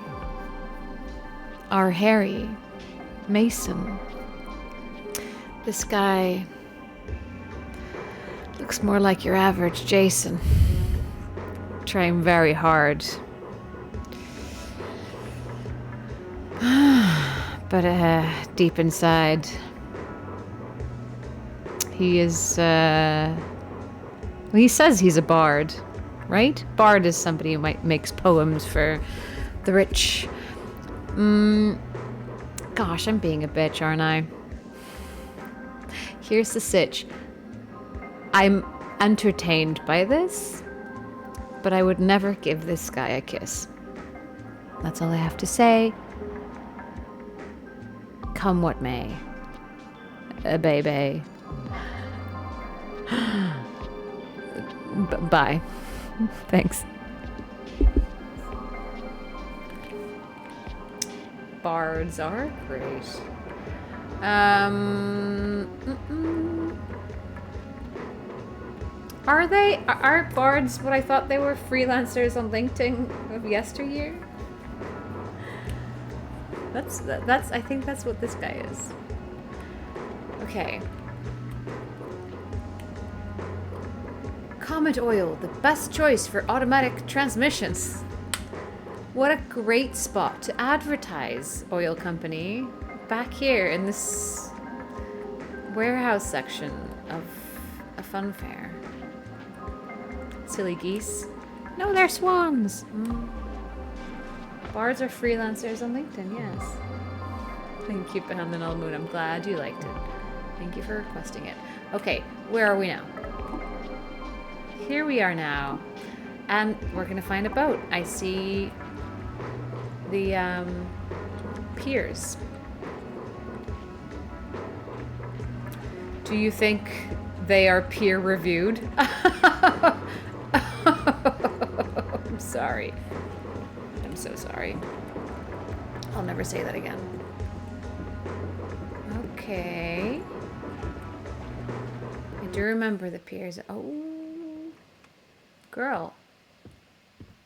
Our Harry Mason. This guy looks more like your average Jason. Trying very hard. But deep inside, he is, well, he says he's a bard, right? Bard is somebody who makes poems for the rich. Gosh, I'm being a bitch, aren't I? Here's the sitch. I'm entertained by this, but I would never give this guy a kiss. That's all I have to say. Come what may. Baby. Bye. Thanks. Bards are great. Aren't bards what I thought they were? Freelancers on LinkedIn of yesteryear? I think that's what this guy is. Okay. Comet Oil, the best choice for automatic transmissions. What a great spot to advertise, oil company. Back here in this warehouse section of a fun fair. Silly geese. No, they're swans. Bards are freelancers on LinkedIn, yes. Thank you, Behind the Null Moon. I'm glad you liked it. Thank you for requesting it. Okay, where are we now? Here we are now. And we're going to find a boat. I see the piers. Do you think they are peer reviewed? I'm sorry. I'm so sorry. I'll never say that again. Okay. I do remember the piers. Oh, girl.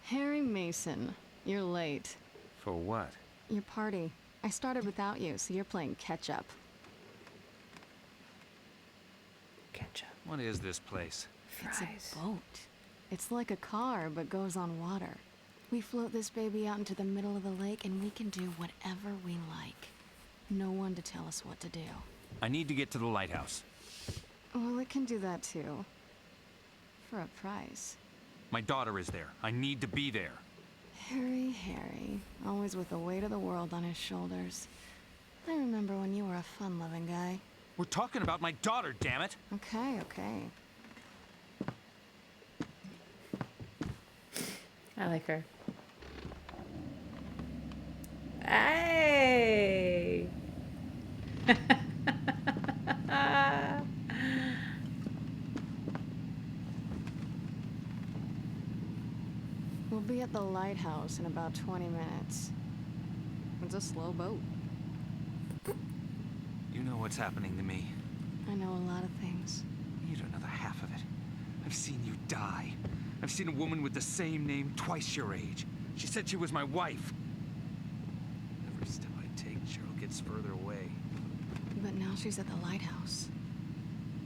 Harry Mason, you're late. For what? Your party. I started without you, so you're playing catch-up. Ketchup. What is this place? It's Fries. a boat. It's like a car, but goes on water. We float this baby out into the middle of the lake, and we can do whatever we like. No one to tell us what to do. I need to get to the lighthouse. Well, it can do that too. For a price. My daughter is there. I need to be there. Harry. Always with the weight of the world on his shoulders. I remember when you were a fun-loving guy. We're talking about my daughter, damn it! Okay. I like her. Hey! We'll be at the lighthouse in about 20 minutes. It's a slow boat. You know what's happening to me. I know a lot of things. You don't know the half of it. I've seen you die. I've seen a woman with the same name twice your age. She said she was my wife. Every step I take, Cheryl gets further away. But now she's at the lighthouse.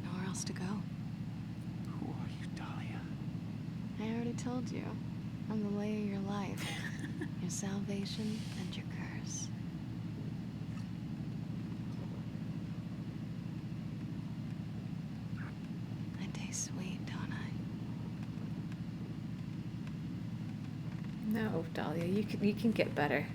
Nowhere else to go. Who are you, Dahlia? I already told you. I'm the lay of your life. Your salvation and your curse. No, Dahlia, you can get better.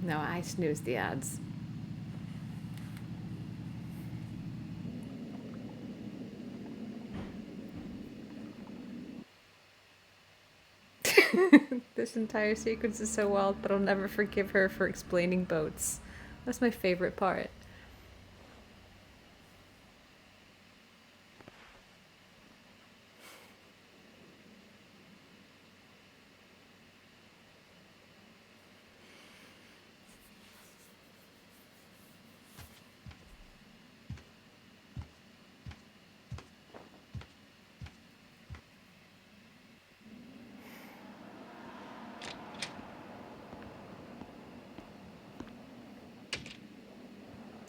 No, I snooze the ads. This entire sequence is so wild, but I'll never forgive her for explaining boats. That's my favorite part.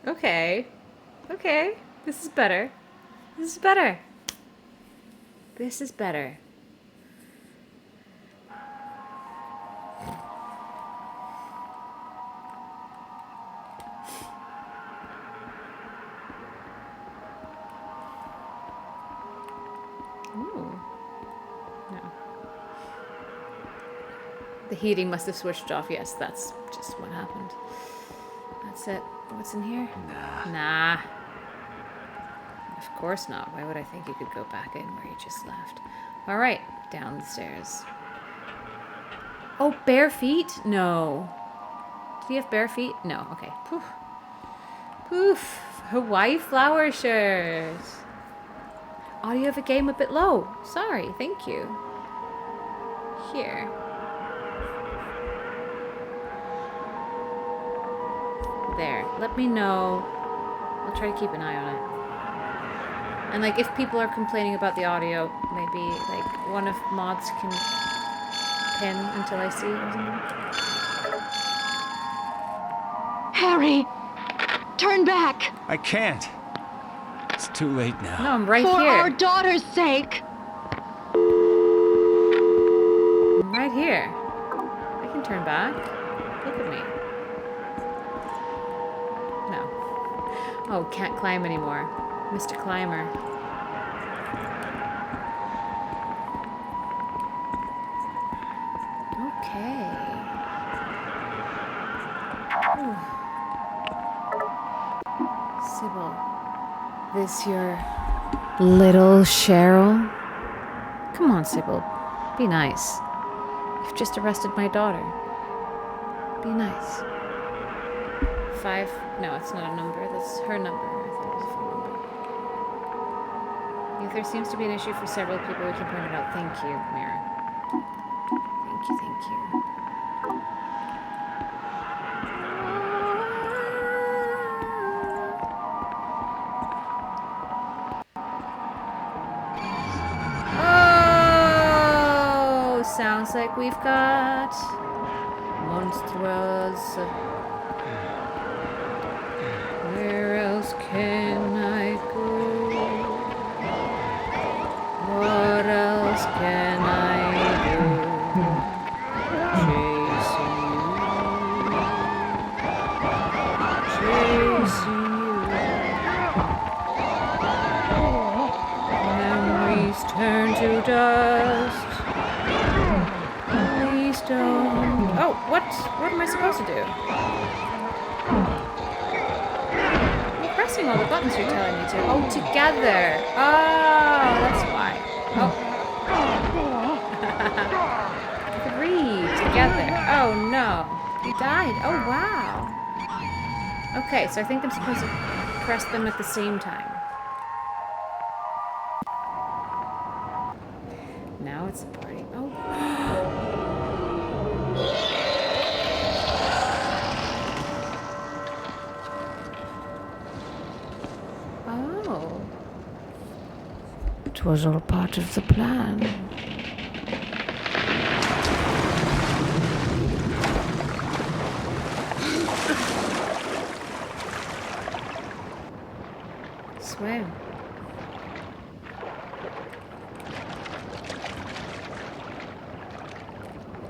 Okay. Okay. This is better. This is better. This is better. Ooh. No. The heating must have switched off. Yes, that's just what happened. That's it. What's in here? Nah. Of course not. Why would I think you could go back in where you just left? All right, down the stairs. Oh, bare feet? No. Did he have bare feet? No. Okay. Poof. Poof. Hawaii flower shirts. Audio of a game a bit low. Sorry. Thank you. Here. There. Let me know. I'll try to keep an eye on it. And like, if people are complaining about the audio, maybe like one of mods can pin until I see or something. Harry! Turn back! I can't. It's too late now. No, I'm right For here. For our daughter's sake! I'm right here. I can turn back. Look at me. No. Oh, can't climb anymore. Mr. Climber. Okay. Ooh. Sybil, this your little Cheryl? Come on, Sybil. Be nice. You've just arrested my daughter. Be nice. 5. No, it's not a number. That's her number. I thought it was a phone number. If there seems to be an issue for several people, we can point it out. Thank you, Mary. Thank you, thank you. Oh, sounds like we've got monstrous. Where else can I go? What else can I do? Chasing you. Memories turn to dust. Please don't. Oh, what am I supposed to do? Pressing all the buttons you're telling me to. Oh, together. Oh, that's why. Oh. 3 together. Oh, no. He died. Oh, wow. Okay, so I think I'm supposed to press them at the same time. Now it's a party. Oh. Oh. It was all part of the plan. Swim.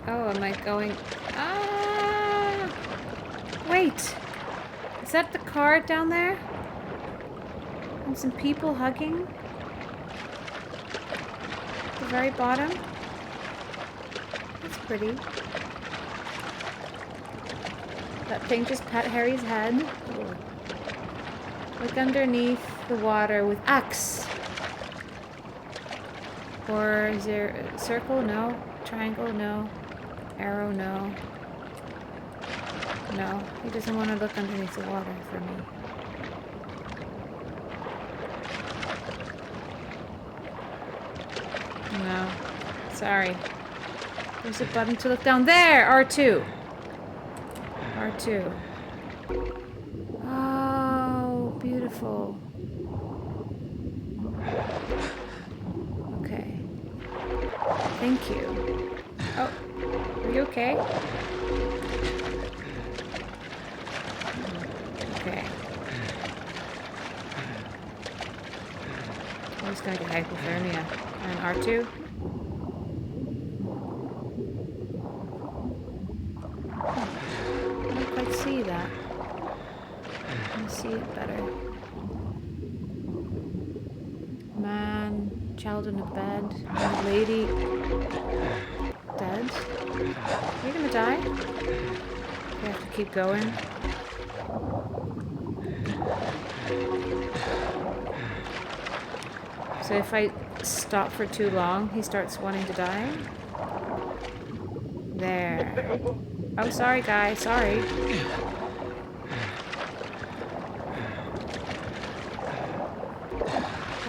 Oh, am I going? Ah! Wait! Wait. Is that the car down there? And some people hugging? At the very bottom? That's pretty. That thing just pat Harry's head. Ooh. Look underneath the water with X. Or is there a circle? No. Triangle? No. Arrow? No. No. He doesn't want to look underneath the water for me. No. Sorry. There's a button to look down. There! R2. R2. Oh, beautiful. Okay. Thank you. Oh, are you okay? Okay. I'm just gonna get hypothermia. And R2? I don't quite see that. I can see it better. Man, child in a bed, and a lady dead. Are you gonna die? We have to keep going. So if I stop for too long, he starts wanting to die? There. Oh, sorry, guy. Sorry.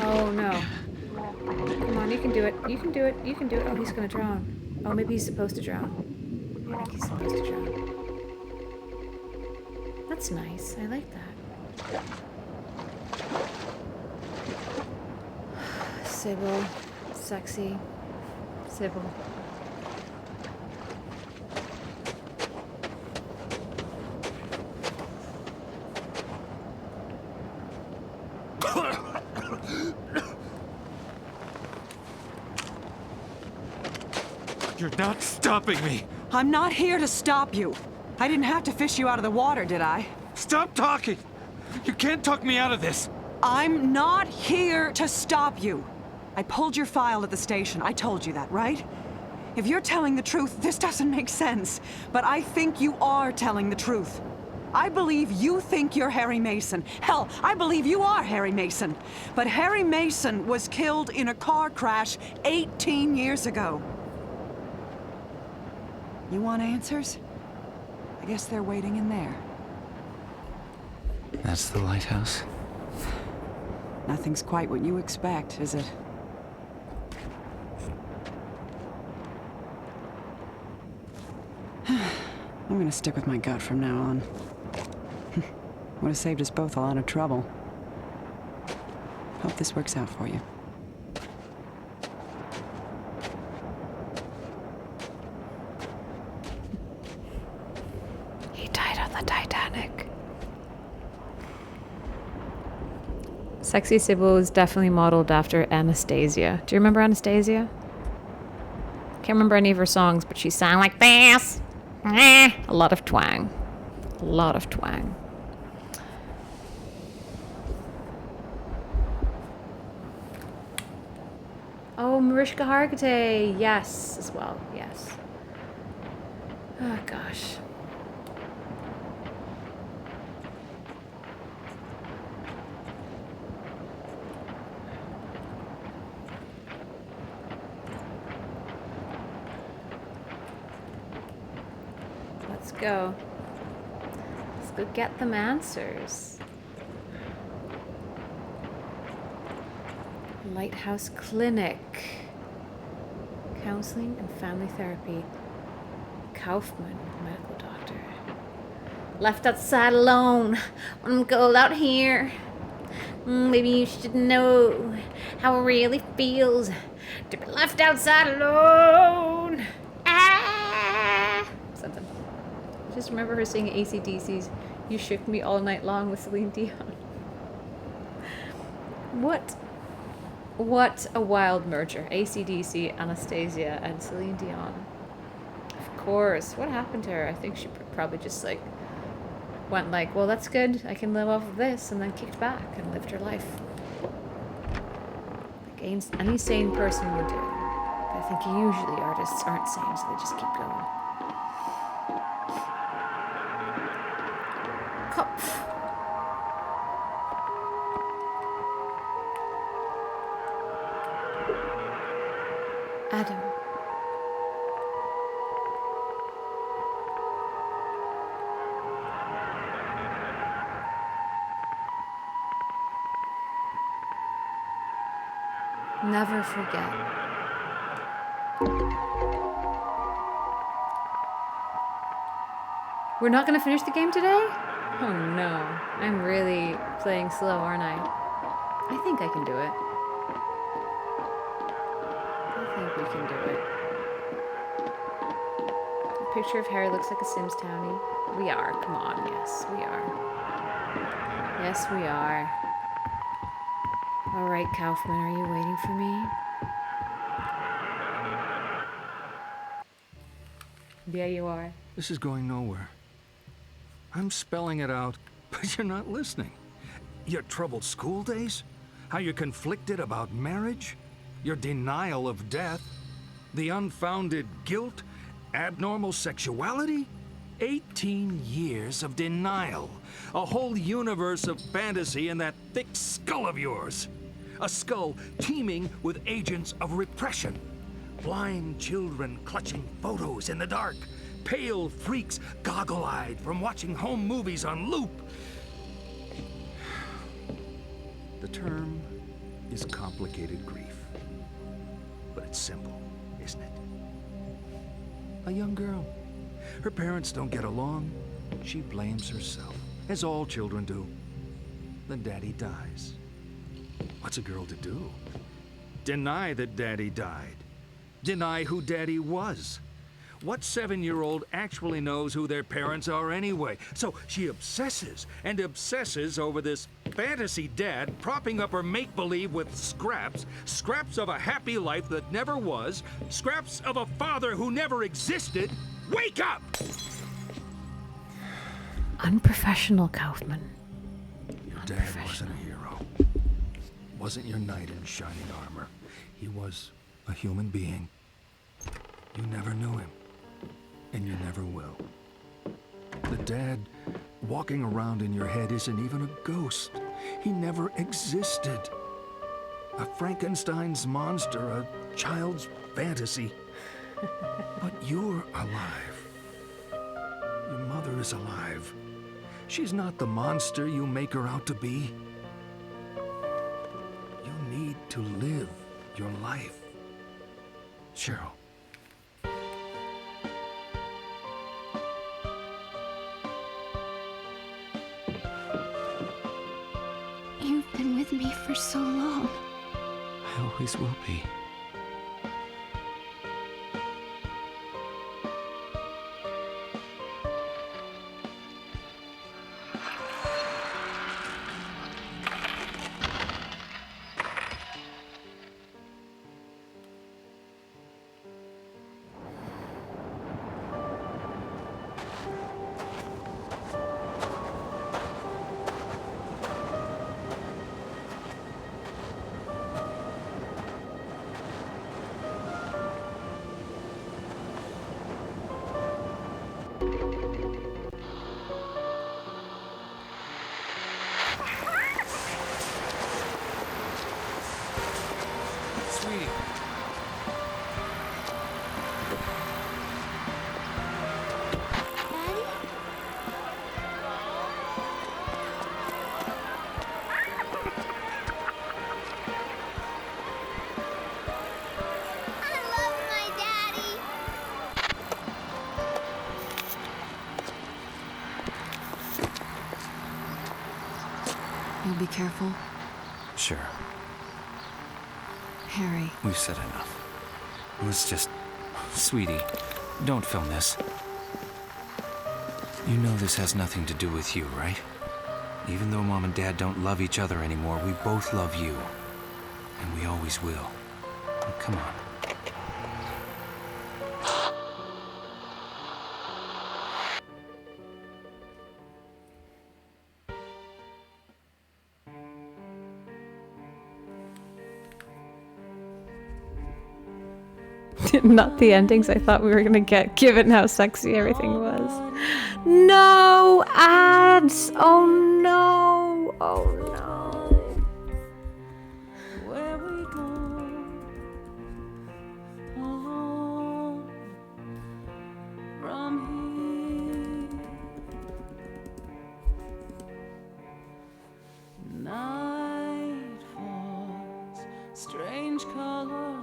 Oh, no. Come on, you can do it. You can do it. You can do it. Oh, he's gonna drown. Oh, maybe he's supposed to drown. I think he's supposed to drown. That's nice. I like that. Sybil. Sexy. Sybil. You're not stopping me! I'm not here to stop you. I didn't have to fish you out of the water, did I? Stop talking! You can't talk me out of this! I'm not here to stop you. I pulled your file at the station. I told you that, right? If you're telling the truth, this doesn't make sense. But I think you are telling the truth. I believe you think you're Harry Mason. Hell, I believe you are Harry Mason. But Harry Mason was killed in a car crash 18 years ago. You want answers? I guess they're waiting in there. That's the lighthouse? Nothing's quite what you expect, is it? I'm gonna stick with my gut from now on. Would have saved us both a lot of trouble. Hope this works out for you. He died on the Titanic. Sexy Sybil is definitely modeled after Anastasia. Do you remember Anastasia? Can't remember any of her songs, but she sang like this. A lot of twang. A lot of twang. Oh, Mariska Hargitay. Yes, as well. Yes. Oh, gosh. Let's go. Let's go get them answers. Lighthouse Clinic. Counseling and family therapy. Kaufman, medical doctor. Left outside alone. When I'm cold out here. Maybe you should know how it really feels to be left outside alone. Something. I just remember her singing AC/DC's You Shook Me All Night Long with Celine Dion. What a wild merger. AC/DC, Anastasia, and Celine Dion. Of course. What happened to her? I think she probably just like went like, well, that's good, I can live off of this, and then kicked back and lived her life. Like any sane person would do. But I think usually artists aren't sane, so they just keep going. Kopf. Adam. Never forget. We're not gonna finish the game today? Oh no. I'm really playing slow, aren't I? I think I can do it. I think we can do it. The picture of Harry looks like a Sims townie. We are. Come on. Yes, we are. Yes, we are. All right, Kaufman, are you waiting for me? Yeah, you are. This is going nowhere. I'm spelling it out, but you're not listening. Your troubled school days? How you're conflicted about marriage? Your denial of death? The unfounded guilt? Abnormal sexuality? 18 years of denial. A whole universe of fantasy in that thick skull of yours. A skull teeming with agents of repression. Blind children clutching photos in the dark. Pale freaks goggle-eyed from watching home movies on loop. The term is complicated grief. But it's simple, isn't it? A young girl. Her parents don't get along. She blames herself, as all children do. Then Daddy dies. What's a girl to do? Deny that Daddy died. Deny who Daddy was. What 7-year-old actually knows who their parents are anyway? So she obsesses and obsesses over this fantasy dad propping up her make-believe with scraps of a happy life that never was, scraps of a father who never existed. Wake up! Unprofessional, Kaufman. Your dad wasn't a hero. Wasn't your knight in shining armor. He was a human being. You never knew him. And you never will. The dad walking around in your head isn't even a ghost. He never existed. A Frankenstein's monster, a child's fantasy. But you're alive. Your mother is alive. She's not the monster you make her out to be. You need to live your life. Cheryl. You've been with me for so long. I always will be. Sweetie. You'll be careful? Sure. Harry. We've said enough. Let's just... Sweetie, don't film this. You know this has nothing to do with you, right? Even though Mom and Dad don't love each other anymore, we both love you. And we always will. Now, come on. Not the endings I thought we were gonna get, given how sexy everything was. No ads! Oh no! Oh no! Where we go alone from here. Night falls, strange color.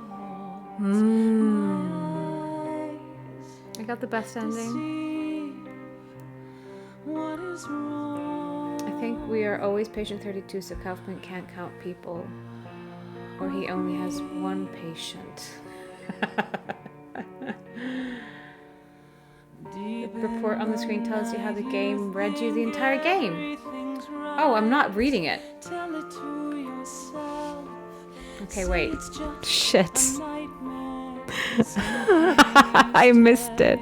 I got the best ending. I think we are always patient 32, so Kaufman can't count people. Or he only has one patient. The report on the screen tells you how the game read you the entire game. Oh, I'm not reading it. Okay, wait. Shit. I missed it.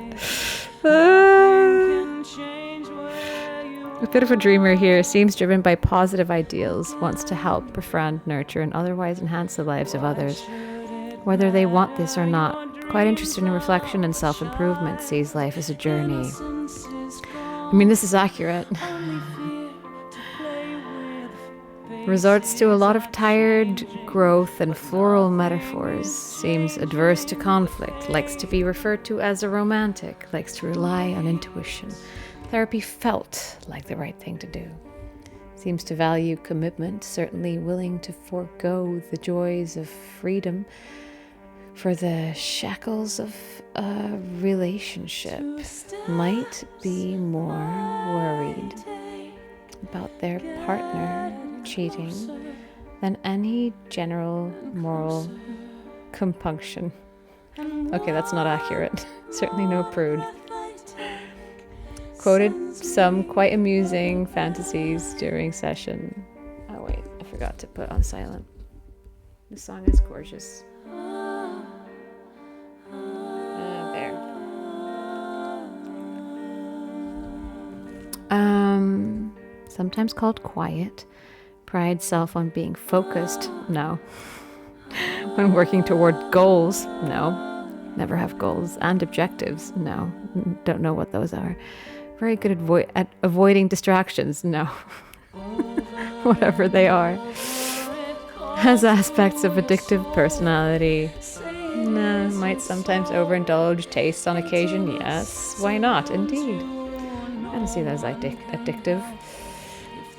A bit of a dreamer here, seems driven by positive ideals, wants to help, befriend, nurture, and otherwise enhance the lives of others, whether they want this or not. Quite interested in reflection and self-improvement, sees life as a journey. I mean, this is accurate. Resorts to a lot of tired growth and floral metaphors, seems adverse to conflict, likes to be referred to as a romantic, likes to rely on intuition. Therapy felt like the right thing to do. Seems to value commitment, certainly willing to forego the joys of freedom for the shackles of a relationship. Might be more worried about their partner cheating than any general moral compunction. Okay, that's not accurate. Certainly no prude. Quoted some quite amusing fantasies during session. Oh wait, I forgot to put on silent. The song is gorgeous. There. Sometimes called quiet. Pride self on being focused. No. When working toward goals. No. Never have goals. And objectives. No. Don't know what those are. Very good at avoiding distractions. No. Whatever they are. Has aspects of addictive personality. Nah, might sometimes overindulge tastes on occasion. Yes. Why not? Indeed. I don't see that as addictive.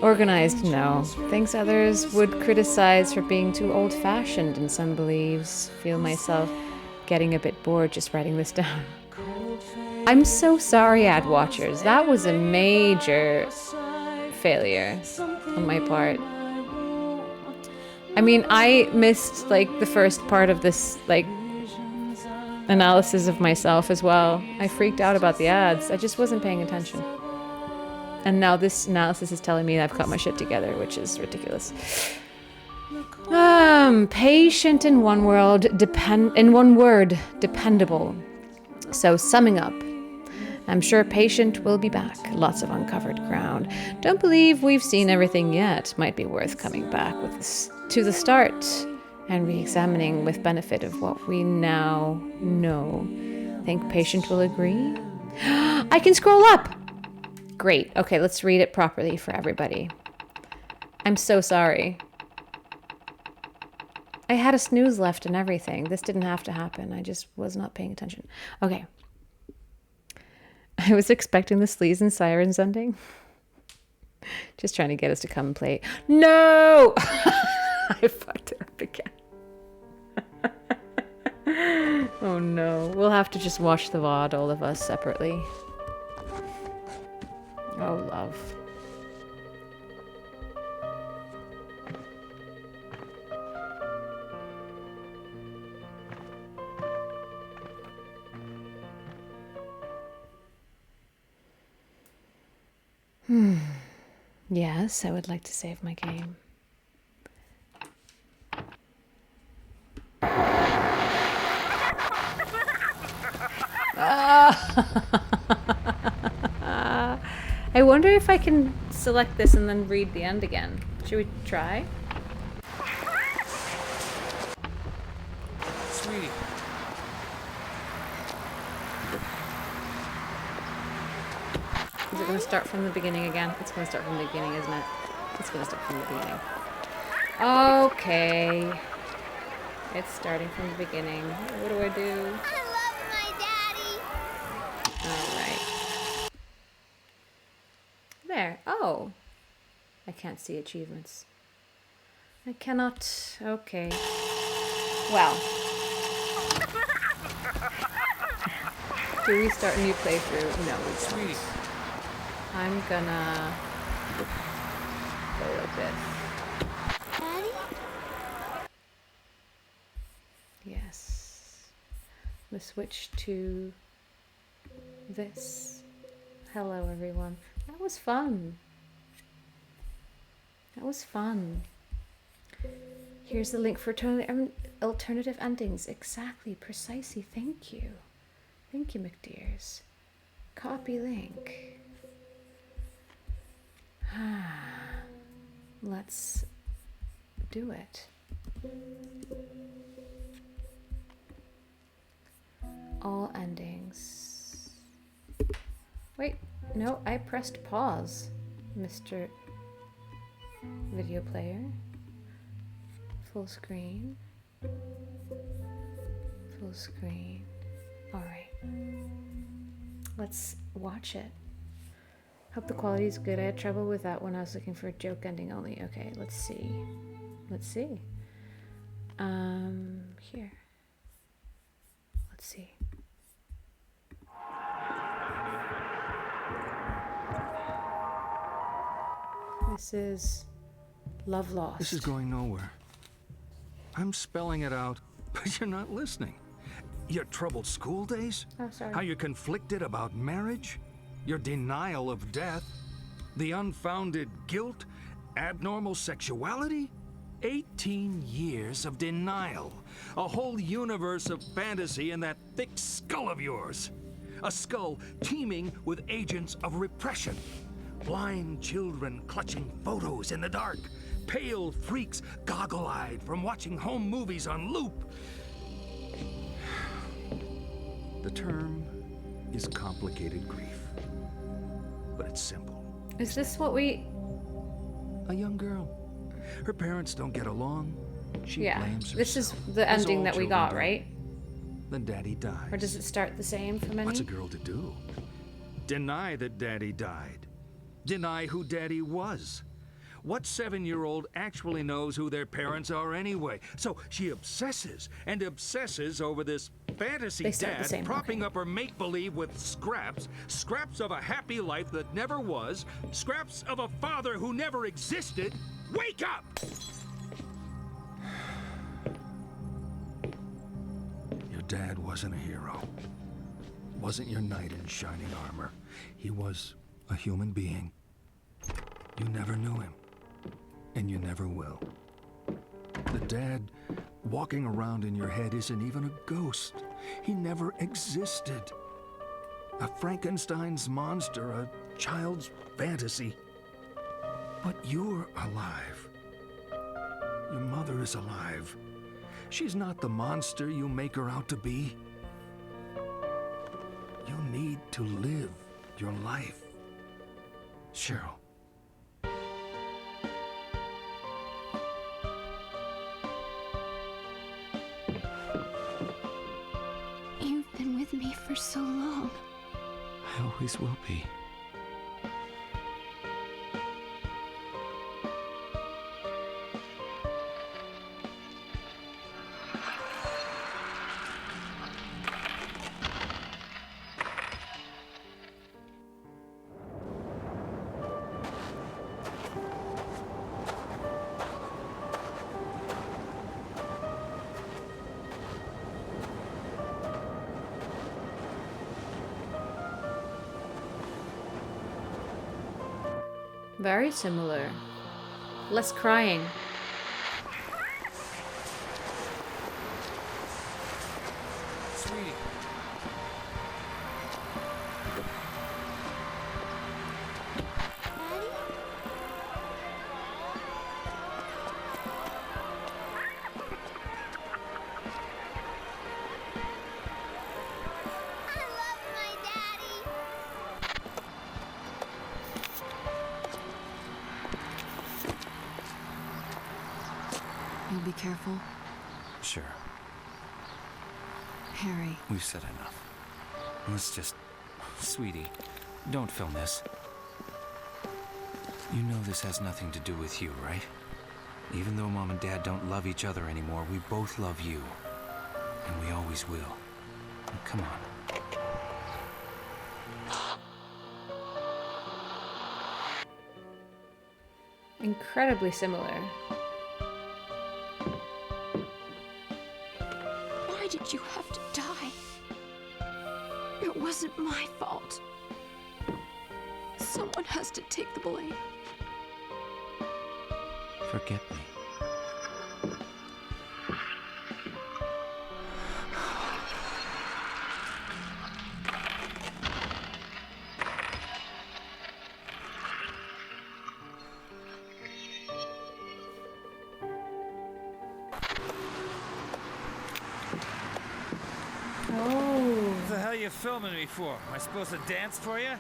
Organized, no. Thinks others would criticize for being too old-fashioned in some beliefs. Feel myself getting a bit bored just writing this down. I'm so sorry, ad watchers. That was a major failure on my part. I mean, I missed like the first part of this like analysis of myself as well. I freaked out about the ads. I just wasn't paying attention. And now this analysis is telling me I've got my shit together, which is ridiculous. Patient in one word, dependable. So summing up, I'm sure patient will be back. Lots of uncovered ground. Don't believe we've seen everything yet. Might be worth coming back with this, to the start and re-examining with benefit of what we now know. Think patient will agree? I can scroll up! Great. Okay, let's read it properly for everybody. I'm so sorry. I had a snooze left and everything. This didn't have to happen. I just was not paying attention. Okay. I was expecting the Sleaze and Sirens ending. Just trying to get us to come and play. No! I fucked it up again. Oh no. We'll have to just watch the VOD, all of us, separately. Oh, love. Yes, I would like to save my game. I wonder if I can select this and then read the end again. Should we try? Sweetie, Is it going to start from the beginning again? It's going to start from the beginning, isn't it? It's going to start from the beginning. Okay. It's starting from the beginning. What do I do? I love my daddy. Alright. There. Oh. I can't see achievements. I cannot. Okay. Well. Do we start a new playthrough? No, we don't. I'm gonna go like this. Daddy? Yes. Let's switch to this. Hello, everyone. That was fun. That was fun. Here's the link for alternative endings. Exactly, precisely. Thank you. Thank you, McDears. Copy link. Let's do it. All endings. Wait, no, I pressed pause, Mr. Video player. Full screen. Full screen. Alright. Let's watch it. Hope the quality is good. I had trouble with that when I was looking for a joke ending only. Okay, let's see. Let's see. Here. Let's see. This is Love Lost. This is going nowhere. I'm spelling it out, but you're not listening. Your troubled school days? Oh, sorry. How you're conflicted about marriage? Your denial of death? The unfounded guilt? Abnormal sexuality? 18 years of denial. A whole universe of fantasy in that thick skull of yours. A skull teeming with agents of repression. Blind children clutching photos in the dark. Pale freaks goggle-eyed from watching home movies on loop. The term is complicated grief, but it's simple. Is this what we... A young girl. Her parents don't get along. She blames herself. This is the ending that we got, right? Then Daddy dies. Or does it start the same for many? What's a girl to do? Deny that Daddy died. Deny who Daddy was. What 7-year-old actually knows who their parents are anyway? So she obsesses and obsesses over this fantasy dad propping up her make-believe with scraps of a happy life that never was, scraps of a father who never existed. Wake up! Your dad wasn't a hero. Wasn't your knight in shining armor. He was a human being. You never knew him. And you never will. The dad walking around in your head isn't even a ghost. He never existed. A Frankenstein's monster, a child's fantasy. But you're alive. Your mother is alive. She's not the monster you make her out to be. You need to live your life. Cheryl. You've been with me for so long. I always will be. Very similar. Less crying. Sweetie. You'll be careful? Sure. Harry. We've said enough. Let's just... Sweetie, don't film this. You know this has nothing to do with you, right? Even though Mom and Dad don't love each other anymore, we both love you. And we always will. Now, come on. Incredibly similar. Why did you have to die? It wasn't my fault. Someone has to take the blame. Forget me. What the hell are you filming me for? Am I supposed to dance for you?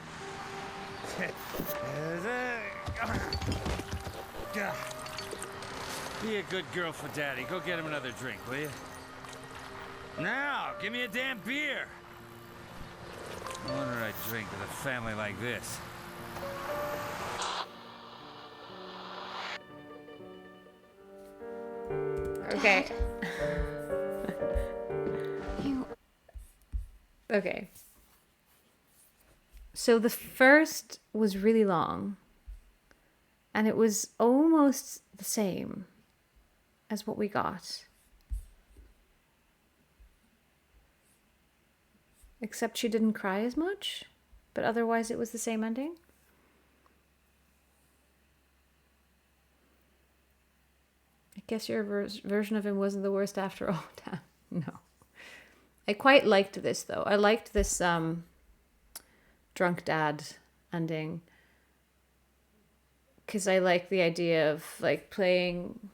Be a good girl for Daddy. Go get him another drink, will you? Now, give me a damn beer. No wonder I drink with a family like this. Okay. You... Okay. So the first was really long, and it was almost the same as what we got. Except she didn't cry as much, but otherwise it was the same ending. I guess your version of him wasn't the worst after all. No. I quite liked this, though. I liked this drunk dad ending. Because I like the idea of like playing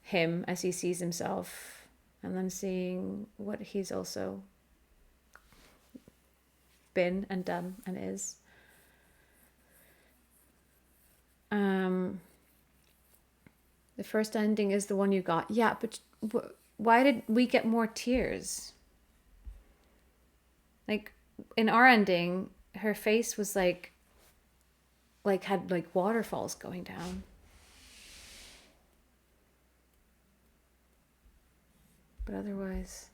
him as he sees himself and then seeing what he's also been and done and is. The first ending is the one you got. Yeah, but why did we get more tears? Like in our ending, her face was like had like waterfalls going down. But otherwise,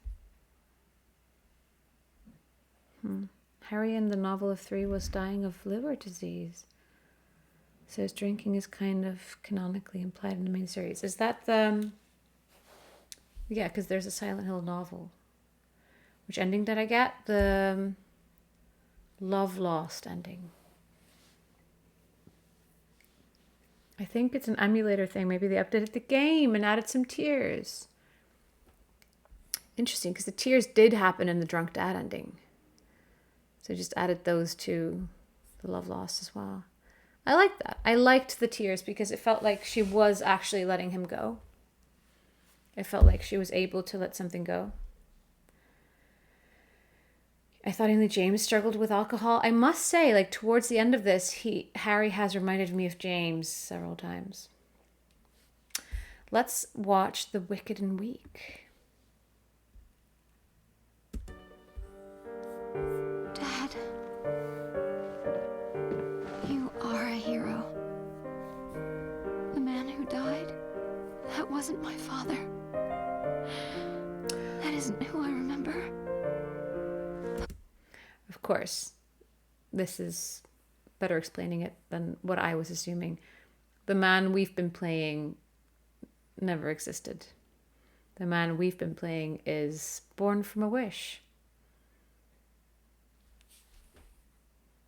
Harry in the novel of 3 was dying of liver disease. Says drinking is kind of canonically implied in the main series. Is that the... Yeah, because there's a Silent Hill novel. Which ending did I get? The Love Lost ending. I think it's an emulator thing. Maybe they updated the game and added some tears. Interesting, because the tears did happen in the Drunk Dad ending. So just added those to the Love Lost as well. I liked that. I liked the tears because it felt like she was actually letting him go. It felt like she was able to let something go. I thought only James struggled with alcohol. I must say, like towards the end of this, Harry has reminded me of James several times. Let's watch The Wicked and Weak. Dad, you are a hero. The man who died, that wasn't my father. That isn't who I remember. Of course, this is better explaining it than what I was assuming. The man we've been playing never existed. The man we've been playing is born from a wish.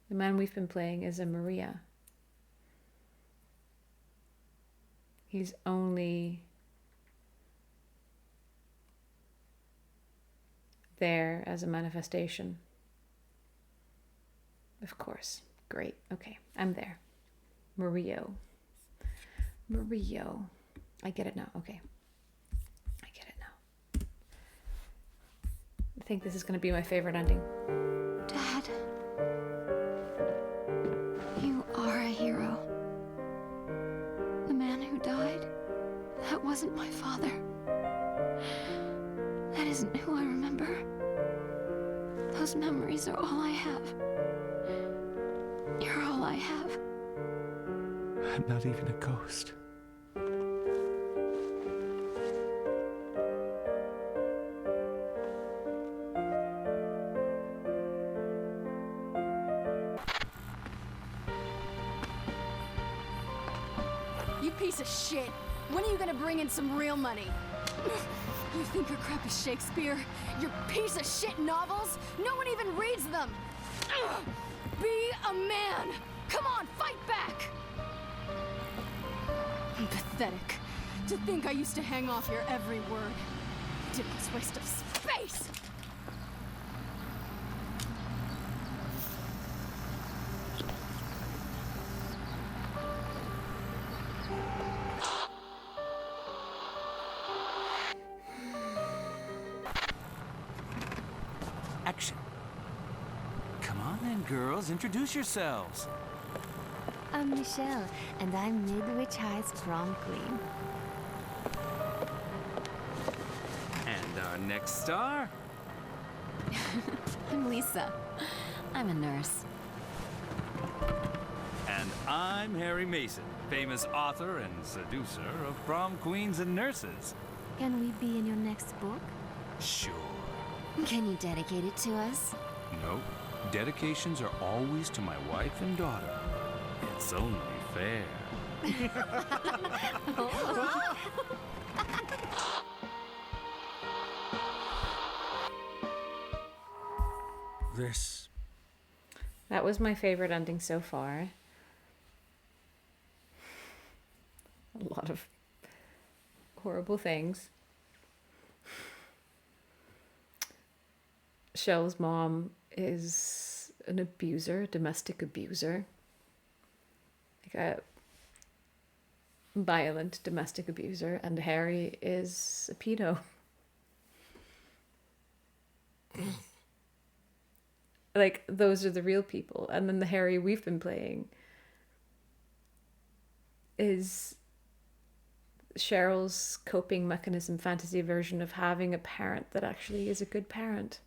The man we've been playing is a Maria. He's only there as a manifestation. Of course. Great. Okay. I'm there. Mario. I get it now. Okay. I get it now. I think this is going to be my favorite ending. Dad, you are a hero. The man who died, that wasn't my father. That isn't who I remember. Those memories are all I have. You're all I have. I'm not even a ghost. You piece of shit. When are you gonna bring in some real money? You think your crap is Shakespeare? Your piece of shit novels? No one even reads them! Be a man! Come on, fight back! Pathetic. To think I used to hang off your every word. Ridiculous waste of space! Action. Come on then, girls, introduce yourselves. I'm Michelle, and I'm Midwich High's prom queen. And our next star? I'm Lisa. I'm a nurse. And I'm Harry Mason, famous author and seducer of prom queens and nurses. Can we be in your next book? Sure. Can you dedicate it to us? Nope. Dedications are always to my wife and daughter. It's only fair. This. That was my favorite ending so far. A lot of horrible things. Shell's mom is an abuser, domestic abuser. Like a violent domestic abuser, and Harry is a pedo. Like, those are the real people. And then the Harry we've been playing is Cheryl's coping mechanism fantasy version of having a parent that actually is a good parent.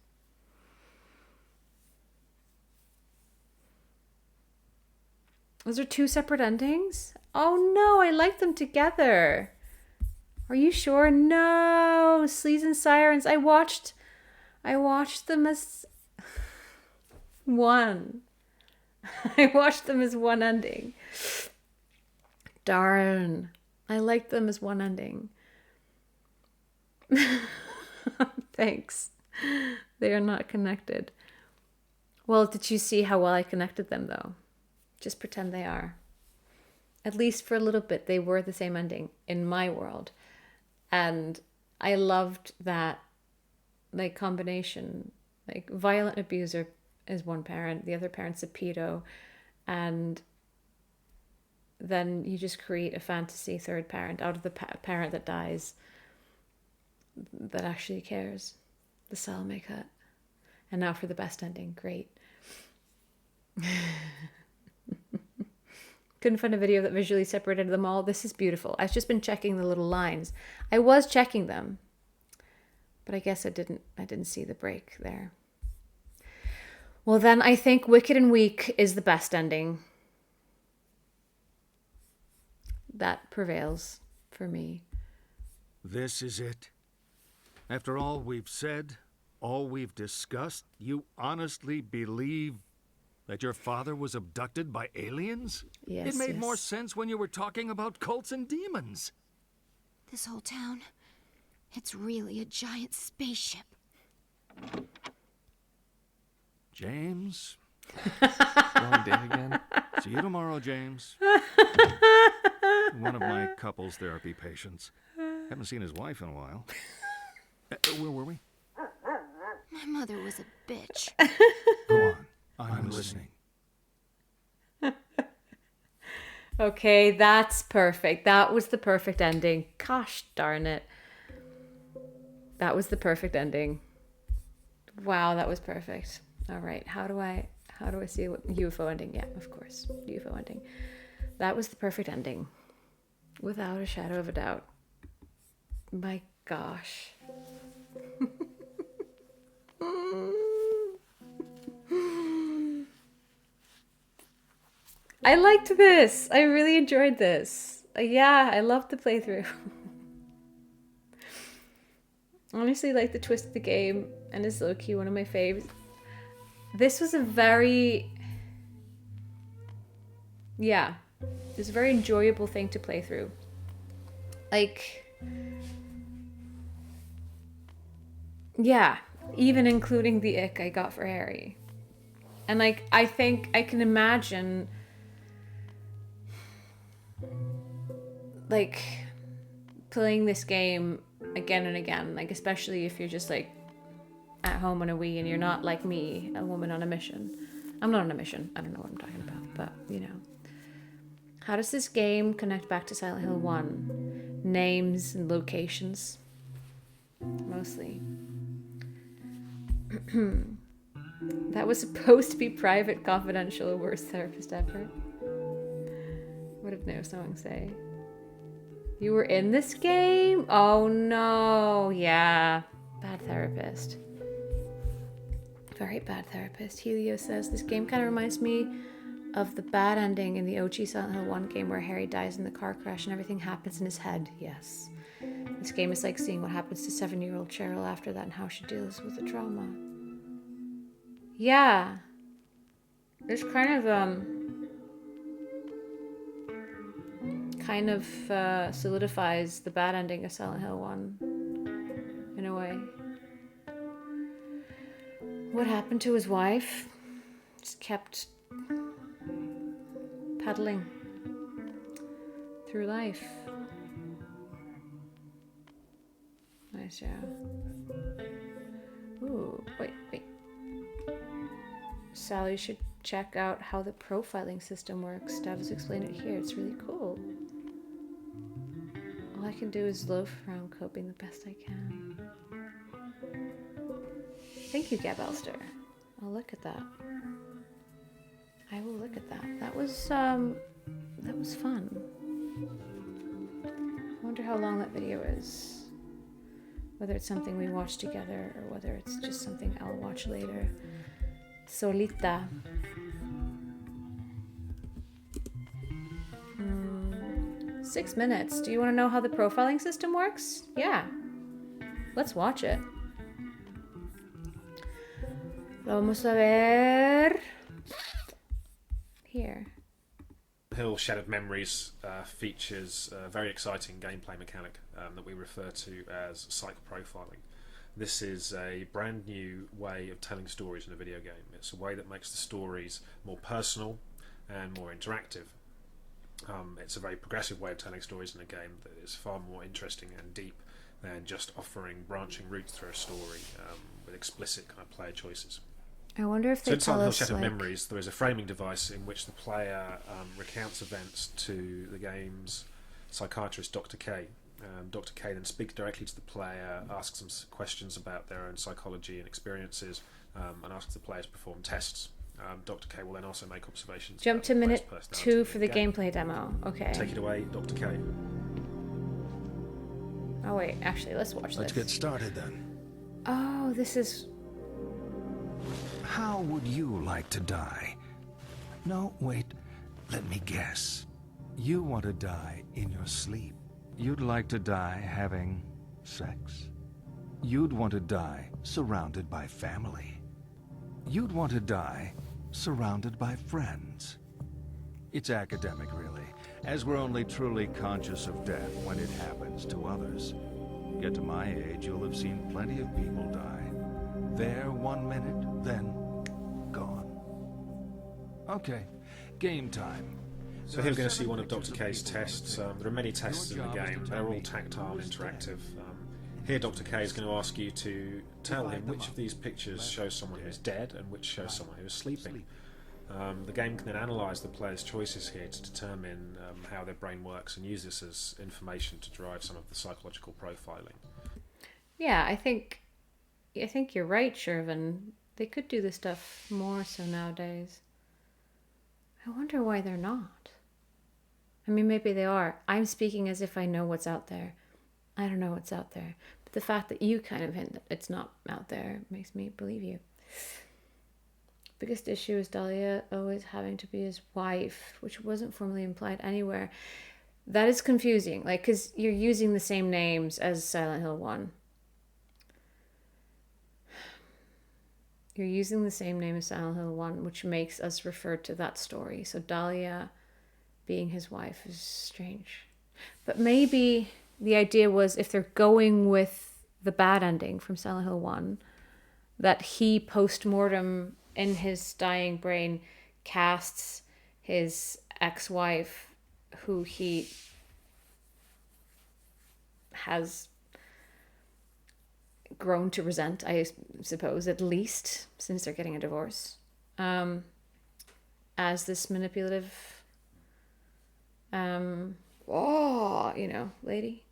Those are two separate endings? Oh no, I like them together. Are you sure? No, Sleaze and Sirens. I watched them as one. I watched them as one ending. Darn. I like them as one ending. Thanks. They are not connected. Well, did you see how well I connected them though? Just pretend they are. At least for a little bit, they were the same ending in my world. And I loved that, like, combination. Like, violent abuser is one parent, the other parent's a pedo, and then you just create a fantasy third parent out of the parent that dies that actually cares. The Salome cut. And now for the best ending. Great. Couldn't find a video that visually separated them all. This is beautiful. I've just been checking the little lines. I was checking them, but I guess I didn't see the break there. Well, then I think Wicked and Weak is the best ending. That prevails for me. This is it. After all we've said, all we've discussed, you honestly believe that your father was abducted by aliens? Yes, It made yes. more sense when you were talking about cults and demons. This whole town, it's really a giant spaceship. James? Wrong day again? See you tomorrow, James. One of my couples therapy patients. Haven't seen his wife in a while. Where were we? My mother was a bitch. Go on. I'm listening. Okay, that's perfect. That was the perfect ending. Gosh darn it. That was the perfect ending. Wow, that was perfect. All right, how do I see what UFO ending? Yeah, of course, UFO ending. That was the perfect ending, without a shadow of a doubt. My gosh. I liked this. I really enjoyed this. Yeah, I loved the playthrough. Honestly, like the twist of the game, and it's low-key one of my faves. This was a very... Yeah. It was a very enjoyable thing to play through. Like... Yeah. Even including the ick I got for Harry. And like, I think I can imagine... like playing this game again and again, like especially if you're just like at home on a Wii and you're not like me, a woman on a mission. I'm not on a mission. I don't know what I'm talking about, but you know. How does this game connect back to Silent Hill 1? Names and locations. Mostly. That was supposed to be private, confidential, worst therapist ever. What did No Song say? You were in this game? Oh no. Yeah. Bad therapist. Very bad therapist. Helio says, this game kind of reminds me of the bad ending in the OG Silent Hill 1 game where Harry dies in the car crash and everything happens in his head. Yes. This game is like seeing what happens to 7-year-old Cheryl after that and how she deals with the trauma. Yeah. There's kind of solidifies the bad ending of Silent Hill 1 in a way. What happened to his wife? Just kept pedaling through life. Nice, yeah. Ooh, wait. Sally, you should check out how the profiling system works. Dav's explained it here. It's really cool. All I can do is loaf around coping the best I can. Thank you, Gab Elster. I'll look at that. I will look at that. That was fun. I wonder how long that video is. Whether it's something we watch together or whether it's just something I'll watch later. Solita. 6 minutes. Do you want to know how the profiling system works? Yeah. Let's watch it. Vamos a ver. Here. Hill Shattered Memories features a very exciting gameplay mechanic that we refer to as psych profiling. This is a brand new way of telling stories in a video game. It's a way that makes the stories more personal and more interactive. It's a very progressive way of telling stories in a game that is far more interesting and deep than just offering branching routes through a story with explicit kind of player choices. I wonder if they tell us, Shattered Memories, there is a framing device in which the player recounts events to the game's psychiatrist, Dr. K. Dr. K then speaks directly to the player, asks them questions about their own psychology and experiences, and asks the players to perform tests. Dr. K will then also make observations. Jump to minute 2 for the gameplay demo. Okay. Take it away, Dr. K. Oh wait, actually, let's watch this. Let's get started then. Oh, this is... How would you like to die? No, wait. Let me guess. You want to die in your sleep. You'd like to die having sex. You'd want to die surrounded by family. You'd want to die surrounded by friends. It's academic, really, as we're only truly conscious of death when it happens to others. Get to my age, you'll have seen plenty of people die. There 1 minute, then gone. Okay, game time. So here we're going to see one of Dr. K's tests. There are many tests in the game. They're all tactile and interactive. Here Dr. K is going to ask you to tell him which of these pictures shows someone who is dead and which shows someone who is sleeping. The game can then analyse the player's choices here to determine how their brain works and use this as information to drive some of the psychological profiling. Yeah, I think you're right, Shervin. They could do this stuff more so nowadays. I wonder why they're not. I mean, maybe they are. I'm speaking as if I know what's out there. I don't know what's out there. But the fact that you kind of hint that it's not out there makes me believe you. Biggest issue is Dahlia always having to be his wife, which wasn't formally implied anywhere. That is confusing, like, because you're using the same names as Silent Hill 1. You're using the same name as Silent Hill 1, which makes us refer to that story. So Dahlia being his wife is strange. But maybe the idea was, if they're going with the bad ending from Silent Hill 1, that he post-mortem in his dying brain casts his ex-wife, who he has grown to resent, I suppose, at least since they're getting a divorce, as this manipulative lady.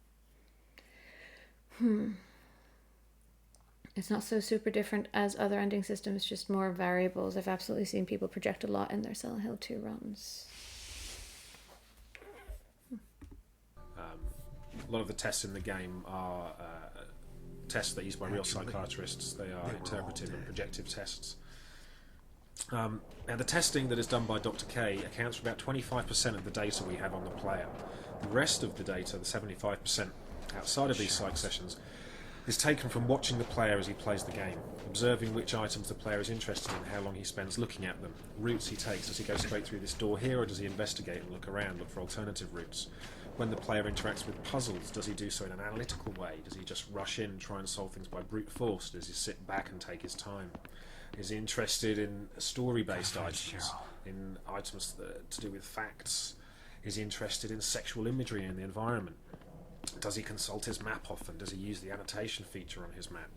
It's not so super different as other ending systems, just more variables. I've absolutely seen people project a lot in their Silent Hill 2 runs. A lot of the tests in the game are tests that are used by real psychiatrists. They are interpretive and projective tests. Now, the testing that is done by Dr. K accounts for about 25% of the data we have on the player. The rest of the data, the 75% outside of these psych sessions, is taken from watching the player as he plays the game, observing which items the player is interested in, how long he spends looking at them, routes he takes. Does he go straight through this door here, or does he investigate and look around, look for alternative routes? When the player interacts with puzzles, does he do so in an analytical way? Does he just rush in and try and solve things by brute force? Does he sit back and take his time? Is he interested in story-based items, in items to do with facts? Is he interested in sexual imagery in the environment? Does he consult his map often? Does he use the annotation feature on his map?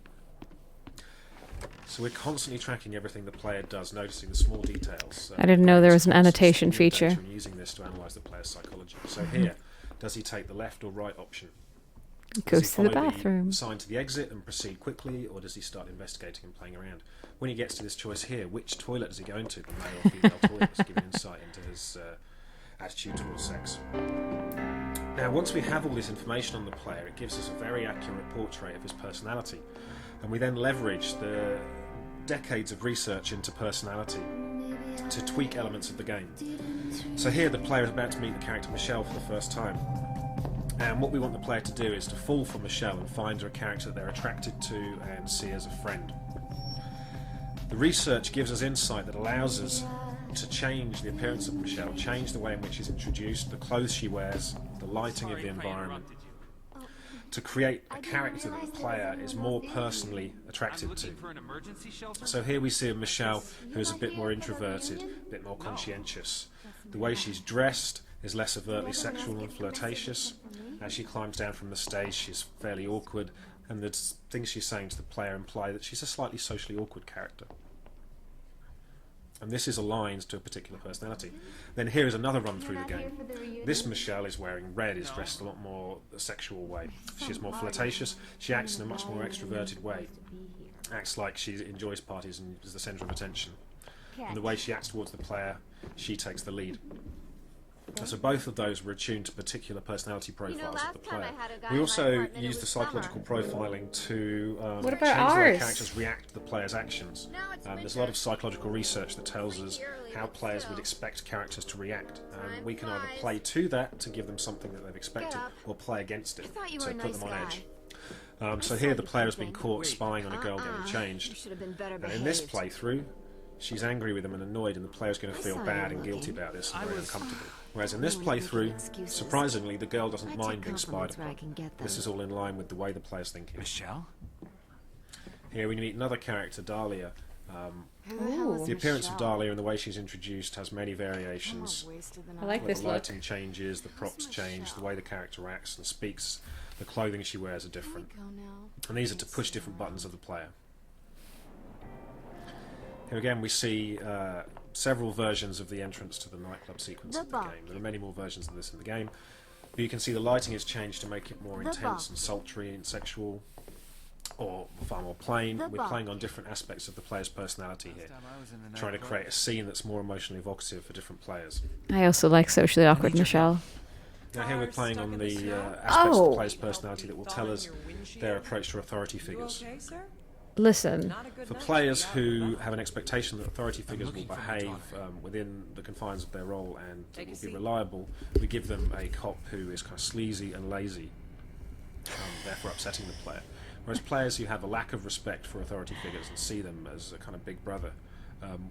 So we're constantly tracking everything the player does, noticing the small details. I didn't know there was an annotation feature. And using this to analyse the player's psychology. So here, does he take the left or right option? He goes to the bathroom. Sign to the exit and proceed quickly, or does he start investigating and playing around? When he gets to this choice here, which toilet does he go into? The male or female toilet, to give an insight into his attitude towards sex. Now, once we have all this information on the player, it gives us a very accurate portrait of his personality, and we then leverage the decades of research into personality to tweak elements of the game. So here the player is about to meet the character Michelle for the first time, and what we want the player to do is to fall for Michelle and find her a character that they're attracted to and see as a friend. The research gives us insight that allows us to change the appearance of Michelle, change the way in which she's introduced, the clothes she wears, the lighting of the environment, to create a character that the player is more personally attracted to. So here we see a Michelle who is a bit more introverted, a bit more conscientious. The way she's dressed is less overtly sexual and flirtatious. As she climbs down from the stage, she's fairly awkward, and the things she's saying to the player imply that she's a slightly socially awkward character. And this is aligned to a particular personality. Then here is another run through the game. This Michelle is wearing red, is dressed a lot more sexual way. She's more flirtatious. She acts in a much more extroverted way. Acts like she enjoys parties and is the centre of attention. And the way she acts towards the player, she takes the lead. So both of those were attuned to particular personality profiles of the player. We also used the psychological profiling to change the way characters react to the player's actions. There's a lot of psychological research that tells us how players would expect characters to react. We can either play to that to give them something that they've expected, or play against it to put them on edge. So here the player has been caught spying on a girl getting changed. And in this playthrough, she's angry with him and annoyed, and the player's going to feel bad and guilty about this and very uncomfortable. Whereas in this playthrough, surprisingly, the girl doesn't mind being spied upon. This is all in line with the way the player's thinking. Michelle? Here we meet another character, Dahlia. The appearance of Dahlia and the way she's introduced has many variations. I like this look. The lighting look. changes, the props change, the way the character acts and speaks, the clothing she wears are different. And these are to push different buttons of the player. Here again we see several versions of the entrance to the nightclub sequence of the game. There are many more versions of this in the game. But you can see the lighting is changed to make it more intense and sultry and sexual, or far more plain. We're playing on different aspects of the player's personality here, trying to create a scene that's more emotionally evocative for different players. I also like socially awkward Michelle. Now here we're playing on the aspects of the player's personality that will tell us their approach to authority figures. Listen. For players who have an expectation that authority figures will behave within the confines of their role and will be reliable, we give them a cop who is kind of sleazy and lazy, therefore upsetting the player. Whereas players who have a lack of respect for authority figures and see them as a kind of big brother,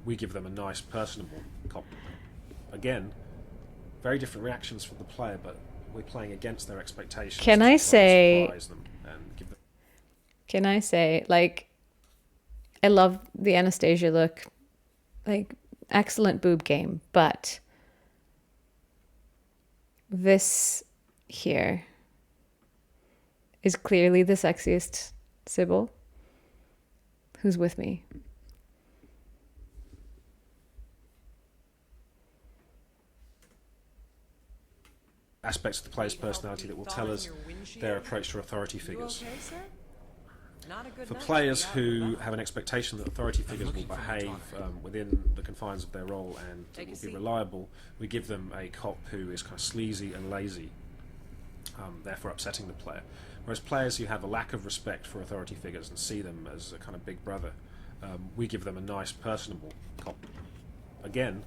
we give them a nice, personable cop. Again, very different reactions from the player, but we're playing against their expectations. Can I say, surprise them and give them... Can I say, like, I love the Anastasia look, like, excellent boob game, but this here is clearly the sexiest Sybil. Who's with me? Aspects of the player's personality that will tell us their approach to authority figures. For players who have an expectation that authority figures will behave within the confines of their role and will be reliable, we give them a cop who is kind of sleazy and lazy, therefore upsetting the player. Whereas players who have a lack of respect for authority figures and see them as a kind of big brother, we give them a nice, personable cop. Again,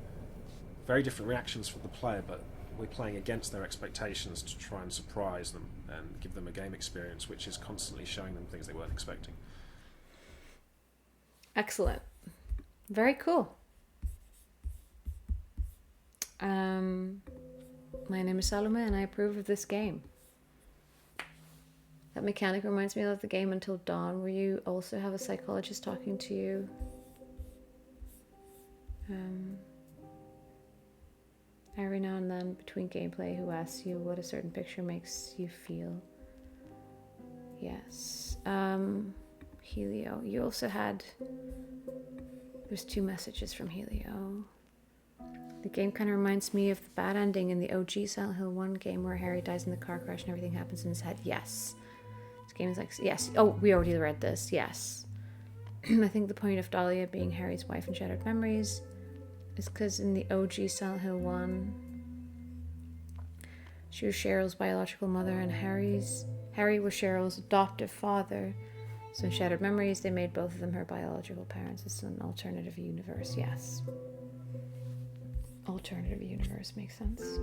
very different reactions from the player, but we're playing against their expectations to try and surprise them and give them a game experience which is constantly showing them things they weren't expecting. Excellent. Very cool. My name is Salome and I approve of this game. That mechanic reminds me of the game Until Dawn, where you also have a psychologist talking to you. Every now and then between gameplay, who asks you what a certain picture makes you feel. Yes. Helio. You also had... There's 2 messages from Helio. The game kind of reminds me of the bad ending in the OG Silent Hill 1 game where Harry dies in the car crash and everything happens in his head. Yes. This game is like... Yes. Oh, we already read this. Yes. I think the point of Dahlia being Harry's wife in Shattered Memories is because in the OG Silent Hill 1, she was Cheryl's biological mother and Harry was Cheryl's adoptive father. So in Shattered Memories, they made both of them her biological parents. It's an alternative universe, yes. Alternative universe makes sense.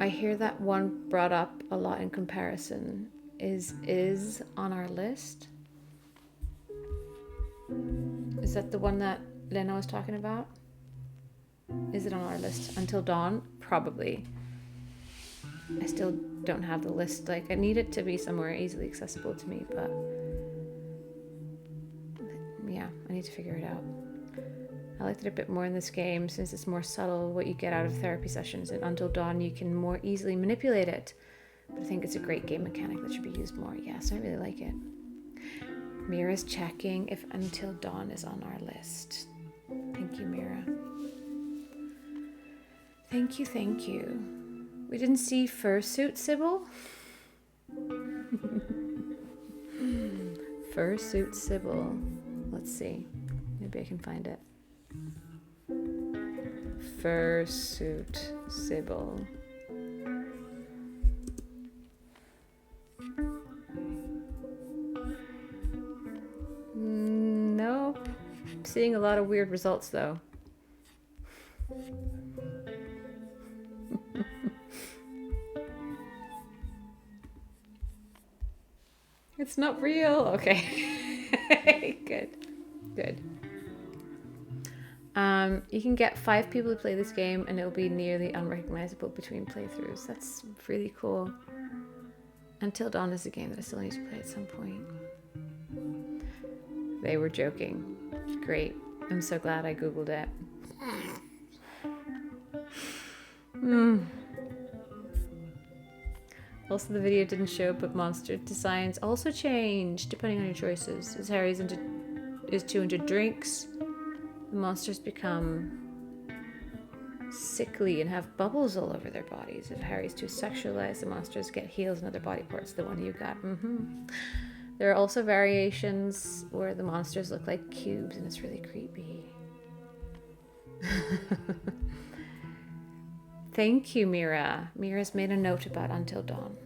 I hear that one brought up a lot in comparison is on our list. Is that the one that Lena was talking about? Is it on our list? Until Dawn? Probably. I still don't have the list. Like, I need it to be somewhere easily accessible to me, but yeah, I need to figure it out. I liked it a bit more in this game since it's more subtle what you get out of therapy sessions. In Until Dawn, you can more easily manipulate it. But I think it's a great game mechanic that should be used more. Yes, I really like it. Mira's checking if Until Dawn is on our list. Thank you, Mira. Thank you, thank you. We didn't see Fursuit Sybil? Fursuit Sybil. Let's see. Maybe I can find it. Fursuit Sybil. No. I'm seeing a lot of weird results though. It's not real. Okay. Good. You can get 5 people to play this game and it'll be nearly unrecognizable between playthroughs. That's really cool. Until Dawn is a game that I still need to play at some point. They were joking. Great. I'm so glad I googled it. Also, the video didn't show, but monster designs also change depending on your choices. As Harry's too into drinks, the monsters become sickly and have bubbles all over their bodies. If Harry's too sexualized, the monsters get heels and other body parts. The one you got. There are also variations where the monsters look like cubes, and it's really creepy. Thank you, Mira. Mira's made a note about Until Dawn.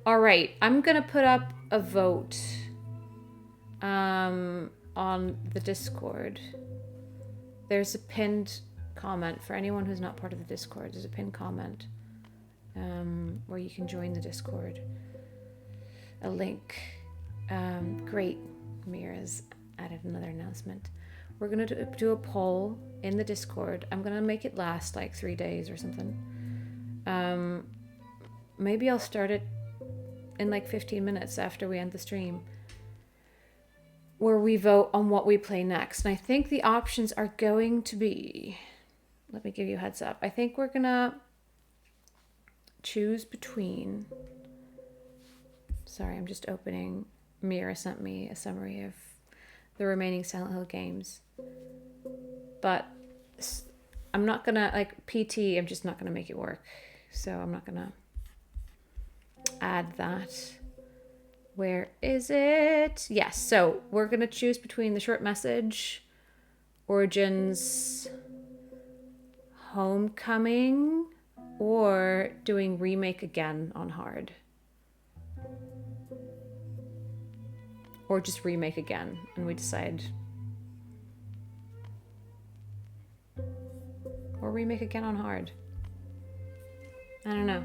All right, I'm gonna put up a vote on the Discord. There's a pinned comment for anyone who's not part of the Discord. There's a pinned comment where you can join the Discord. A link. Great. Mira's added another announcement. We're gonna do a poll in the Discord. I'm gonna make it last like 3 days or something. Maybe I'll start it in like 15 minutes after we end the stream, where we vote on what we play next. And I think the options are going to be, let me give you a heads up. I think we're gonna choose between, sorry, I'm just opening. Mira sent me a summary of the remaining Silent Hill games. But I'm not gonna, like, PT, I'm just not gonna make it work. So I'm not gonna add that. Where is it? Yes, so we're gonna choose between the short message, Origins, Homecoming, or doing Remake again on hard. Or just Remake again, and we decide. Or Remake again on hard. I don't know.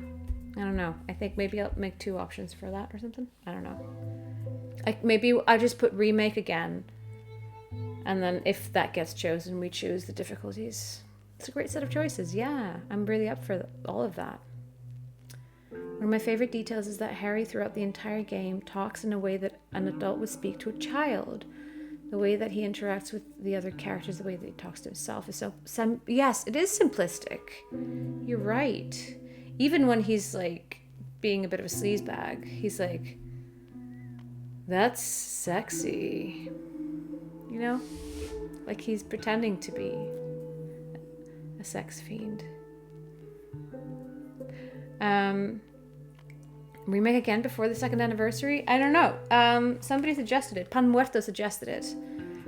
I think maybe I'll make 2 options for that or something. I don't know. Like maybe I just put Remake again, and then if that gets chosen, we choose the difficulties. It's a great set of choices. Yeah, I'm really up for all of that. One of my favorite details is that Harry, throughout the entire game, talks in a way that an adult would speak to a child. The way that he interacts with the other characters, the way that he talks to himself is so... yes, it is simplistic. You're right. Even when he's, like, being a bit of a sleazebag, he's like, that's sexy. You know? Like he's pretending to be a sex fiend. Remake again before the 2nd anniversary? I don't know. Somebody suggested it. Pan Muerto suggested it.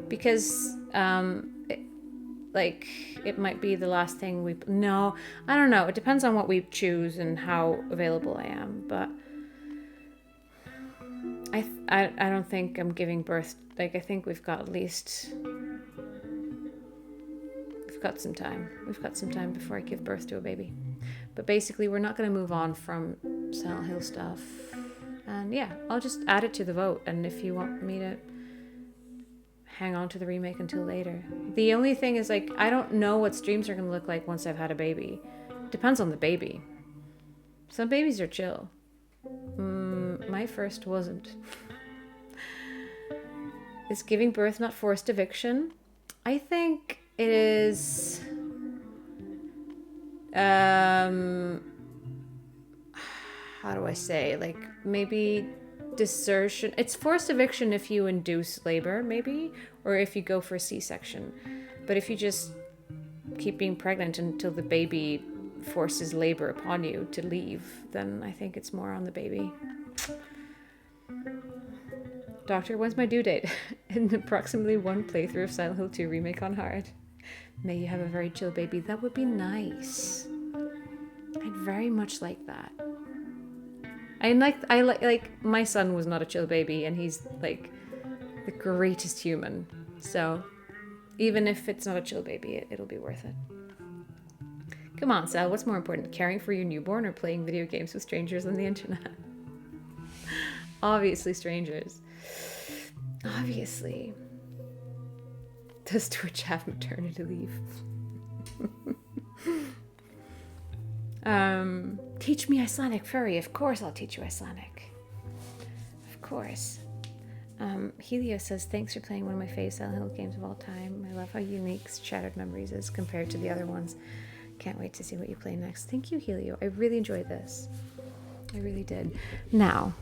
Because, it might be the last thing we... No, I don't know. It depends on what we choose and how available I am. But I don't think I'm giving birth... Like, I think we've got at least... We've got some time. We've got some time before I give birth to a baby. But basically, we're not going to move on from Silent Hill stuff. And yeah, I'll just add it to the vote. And if you want me to hang on to the remake until later. The only thing is, like, I don't know what streams are going to look like once I've had a baby. Depends on the baby. Some babies are chill. My first wasn't. Is giving birth not forced eviction? I think it is... how do I say? Like, maybe desertion. It's forced eviction if you induce labor, maybe, or if you go for a C-section. But if you just keep being pregnant until the baby forces labor upon you to leave, then I think it's more on the baby. Doctor, when's my due date? In approximately 1 playthrough of Silent Hill 2 Remake on hard. May you have a very chill baby. That would be nice. I'd very much like that. I like my son was not a chill baby, and he's like the greatest human. So even if it's not a chill baby, it'll be worth it. Come on, Sal, what's more important, caring for your newborn or playing video games with strangers on the internet? Obviously strangers. Obviously. Does Twitch have maternity leave? Teach me Icelandic, Furry. Of course I'll teach you Icelandic. Of course. Helio says, thanks for playing one of my favorite Silent Hill games of all time. I love how unique Shattered Memories is compared to the other ones. Can't wait to see what you play next. Thank you, Helio. I really enjoyed this. I really did. Now,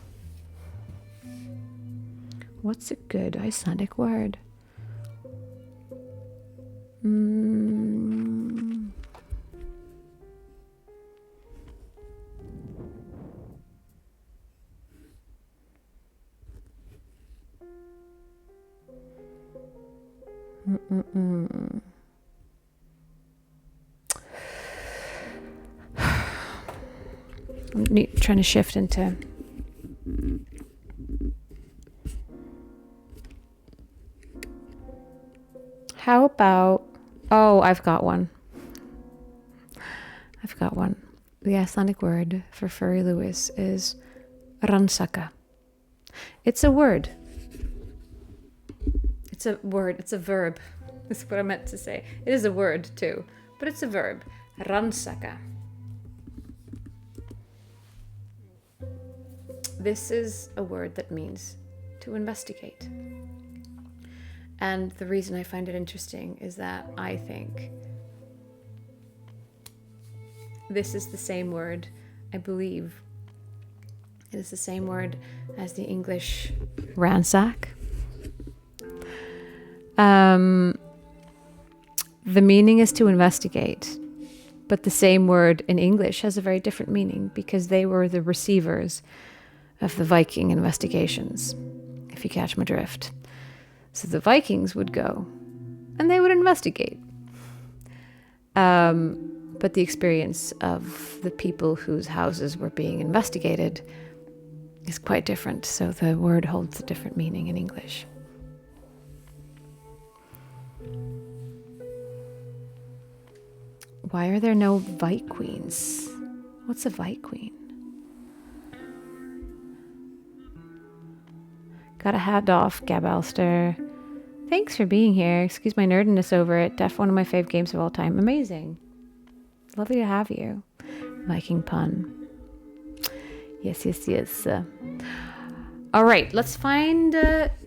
what's a good Icelandic word? I'm trying to shift into... How about... Oh, I've got one. The Icelandic word for Furry Lewis is rannsaka. It's a word. It's a word. It's a verb. That's what I meant to say. It is a word too, but it's a verb. Rannsaka. This is a word that means to investigate. And the reason I find it interesting is that I think this is the same word, I believe. It is the same word as the English ransack. The meaning is to investigate, but the same word in English has a very different meaning because they were the receivers of the Viking investigations, if you catch my drift. So the Vikings would go and they would investigate. But the experience of the people whose houses were being investigated is quite different. So the word holds a different meaning in English. Why are there no Vike Queens? What's a Vike Queen? Got a hat off, Gabalster. Thanks for being here. Excuse my nerdiness over it. Def one of my fave games of all time. Amazing. Lovely to have you. Viking pun. Yes. All right, let's find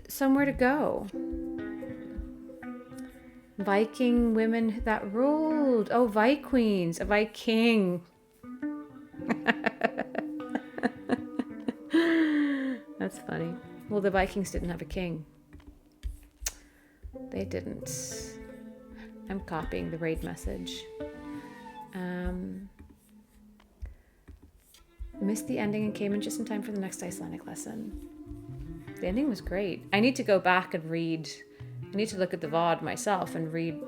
somewhere to go. Viking women that ruled. Oh, Vike Queens. A Viking. That's funny. Well, the Vikings didn't have a king. They didn't. I'm copying the raid message. Missed the ending and came in just in time for the next Icelandic lesson. The ending was great. I need to go back and read. I need to look at the VOD myself and read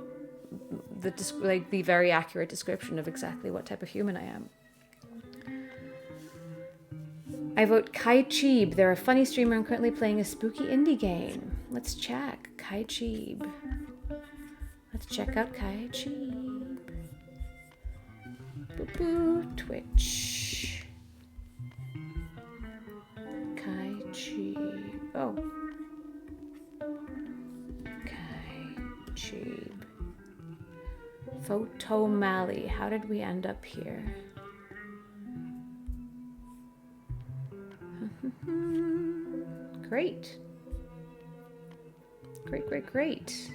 the very accurate description of exactly what type of human I am. I vote Kai Cheeb. They're a funny streamer and currently playing a spooky indie game. Let's check. Kai Cheeb. Let's check out Kai Cheeb. Boo-boo. Twitch. Kai Cheeb. Oh. Kai Cheeb. Photo Mally. How did we end up here? Great. Great.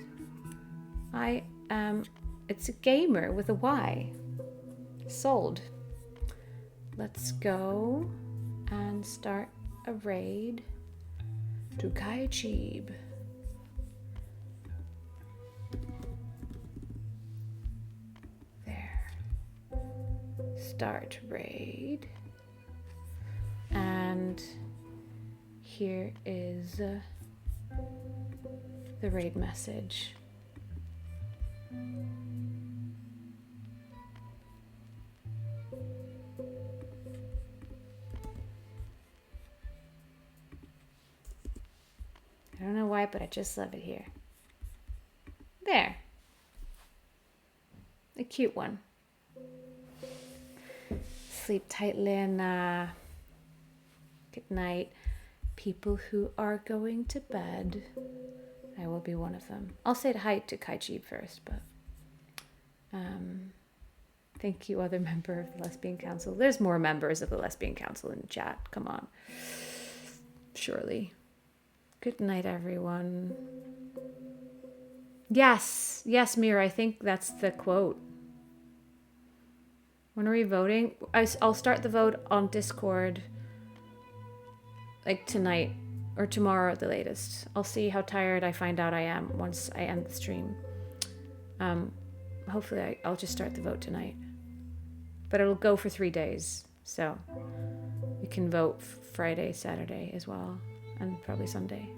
I am... It's a gamer with a Y. Sold. Let's go and start a raid to Kai Cheeb. There. Start raid. And here is the raid message. I don't know why, but I just love it here. There. A cute one. Sleep tight, Lena. Good night. People who are going to bed. I will be one of them. I'll say hi to Kai Cheeb first, but thank you, other member of the Lesbian Council. There's more members of the Lesbian Council in chat. Come on. Surely. Good night, everyone. Yes, Mira, I think that's the quote. When are we voting? I'll start the vote on Discord like tonight or tomorrow at the latest. I'll see how tired I find out I am once I end the stream. Hopefully I'll just start the vote tonight. But it'll go for 3 days, so you can vote Friday, Saturday as well, and probably Sunday.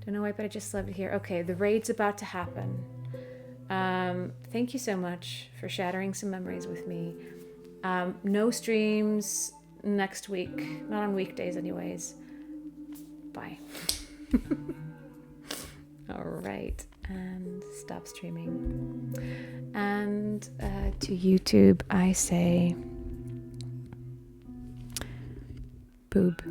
Don't know why, but I just love it here. Okay, the raid's about to happen. Thank you so much for shattering some memories with me. No streams next week. Not on weekdays, anyways. Bye. All right. And stop streaming. And to YouTube, I say boob.